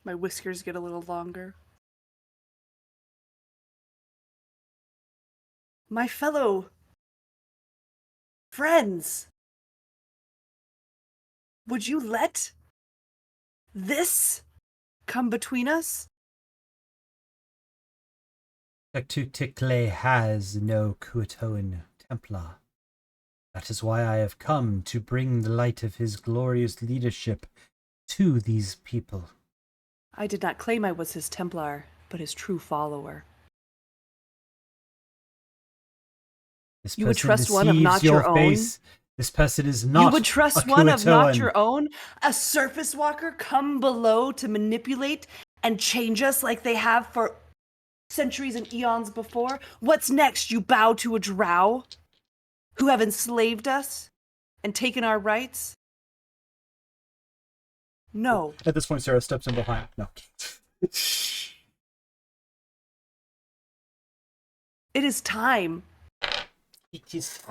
My whiskers get a little longer. My fellow friends, would you let this come between us? Tektukle has no Kuatoan Templar. That is why I have come to bring the light of his glorious leadership to these people. I did not claim I was his Templar, but his true follower. This You would person trust one of deceives not your your own? face. This person is not You would a trust one of not Kuatoan. your own? A surface walker come below to manipulate and change us like they have for centuries and eons before? What's next? You bow to a drow who have enslaved us and taken our rights? No. At this point, Sarah steps in behind. No. It is time. It is.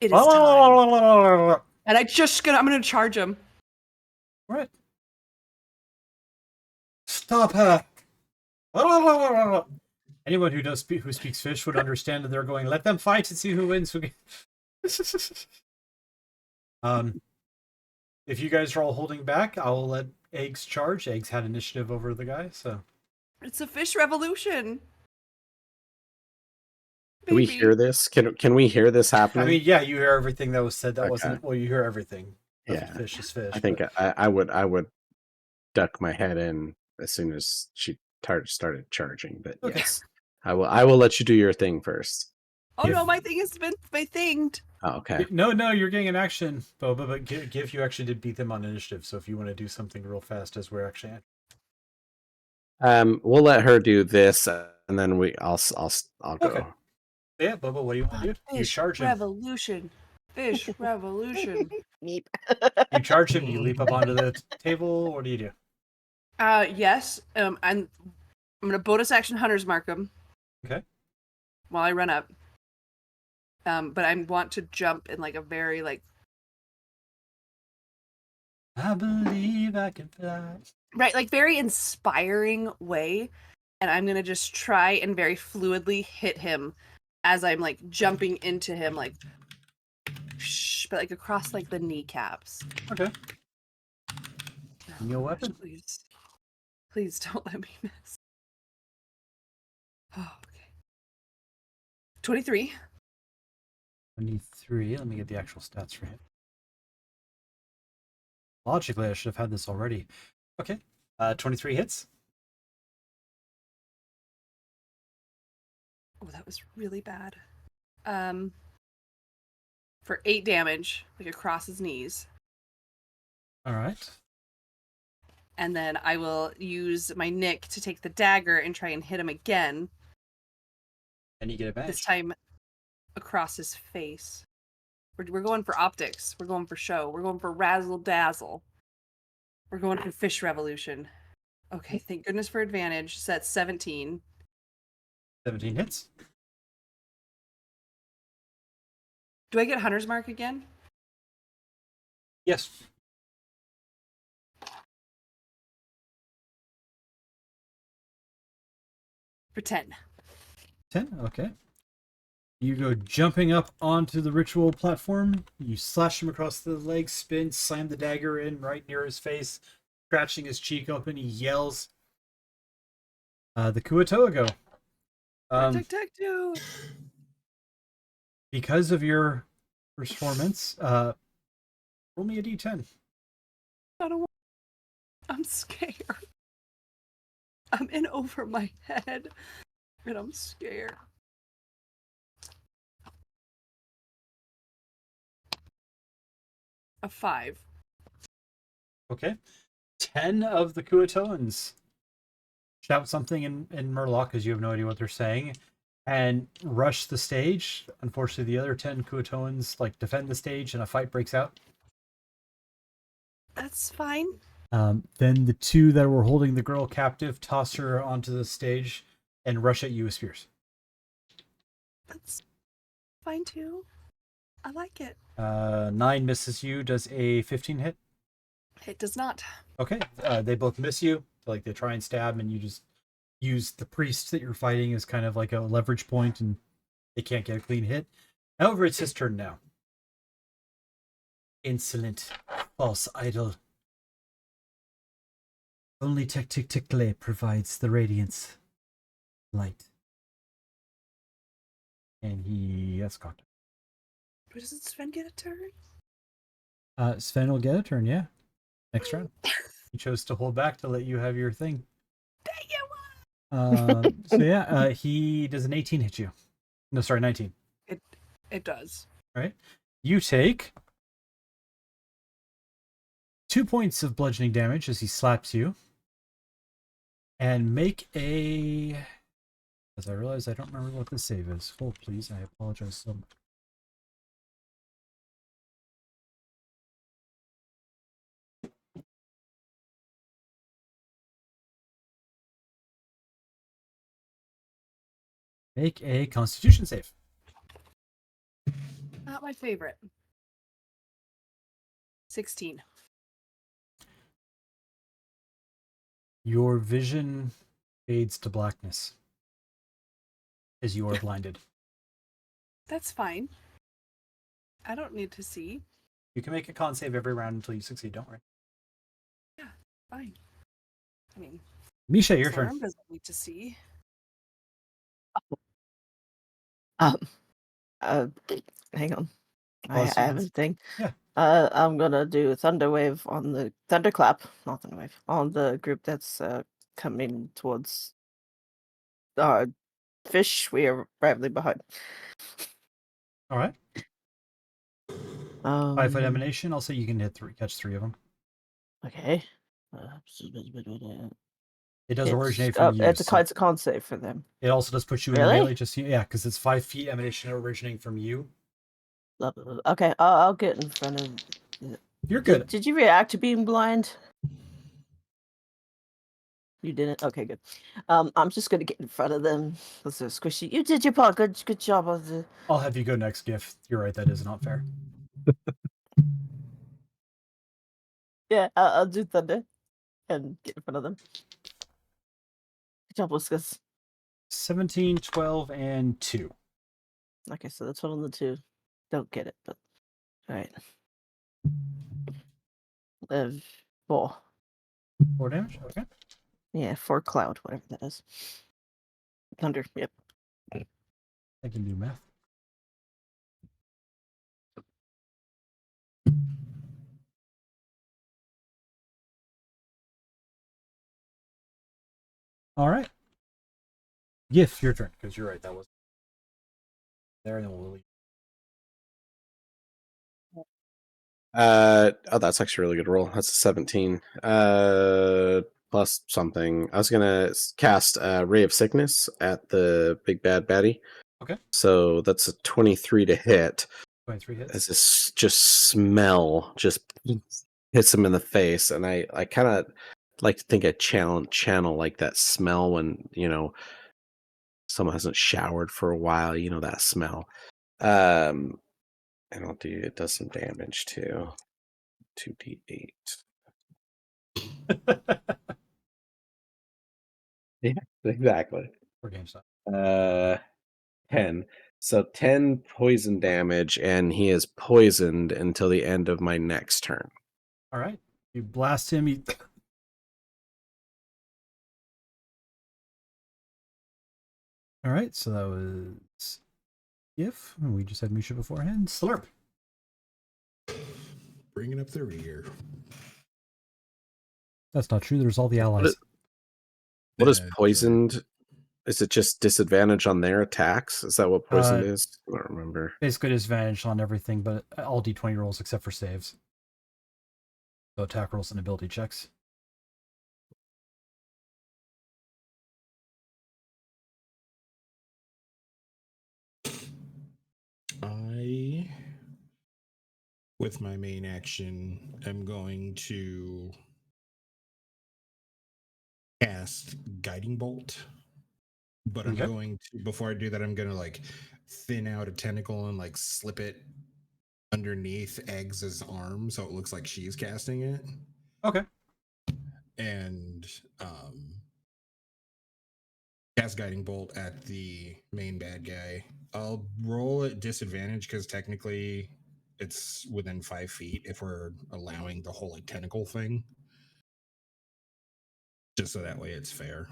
It is time. What? And I'm gonna charge him. Stop her! Anyone who speaks fish would understand that they're going, let them fight and see who wins. If you guys are all holding back, I will let Eggs charge. Eggs had initiative over the guy, so. It's a fish revolution. Do we Baby. hear this? Can we hear this I happening? mean, yeah, you hear everything that was said. That Okay. wasn't. Well, you hear everything. Yeah. Fish is fish. I think but- I would duck my head in as soon as she started charging. But Okay. yes, I will let you do your thing first. Oh no, If- my thing has been thinged. Oh, okay. No, you're getting an action, Boba, but Gif, you actually did beat them on initiative, so if you want to do something real fast as we're actually at. We'll let her do this, and then I'll go. Okay. Yeah, Boba, what do you want to do? You Fish charge him. revolution. Fish revolution. Meep. You charge him, you leap up onto the table, what do you do? Yes. I'm gonna bonus action Hunter's Mark him. Okay. While I run up. But I want to jump in like a very I believe I can fly. right, very inspiring way. And I'm gonna just try and very fluidly hit him as I'm jumping into him, but across the kneecaps. Okay. Your weapon? Please don't let me miss. Oh, okay. 23. 23. Let me get the actual stats for him. Logically, I should have had this already. Okay. 23 hits. Oh, that was really bad. For 8 damage, across his knees. All right. And then I will use my nick to take the dagger and try and hit him again. And you get advantage. This time across his face. We're going for optics. We're going for show. We're going for razzle dazzle. We're going for fish revolution. Okay, thank goodness for advantage. So that's 17. 17 hits. Do I get Hunter's Mark again? Yes. For 10. 10. Okay. You go jumping up onto the ritual platform. You slash him across the leg, spin, slam the dagger in right near his face, scratching his cheek open. He yells. The Kuatoa go. Two. Because of your performance, roll me a d10. I don't want... I'm scared. I'm in over my head. And I'm scared. A 5. Okay. 10 of the Kuatoans shout something in Murloc because you have no idea what they're saying and rush the stage. Unfortunately, the other 10 Kuatoans defend the stage and a fight breaks out. That's fine. Then the 2 that were holding the girl captive toss her onto the stage and rush at you with spears. That's fine too. I like it. 9 misses you. Does a 15 hit? It does not. Okay. They both miss you. So, they try and stab, and you just use the priest that you're fighting as kind of like a leverage point, and they can't get a clean hit. However, it's his turn now. Insolent, false idol. Only Tecticticle provides the radiance light. And he has contact. But doesn't Sven get a turn? Sven will get a turn, yeah. Next round. He chose to hold back to let you have your thing. Dang it! So yeah, he does an 18 hit you. No, sorry, 19. It does. All right. You take 2 points of bludgeoning damage as he slaps you. And make a... As I realize I don't remember what the save is. Hold, please. I apologize so much. Make a Constitution save. Not my favorite. 16. Your vision fades to blackness as you are blinded. That's fine. I don't need to see. You can make a con save every round until you succeed, don't worry. Fine. I mean, Misha, your Storm turn. doesn't need to see. Um, hang on. Pause I have sequence. a thing. Yeah. I'm gonna do a thunderwave on the thunderclap, not thunderwave, on the group that's coming towards fish. We are rightly behind. All right. 5-foot emanation. I'll say you can catch 3 of them. Okay. It does originate from you. It's So a con save for them. it also does put you in Really? melee. Just yeah, because it's 5 feet emanation originating from you. Okay, I'll get in front of. You're good. Did you react to being blind? You didn't. Okay, good. I'm just gonna get in front of them. That's so squishy. You did your part. Good job of the. I'll have you go next, Gif. You're right. That is not fair. Yeah, I'll do thunder and get in front of them. Good job, Whiskas. 17, 12, and 2. Okay, so that's one on the 2. Don't get it, but all right. 4. 4 damage. Okay. Yeah, 4 cloud, whatever that is. Thunder. Yep. I can do math. All right. Gif, your turn, because you're right. That was there, and then we'll leave. Oh, that's actually a really good roll. That's a 17. Plus something. I was gonna cast Ray of Sickness at the big bad baddie. Okay. So that's a 23 to hit. 23 hits. As this just smell just hits him in the face, and I kind of like to think I channel like that smell when someone hasn't showered for a while. You know that smell. And it does some damage too. 2d8. Yeah, exactly. For game stop. 10. So 10 poison damage, and he is poisoned until the end of my next turn. All right. You blast him. All right. So that was Gif. And we just had Misha beforehand. Slurp. Bringing up the rear. That's not true. There's all the allies. What is That's right. poisoned? Is it just disadvantage on their attacks? Is that what poisoned Uh, is? I don't remember. Basically, disadvantage on everything, but all d20 rolls except for saves. So attack rolls and ability checks. I, with my main action, am going to cast Guiding Bolt. But Okay. I'm going to, before I do that, I'm going to like thin out a tentacle and like slip it underneath Eggs' arm so it looks like she's casting it. Okay. And cast Guiding Bolt at the main bad guy. I'll roll at disadvantage because technically it's within 5 feet if we're allowing the whole like tentacle thing. Just so that way it's fair.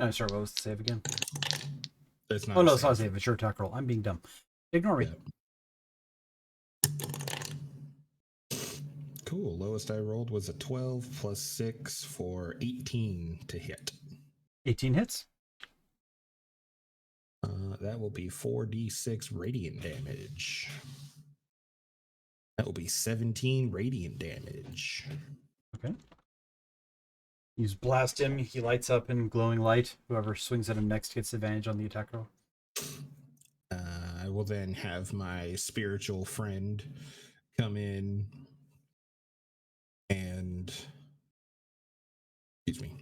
I'm sorry, what was the save again? It's not Oh, a no, it's not a save. save. It's your attack roll. I'm being dumb. Ignore me. Yeah. Cool. Lowest I rolled was a 12 plus 6 for 18 to hit. 18 hits. That will be 4d6 radiant damage. That will be 17 radiant damage. Okay. You just blast him. He lights up in glowing light. Whoever swings at him next gets advantage on the attack roll. I will then have my spiritual friend come in and, excuse me,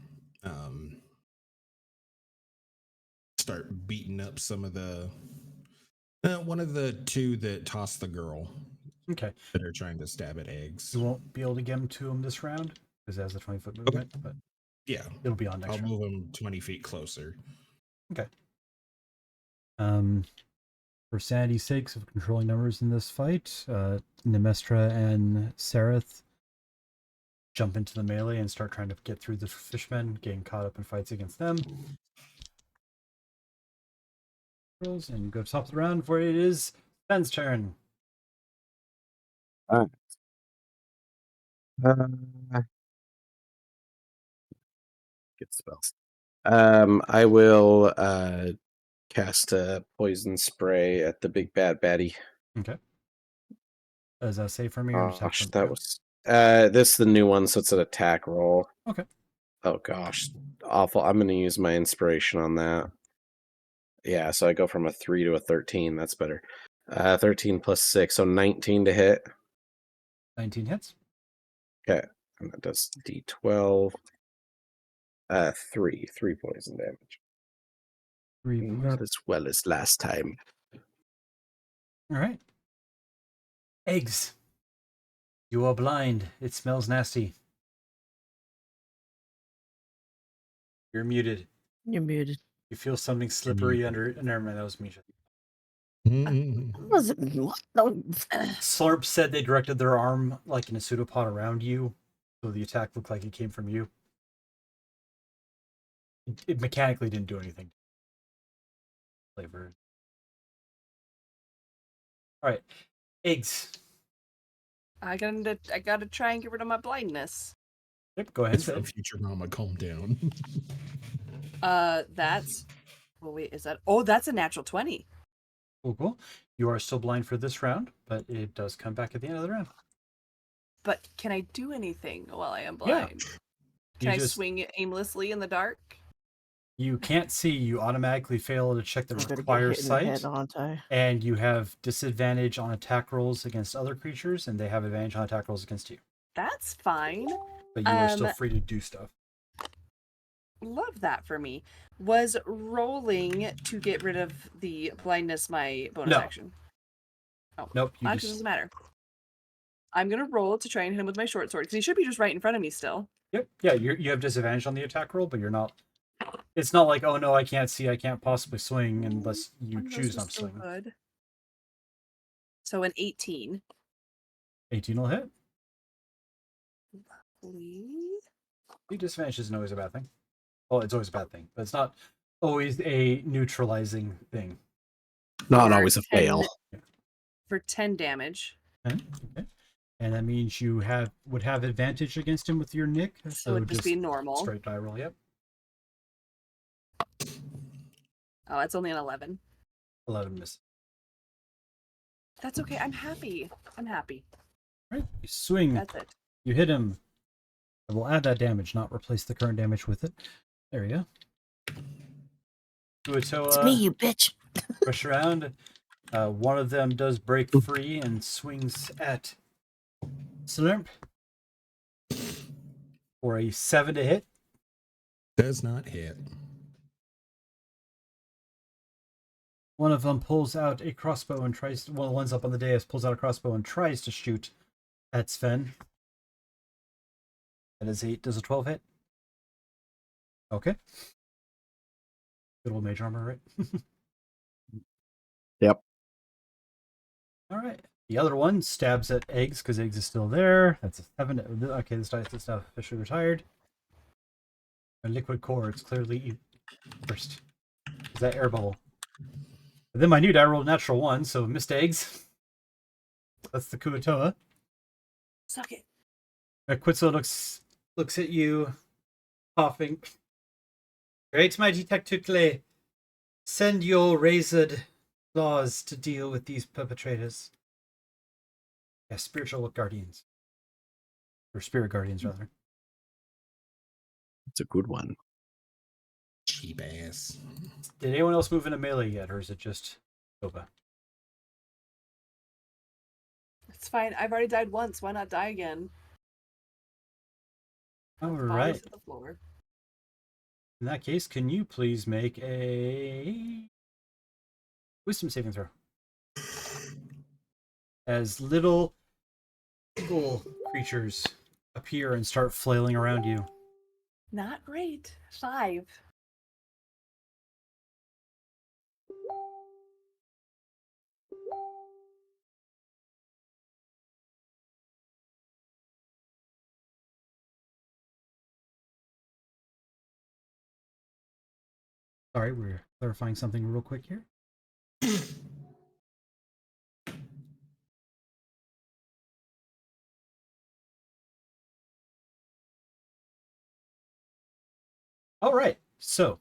start beating up some of the one of the two that tossed the girl Okay. that are trying to stab at eggs. You won't be able to get him to him this round because it has a 20-foot movement, but Yeah, it'll be on next I'll round. move him 20 feet closer. Okay. For sanity's sakes of controlling numbers in this fight, Nemestra and Sareth jump into the melee and start trying to get through the fishmen, getting caught up in fights against them. And go to top of the round for it is Ben's turn. Uh, Good spells. I will cast a poison spray at the big bad baddie. Okay. Does that say for me? Or just have Gosh, to- that was this is the new one, so it's an attack roll. Okay. Oh gosh, awful. I'm gonna use my inspiration on that. Yeah, so I go from a 3 to a 13. That's better. 13 plus 6, so 19 to hit. 19 hits. And that does D12. 3 poison damage. 3 Not poison. as well as last time. All right. Eggs. You are blind. It smells nasty. You're muted. You're muted. You feel something slippery under. Never mind, that was me. Was it what? No. Slurp said they directed their arm like in a pseudopod around you, so the attack looked like it came from you. It mechanically didn't do anything. Flavor. All right, eggs. I gotta try and get rid of my blindness. Yep, go ahead. It's from Futurama. Calm down. That's. Well, wait, is that? Oh, that's a natural 20. Cool. You are still blind for this round, but it does come back at the end of the round. But can I do anything while I am Yeah. blind? You Can I just- swing aimlessly in the dark? You can't see. You automatically fail to check the I'm gonna get require hit in the sight, head, aren't I? and you have disadvantage on attack rolls against other creatures, and they have advantage on attack rolls against you. That's fine. But you are still Um, free to do stuff. Love that for me. Was rolling to get rid of the blindness my bonus No. action? Oh, Nope. You actually, it just doesn't matter. I'm gonna roll to try and hit him with my short sword because he should be just right in front of me still. Yep. Yeah, you have disadvantage on the attack roll, but you're not. It's not like, oh no, I can't see, I can't possibly swing unless you One of those choose was not to still swing. good. So an 18. 18 will hit. Please. The disadvantage isn't always a bad thing. Well, it's always a bad thing, but it's not always a neutralizing thing. Not For always a 10 fail. For 10 damage. Okay. And that means you would have advantage against him with your nick. So it'd just be normal. Straight die roll, yep. Oh, it's only an 11. 11 miss. That's okay. I'm happy. I'm happy. Right. You swing. That's it. You hit him. I will add that damage, not replace the current damage with it. There you go. Uatoa, It's me, you bitch. push around. One of them does break free and swings at Slurp for a 7 to hit. Does not hit. One of them pulls out a crossbow and tries to, well, the one's up on the dais, pulls out a crossbow and tries to shoot at Sven. That is 8. Does a 12 hit? Okay. Good old mage armor, right? Yep. All right. The other one stabs at Eggs because Eggs is still there. That's a 7. Okay, this dice is now officially retired. A liquid core. It's clearly first. Is that air bubble? And then my new die rolled a natural 1, so missed Eggs. That's the Kuatoa. Suck it. Quetzal looks at you, coughing. Great mighty Tectucle, send your razored claws to deal with these perpetrators. Yeah, spiritual guardians. Or spirit guardians, rather. It's a good one. Cheap ass. Did anyone else move into melee yet, or is it just Boba? It's fine. I've already died once. Why not die again? All Bodies right. at the floor. In that case, can you please make a wisdom saving throw? As little creatures appear and start flailing around you. Not great. 5. Sorry, we're clarifying something real quick here. All right, so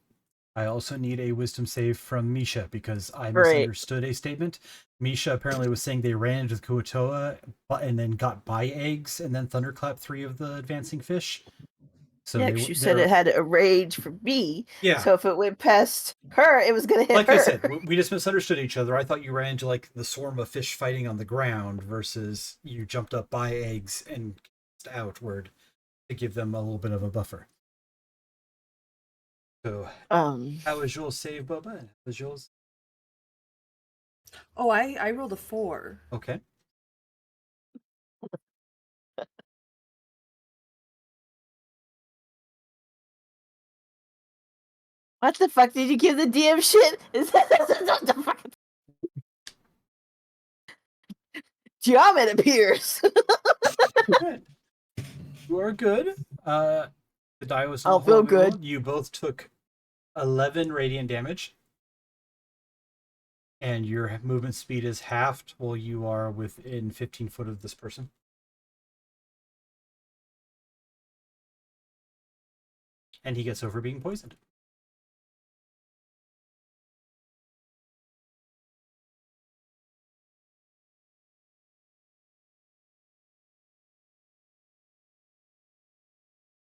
I also need a wisdom save from Misha because I Great. misunderstood a statement. Misha apparently was saying they ran into the Kuatoa and then got by eggs and then thunderclapped 3 of the advancing fish. So Yeah, they 'cause w- you said they're- it had a rage for me. Yeah. So if it went past her, it was gonna hit Like her. I said, we just misunderstood each other. I thought you ran into like the swarm of fish fighting on the ground versus you jumped up by eggs and outward to give them a little bit of a buffer. So, how was Jules' save, Bubba? How was Jules? Oh, I rolled a 4. Okay. What the fuck did you give the DM shit? Is that the fucking Geomet appears? Good. You are good. The die was I'll not feel horrible. good. You both took 11 radiant damage. And your movement speed is halved while you are within 15 foot of this person. And he gets over being poisoned.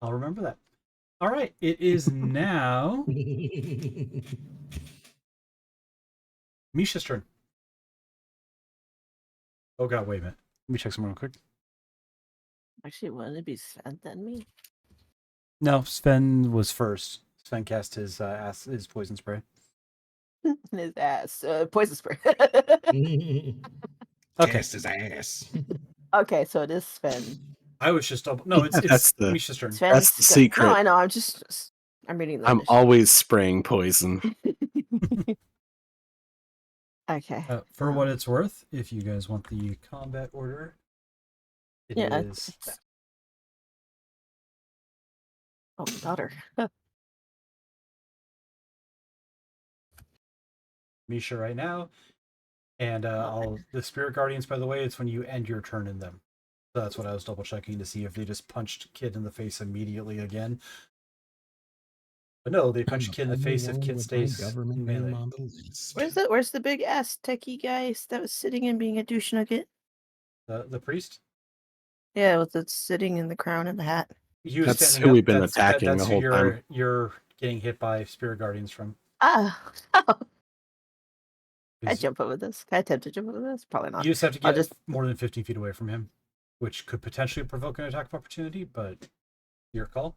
I'll remember that. All right, it is now Misha's turn. Oh god, wait a minute. Let me check something real quick. Actually, wouldn't it be Sven than me? No, Sven was first. Sven cast his poison spray. His ass. Poison spray. Okay, Cast his ass. Okay, so it is Sven. I was just double. No, it's That's the- Misha's turn. Sven's That's the go- secret. No, I know. I'm reading the I'm initiative. always spraying poison. Okay. For what it's worth, if you guys want the combat order, it is. Yeah, it's- Oh, daughter. Misha right now, and the spirit guardians. By the way, it's when you end your turn in them. So that's what I was double checking to see if they just punched Kid in the face immediately again. But no, they punched Kid in the face if Kid stays government melee. name on the list. Where's the big ass techie guy that was sitting and being a douche nugget? The priest. Yeah, with the sitting in the crown and the hat. He was That's standing who up. we've been That's attacking that's the who whole time. You're getting hit by spirit guardians from. Ah, I 'Cause jump over this. Can I attempt to jump over this? Probably not. You just have to I'll get just- more than 15 feet away from him, which could potentially provoke an attack of opportunity, but your call.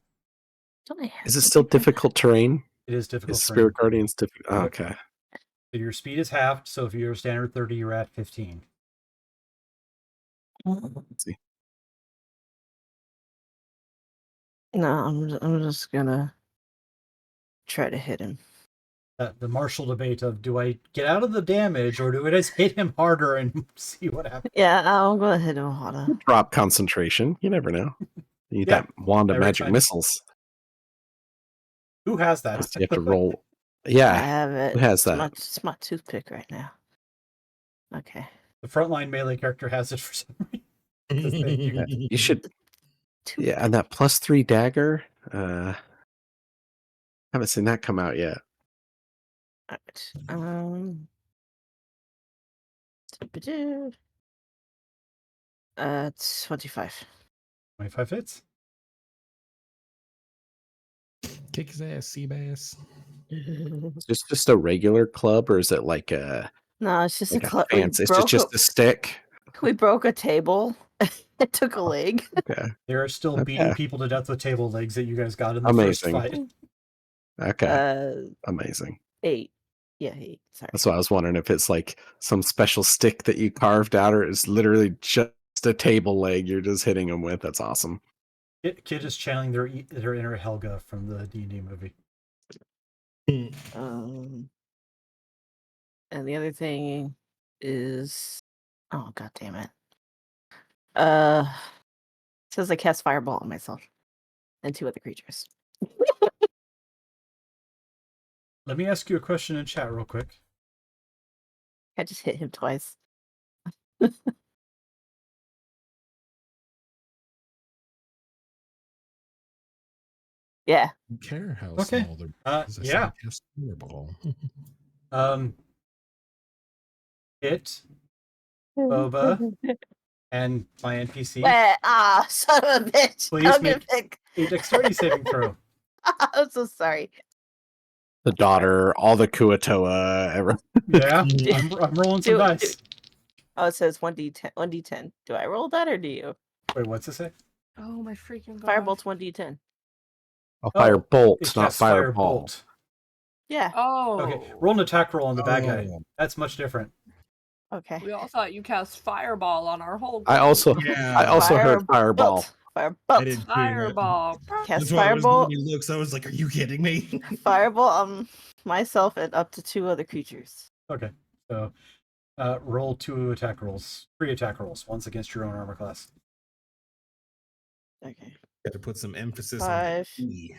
Don't I have Is it something still like that? difficult terrain? It is difficult. Is terrain. Spirit Guardians difficult? Oh, okay. So your speed is halved, so if you're standard 30, you're at 15. Let's see. No, I'm just gonna try to hit him. The martial debate of do I get out of the damage or do I just hit him harder and see what happens? Yeah, I'll go hit him harder. Drop concentration. You never know. You need Yeah, that wand of every magic time. missiles. Who has that? Just you have to roll. I Yeah. have it. Who has It's that? it's my toothpick right now. Okay. The frontline melee character has it for some reason. You should Yeah, and that +3 dagger. Haven't seen that come out yet. Alright. 25. 25 hits. Kick his ass, Seabass. Is this just a regular club, or is it like a No, it's just like a a club. fancy? It's just a stick. We broke a table. It took a leg. Okay. They are still Okay. beating people to death with table legs that you guys got in the first Amazing. fight. Okay. Amazing. 8. Yeah, 8. Sorry. That's why I was wondering if it's like some special stick that you carved out, or it's literally just a table leg you're just hitting them with. That's awesome. Kid is channeling their inner Helga from the D&D movie. And the other thing is, oh god damn it. It says I cast fireball on myself and 2 other creatures. Let me ask you a question in chat real quick. I just hit him twice. Yeah. Don't care how Okay. small they're. Yeah. Fireball. It, Boba, and my NPC. Son of a bitch. Please I'm make- gonna pick. A dexterity saving throw. I'm so sorry. The daughter, all the Kuatoa, everyone. Yeah, I'm rolling some Do it, dice. Oh, it says 1d10. 1d10. Do I roll that or do you? Wait, what's it say? Oh my freaking god. Firebolt's 1d10. A firebolt, It's not cast fireball. firebolt. Yeah. Oh. Okay, roll an attack roll on the bad guy. Oh. That's much different. Okay. We all thought you cast fireball on our whole. I also heard fireball. Firebolt. I didn't hear that. Fireball. Cast That's why I was fireball. giving you looks. I was like, "Are you kidding me?" Fireball on myself and up to 2 other creatures. Okay, so roll 2 attack rolls, 3 attack rolls, once against your own armor class. Okay. Got to put some emphasis 5. on the E.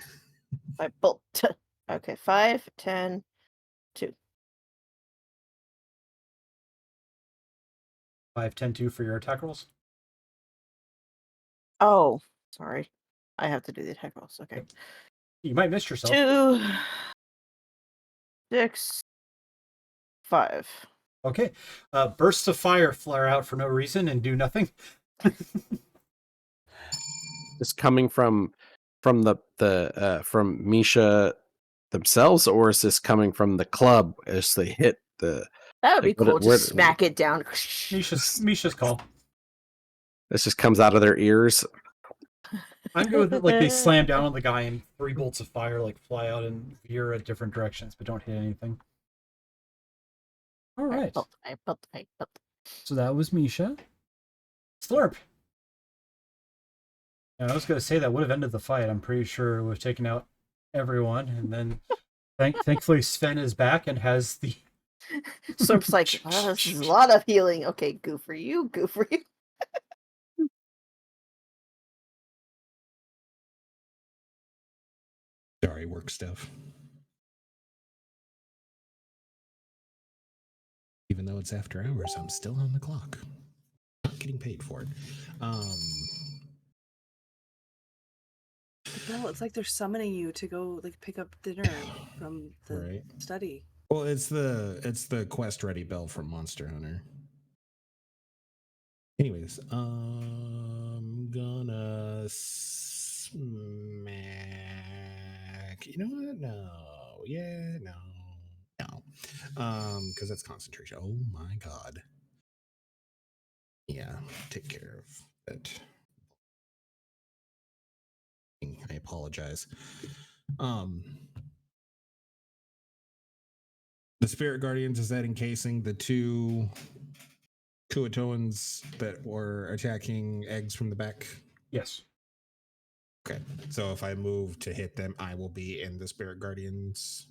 Firebolt. Okay. 5, 10, 2. 5, 10, 2 for your attack rolls. Oh, sorry. I have to do the attack rolls. Okay. You might miss yourself. 2, 6, 5. Okay, bursts of fire flare out for no reason and do nothing. Is coming from from Misha themselves, or is this coming from the club as they hit the? That would be Like, what- cool. where- Just smack it down. Misha's call. This just comes out of their ears. I'm good with it. Like they slam down on the guy and 3 bolts of fire like fly out and veer at different directions, but don't hit anything. All right. Firebolt. So that was Misha. Slurp. And I was going to say that would have ended the fight. I'm pretty sure it would have taken out everyone. And then thankfully Sven is back and has the... Slurp's like, oh, this is a lot of healing. Okay, go for you. Go for you. Sorry, work stuff. Even though it's after hours, I'm still on the clock. Not getting paid for it. Bill, it's like they're summoning you to go like pick up dinner from the Right. study. Well, it's the quest ready bell from Monster Hunter. Anyways, I'm gonna smack. You know what? No. Yeah, no. Because that's concentration. Oh my god. Yeah, take care of it. I apologize. The Spirit Guardians, is that encasing the 2 Kuatoans that were attacking eggs from the back? Yes. Okay. So if I move to hit them, I will be in the Spirit Guardians.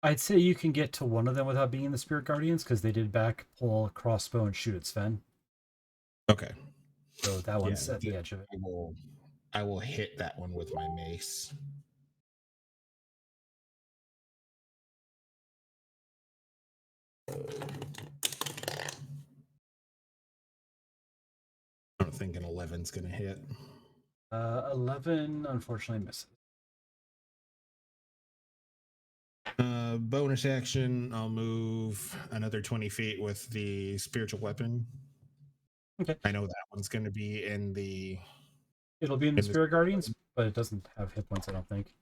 I'd say you can get to one of them without being in the Spirit Guardians because they did back pull a crossbow and shoot at Sven. Okay. So that one's at the edge of it. I will hit that one with my mace. I don't think think an 11's gonna hit. 11 unfortunately misses. Bonus action, I'll move another 20 feet with the spiritual weapon. Okay. I know that one's going to be in the. It'll be in the In the Spirit Guardians, but it doesn't have hit points, I don't think.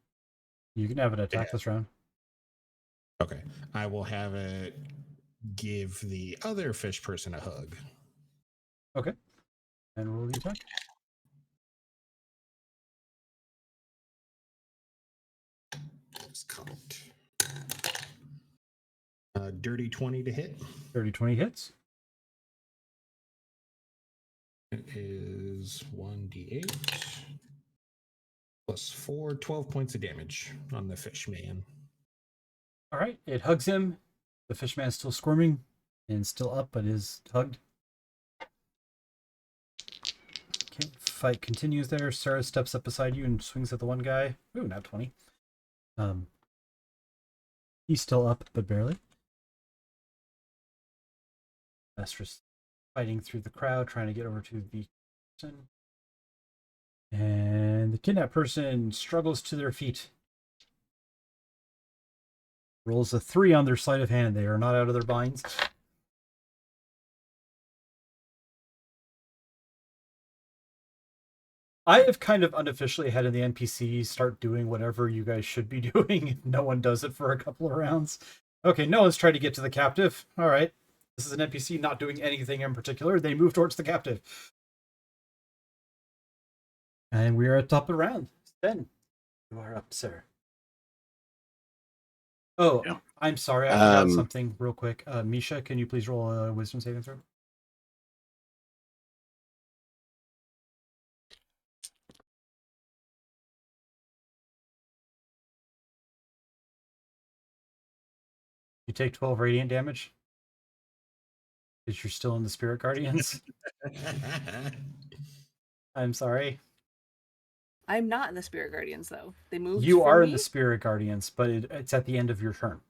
You can have an attack this round. Okay. I will have it give the other fish person a hug. Okay. And roll the attack. Let's count. Dirty 20 to hit. 30-20 hits. It is 1d8 plus 4, 12 points of damage on the fish man. All right. It hugs him. The fish man's still squirming and still up, but is hugged. Okay. Fight continues there. Sarah steps up beside you and swings at the one guy. Ooh, not 20. He's still up, but barely. Mistress fighting through the crowd, trying to get over to the person. And the kidnapped person struggles to their feet. Rolls a 3 on their sleight of hand. They are not out of their binds. I have kind of unofficially had in the NPCs start doing whatever you guys should be doing if no one does it for a couple of rounds. Okay, no one's tried to get to the captive. All right. This is an NPC not doing anything in particular. They move towards the captive. And we are at top of the round. Then you are up, sir. Oh, Yeah. I'm sorry. I forgot something real quick. Misha, can you please roll a wisdom saving throw? You take 12 radiant damage. Because you're still in the Spirit Guardians. I'm sorry. I'm not in the Spirit Guardians though. They moved. You from are in me? the Spirit Guardians, but it's at the end of your turn.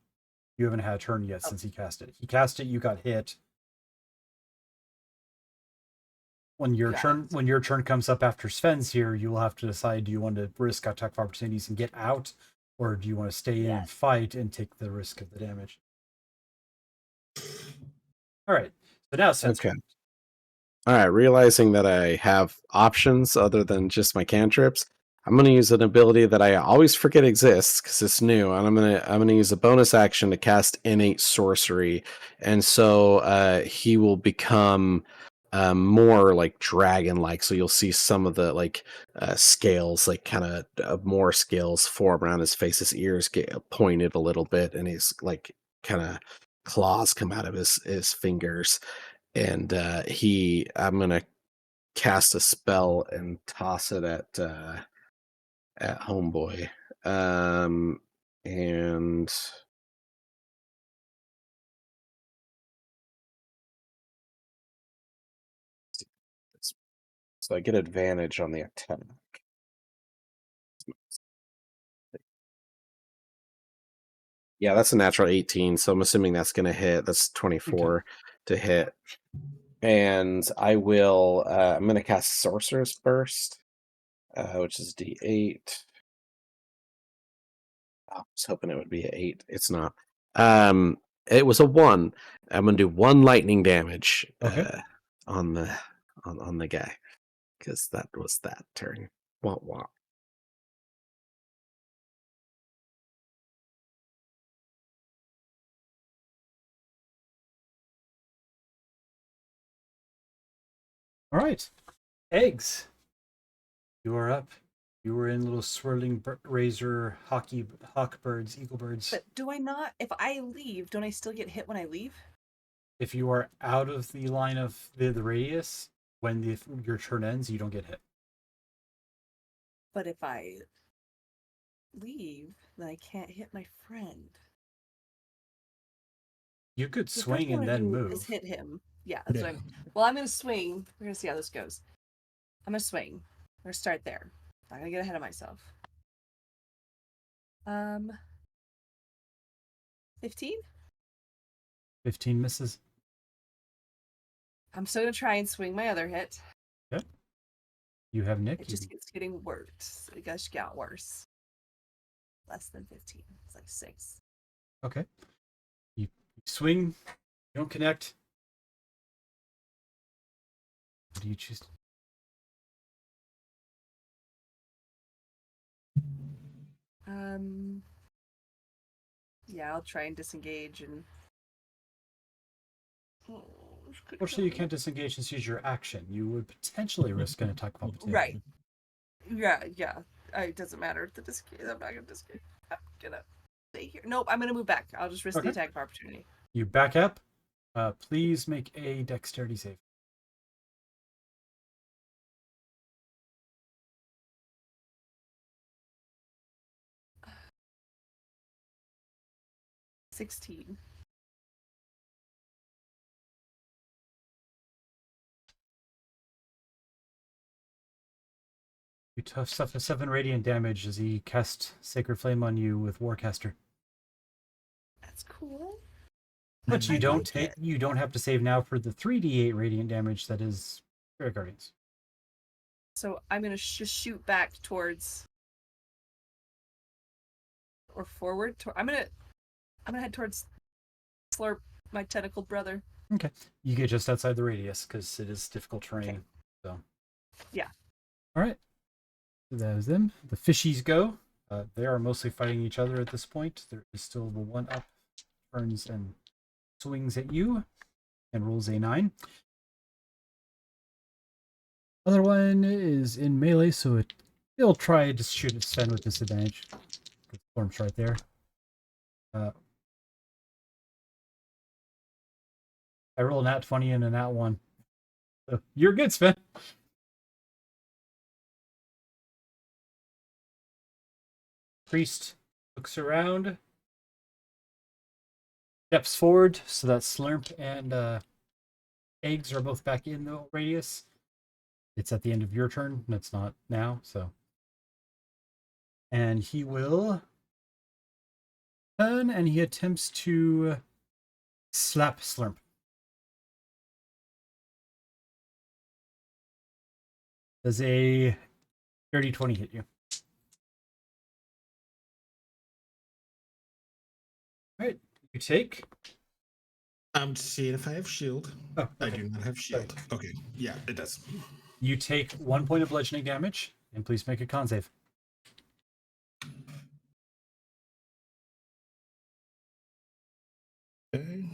You haven't had a turn yet since he cast it. He cast it, you got hit. When your turn comes up after Sven's here, you will have to decide: do you want to risk attack of opportunities and get out, or do you want to stay in and fight and take the risk of the damage? All right. So now Sven's Okay. turn. All right, realizing that I have options other than just my cantrips, I'm going to use an ability that I always forget exists because it's new, and I'm going to use a bonus action to cast innate sorcery, and so he will become more like dragon-like. So you'll see some of the scales, like kind of more scales form around his face. His ears get pointed a little bit, and his like kind of claws come out of his fingers. And I'm gonna cast a spell and toss it at Homeboy. And so I get advantage on the attack. Yeah, that's a natural 18, so I'm assuming that's gonna hit. That's 24 to hit. And I will I'm gonna cast Sorcerer's Burst, which is D8. I was hoping it would be an 8. It's not. It was a 1. I'm gonna do 1 lightning damage on the guy, because that was that turn. Wah wah. All right. Eggs. You are up. You were in little swirling razor hawk birds, eagle birds. But do I not? If I leave, don't I still get hit when I leave? If you are out of the line of the radius, when your turn ends, you don't get hit. But if I leave, then I can't hit my friend. You could The first swing thing and I then do move. is hit him. Yeah, that's what I'm. Well, I'm gonna swing. We're gonna see how this goes. I'm gonna swing. We're gonna start there. I'm gonna get ahead of myself. 15? 15 misses. I'm still gonna try and swing my other hit. Okay. You have Nick. It just keeps getting worse. It just got worse. Less than 15. It's like 6. Okay. You swing. You don't connect. What do you choose? Yeah, I'll try and disengage and. Fortunately, you can't disengage since you use your action. You would potentially risk an attack of opportunity. Right. Yeah. It doesn't matter if the disengage. I'm not gonna disengage. I'm gonna stay here. Nope. I'm gonna move back. I'll just risk the Okay. attack of opportunity. You back up. Please make a dexterity save. Uh, 16. You suffer 7 radiant damage as he casts Sacred Flame on you with Warcaster. That's cool. But I you don't like take. that. You don't have to save now for the 3d8 radiant damage that is Spirit Guardians. So I'm gonna just shoot back towards or forward. I'm gonna head towards Slurp, my tentacled brother. Okay. You get just outside the radius because it is difficult terrain. Okay. So. Yeah. All right. So that is them. The fishies go. They are mostly fighting each other at this point. There is still the one up, turns and swings at you, and rolls a 9. Other one is in melee, so it'll try to shoot at Sven with disadvantage. Storm's right there. I roll a nat 20 and a nat 1. So you're good, Sven. Priest looks around, steps forward, so that Slurp and Eggs are both back in the radius. It's at the end of your turn, and it's not now, so. And he will turn, and he attempts to slap Slurp. Does a dirty 20 hit you? All right, you take. I'm seeing if I have shield. Oh, I okay. do not have shield. Okay, yeah, it does. You take 1 point of bludgeoning damage, and please make a con save. Okay.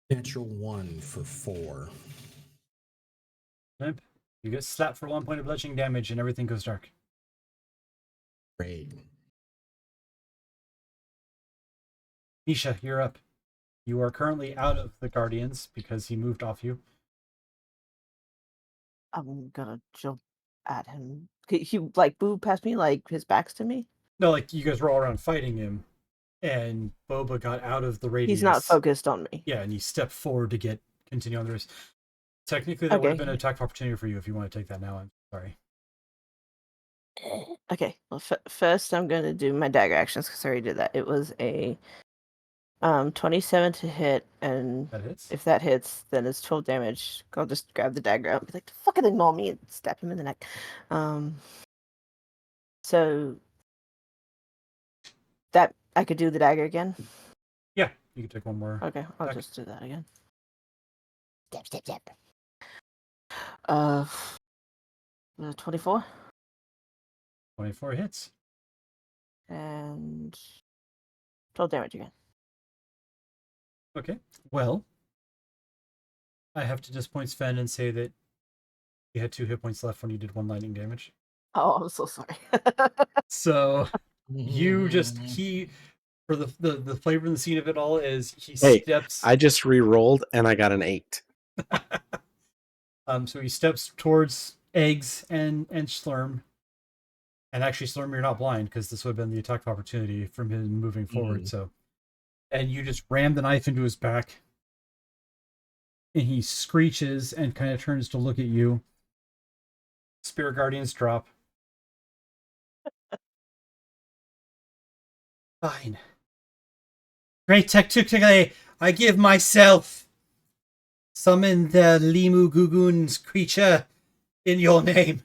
Natural 1 for 4. Limp. You get slapped for 1 point of bludgeoning damage, and everything goes dark. Great. Nisha, you're up. You are currently out of the Guardians because he moved off you. I'm gonna jump at him. He like moved past me, like his back's to me. No, like you guys were all around fighting him, and Boba got out of the radius. He's not focused on me. Yeah, and he stepped forward to continue on the race. Technically, that would have Okay. been an attack of opportunity for you if you want to take that now. I'm sorry. Okay. Well, first I'm gonna do my dagger actions because I already did that. It was a 27 to hit, and That hits. if that hits, then it's 12 damage. I'll just grab the dagger out and be like, "Fucking ignore me," and stab him in the neck. So that I could do the dagger again. Yeah, you can take one more. Okay, I'll attack. just do that again. Stab. 24 24 hits. and 12 damage again. Okay. Well, I have to disappoint Sven and say that you had 2 hit points left when you did 1 lightning damage. Oh, I'm so sorry. So you just for the flavor and the scene of it all is he Hey, steps. I just re-rolled and I got an 8. So he steps towards Eggs and Slurm. And actually, Slurm, you're not blind because this would have been the attack of opportunity from him moving forward. So, and you just ram the knife into his back, and he screeches and kind of turns to look at you. Spirit Guardians drop. Fine. Great tactically. I give myself. Summon the Limu Gugun's creature in your name.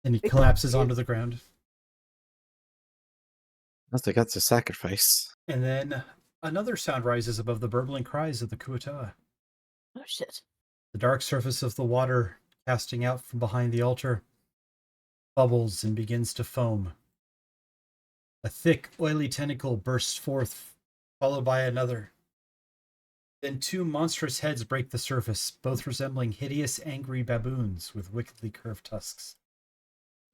And he collapses onto the ground. That's a sacrifice. And then another sound rises above the burbling cries of the Kuatoa. Oh shit. The dark surface of the water, casting out from behind the altar, bubbles and begins to foam. A thick, oily tentacle bursts forth, followed by another. Then two monstrous heads break the surface, both resembling hideous, angry baboons with wickedly curved tusks.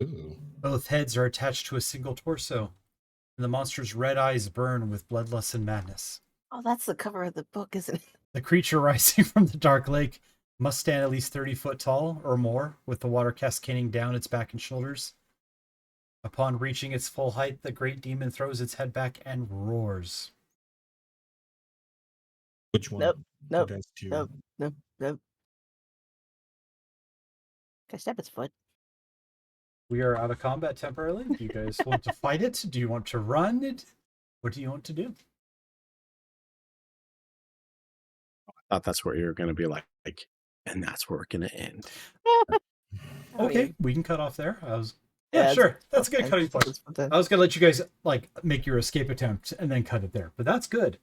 Ooh. Both heads are attached to a single torso, and the monster's red eyes burn with bloodlust and madness. Oh, that's the cover of the book, isn't it? The creature rising from the dark lake must stand at least 30 foot tall or more, with the water cascading down its back and shoulders. Upon reaching its full height, the great demon throws its head back and roars. Which one? Nope, nope, Who does to- Nope. Nope. Nope. Can I stab its foot? We are out of combat temporarily. Do you guys want to fight it? Do you want to run it? What do you want to do? I thought that's where you were going to be like, and that's where we're going to end. Okay, we can cut off there. Yeah, Yeah, sure. That's a good okay. cutting point. That's fine. I was gonna let you guys like make your escape attempt and then cut it there, but that's good.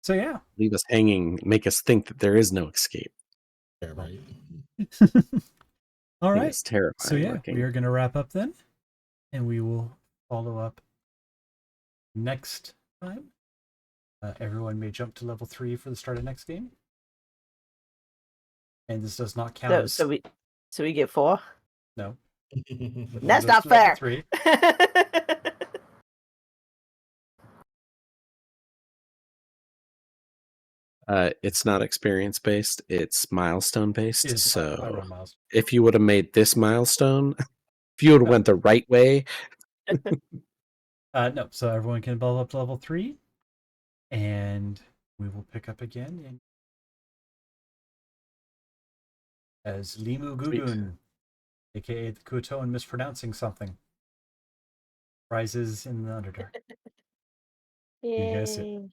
So yeah. Leave us hanging, make us think that there is no escape. Yeah, right. All It right. is terrifying. So yeah, looking. we are gonna wrap up then, and we will follow up next time. Everyone may jump to level 3 for the start of next game, and this does not count as So we get 4. no. That's Goes not to level fair. 3. It's not experience based; it's milestone based. Is So Iron Miles. if you would have made this milestone, if you would have went the right way, No, so everyone can level up to level 3, and we will pick up again in as Limu Sweet. Gugun, aka the Kuatoan mispronouncing something, rises in the Underdark. You guys see it. Yay.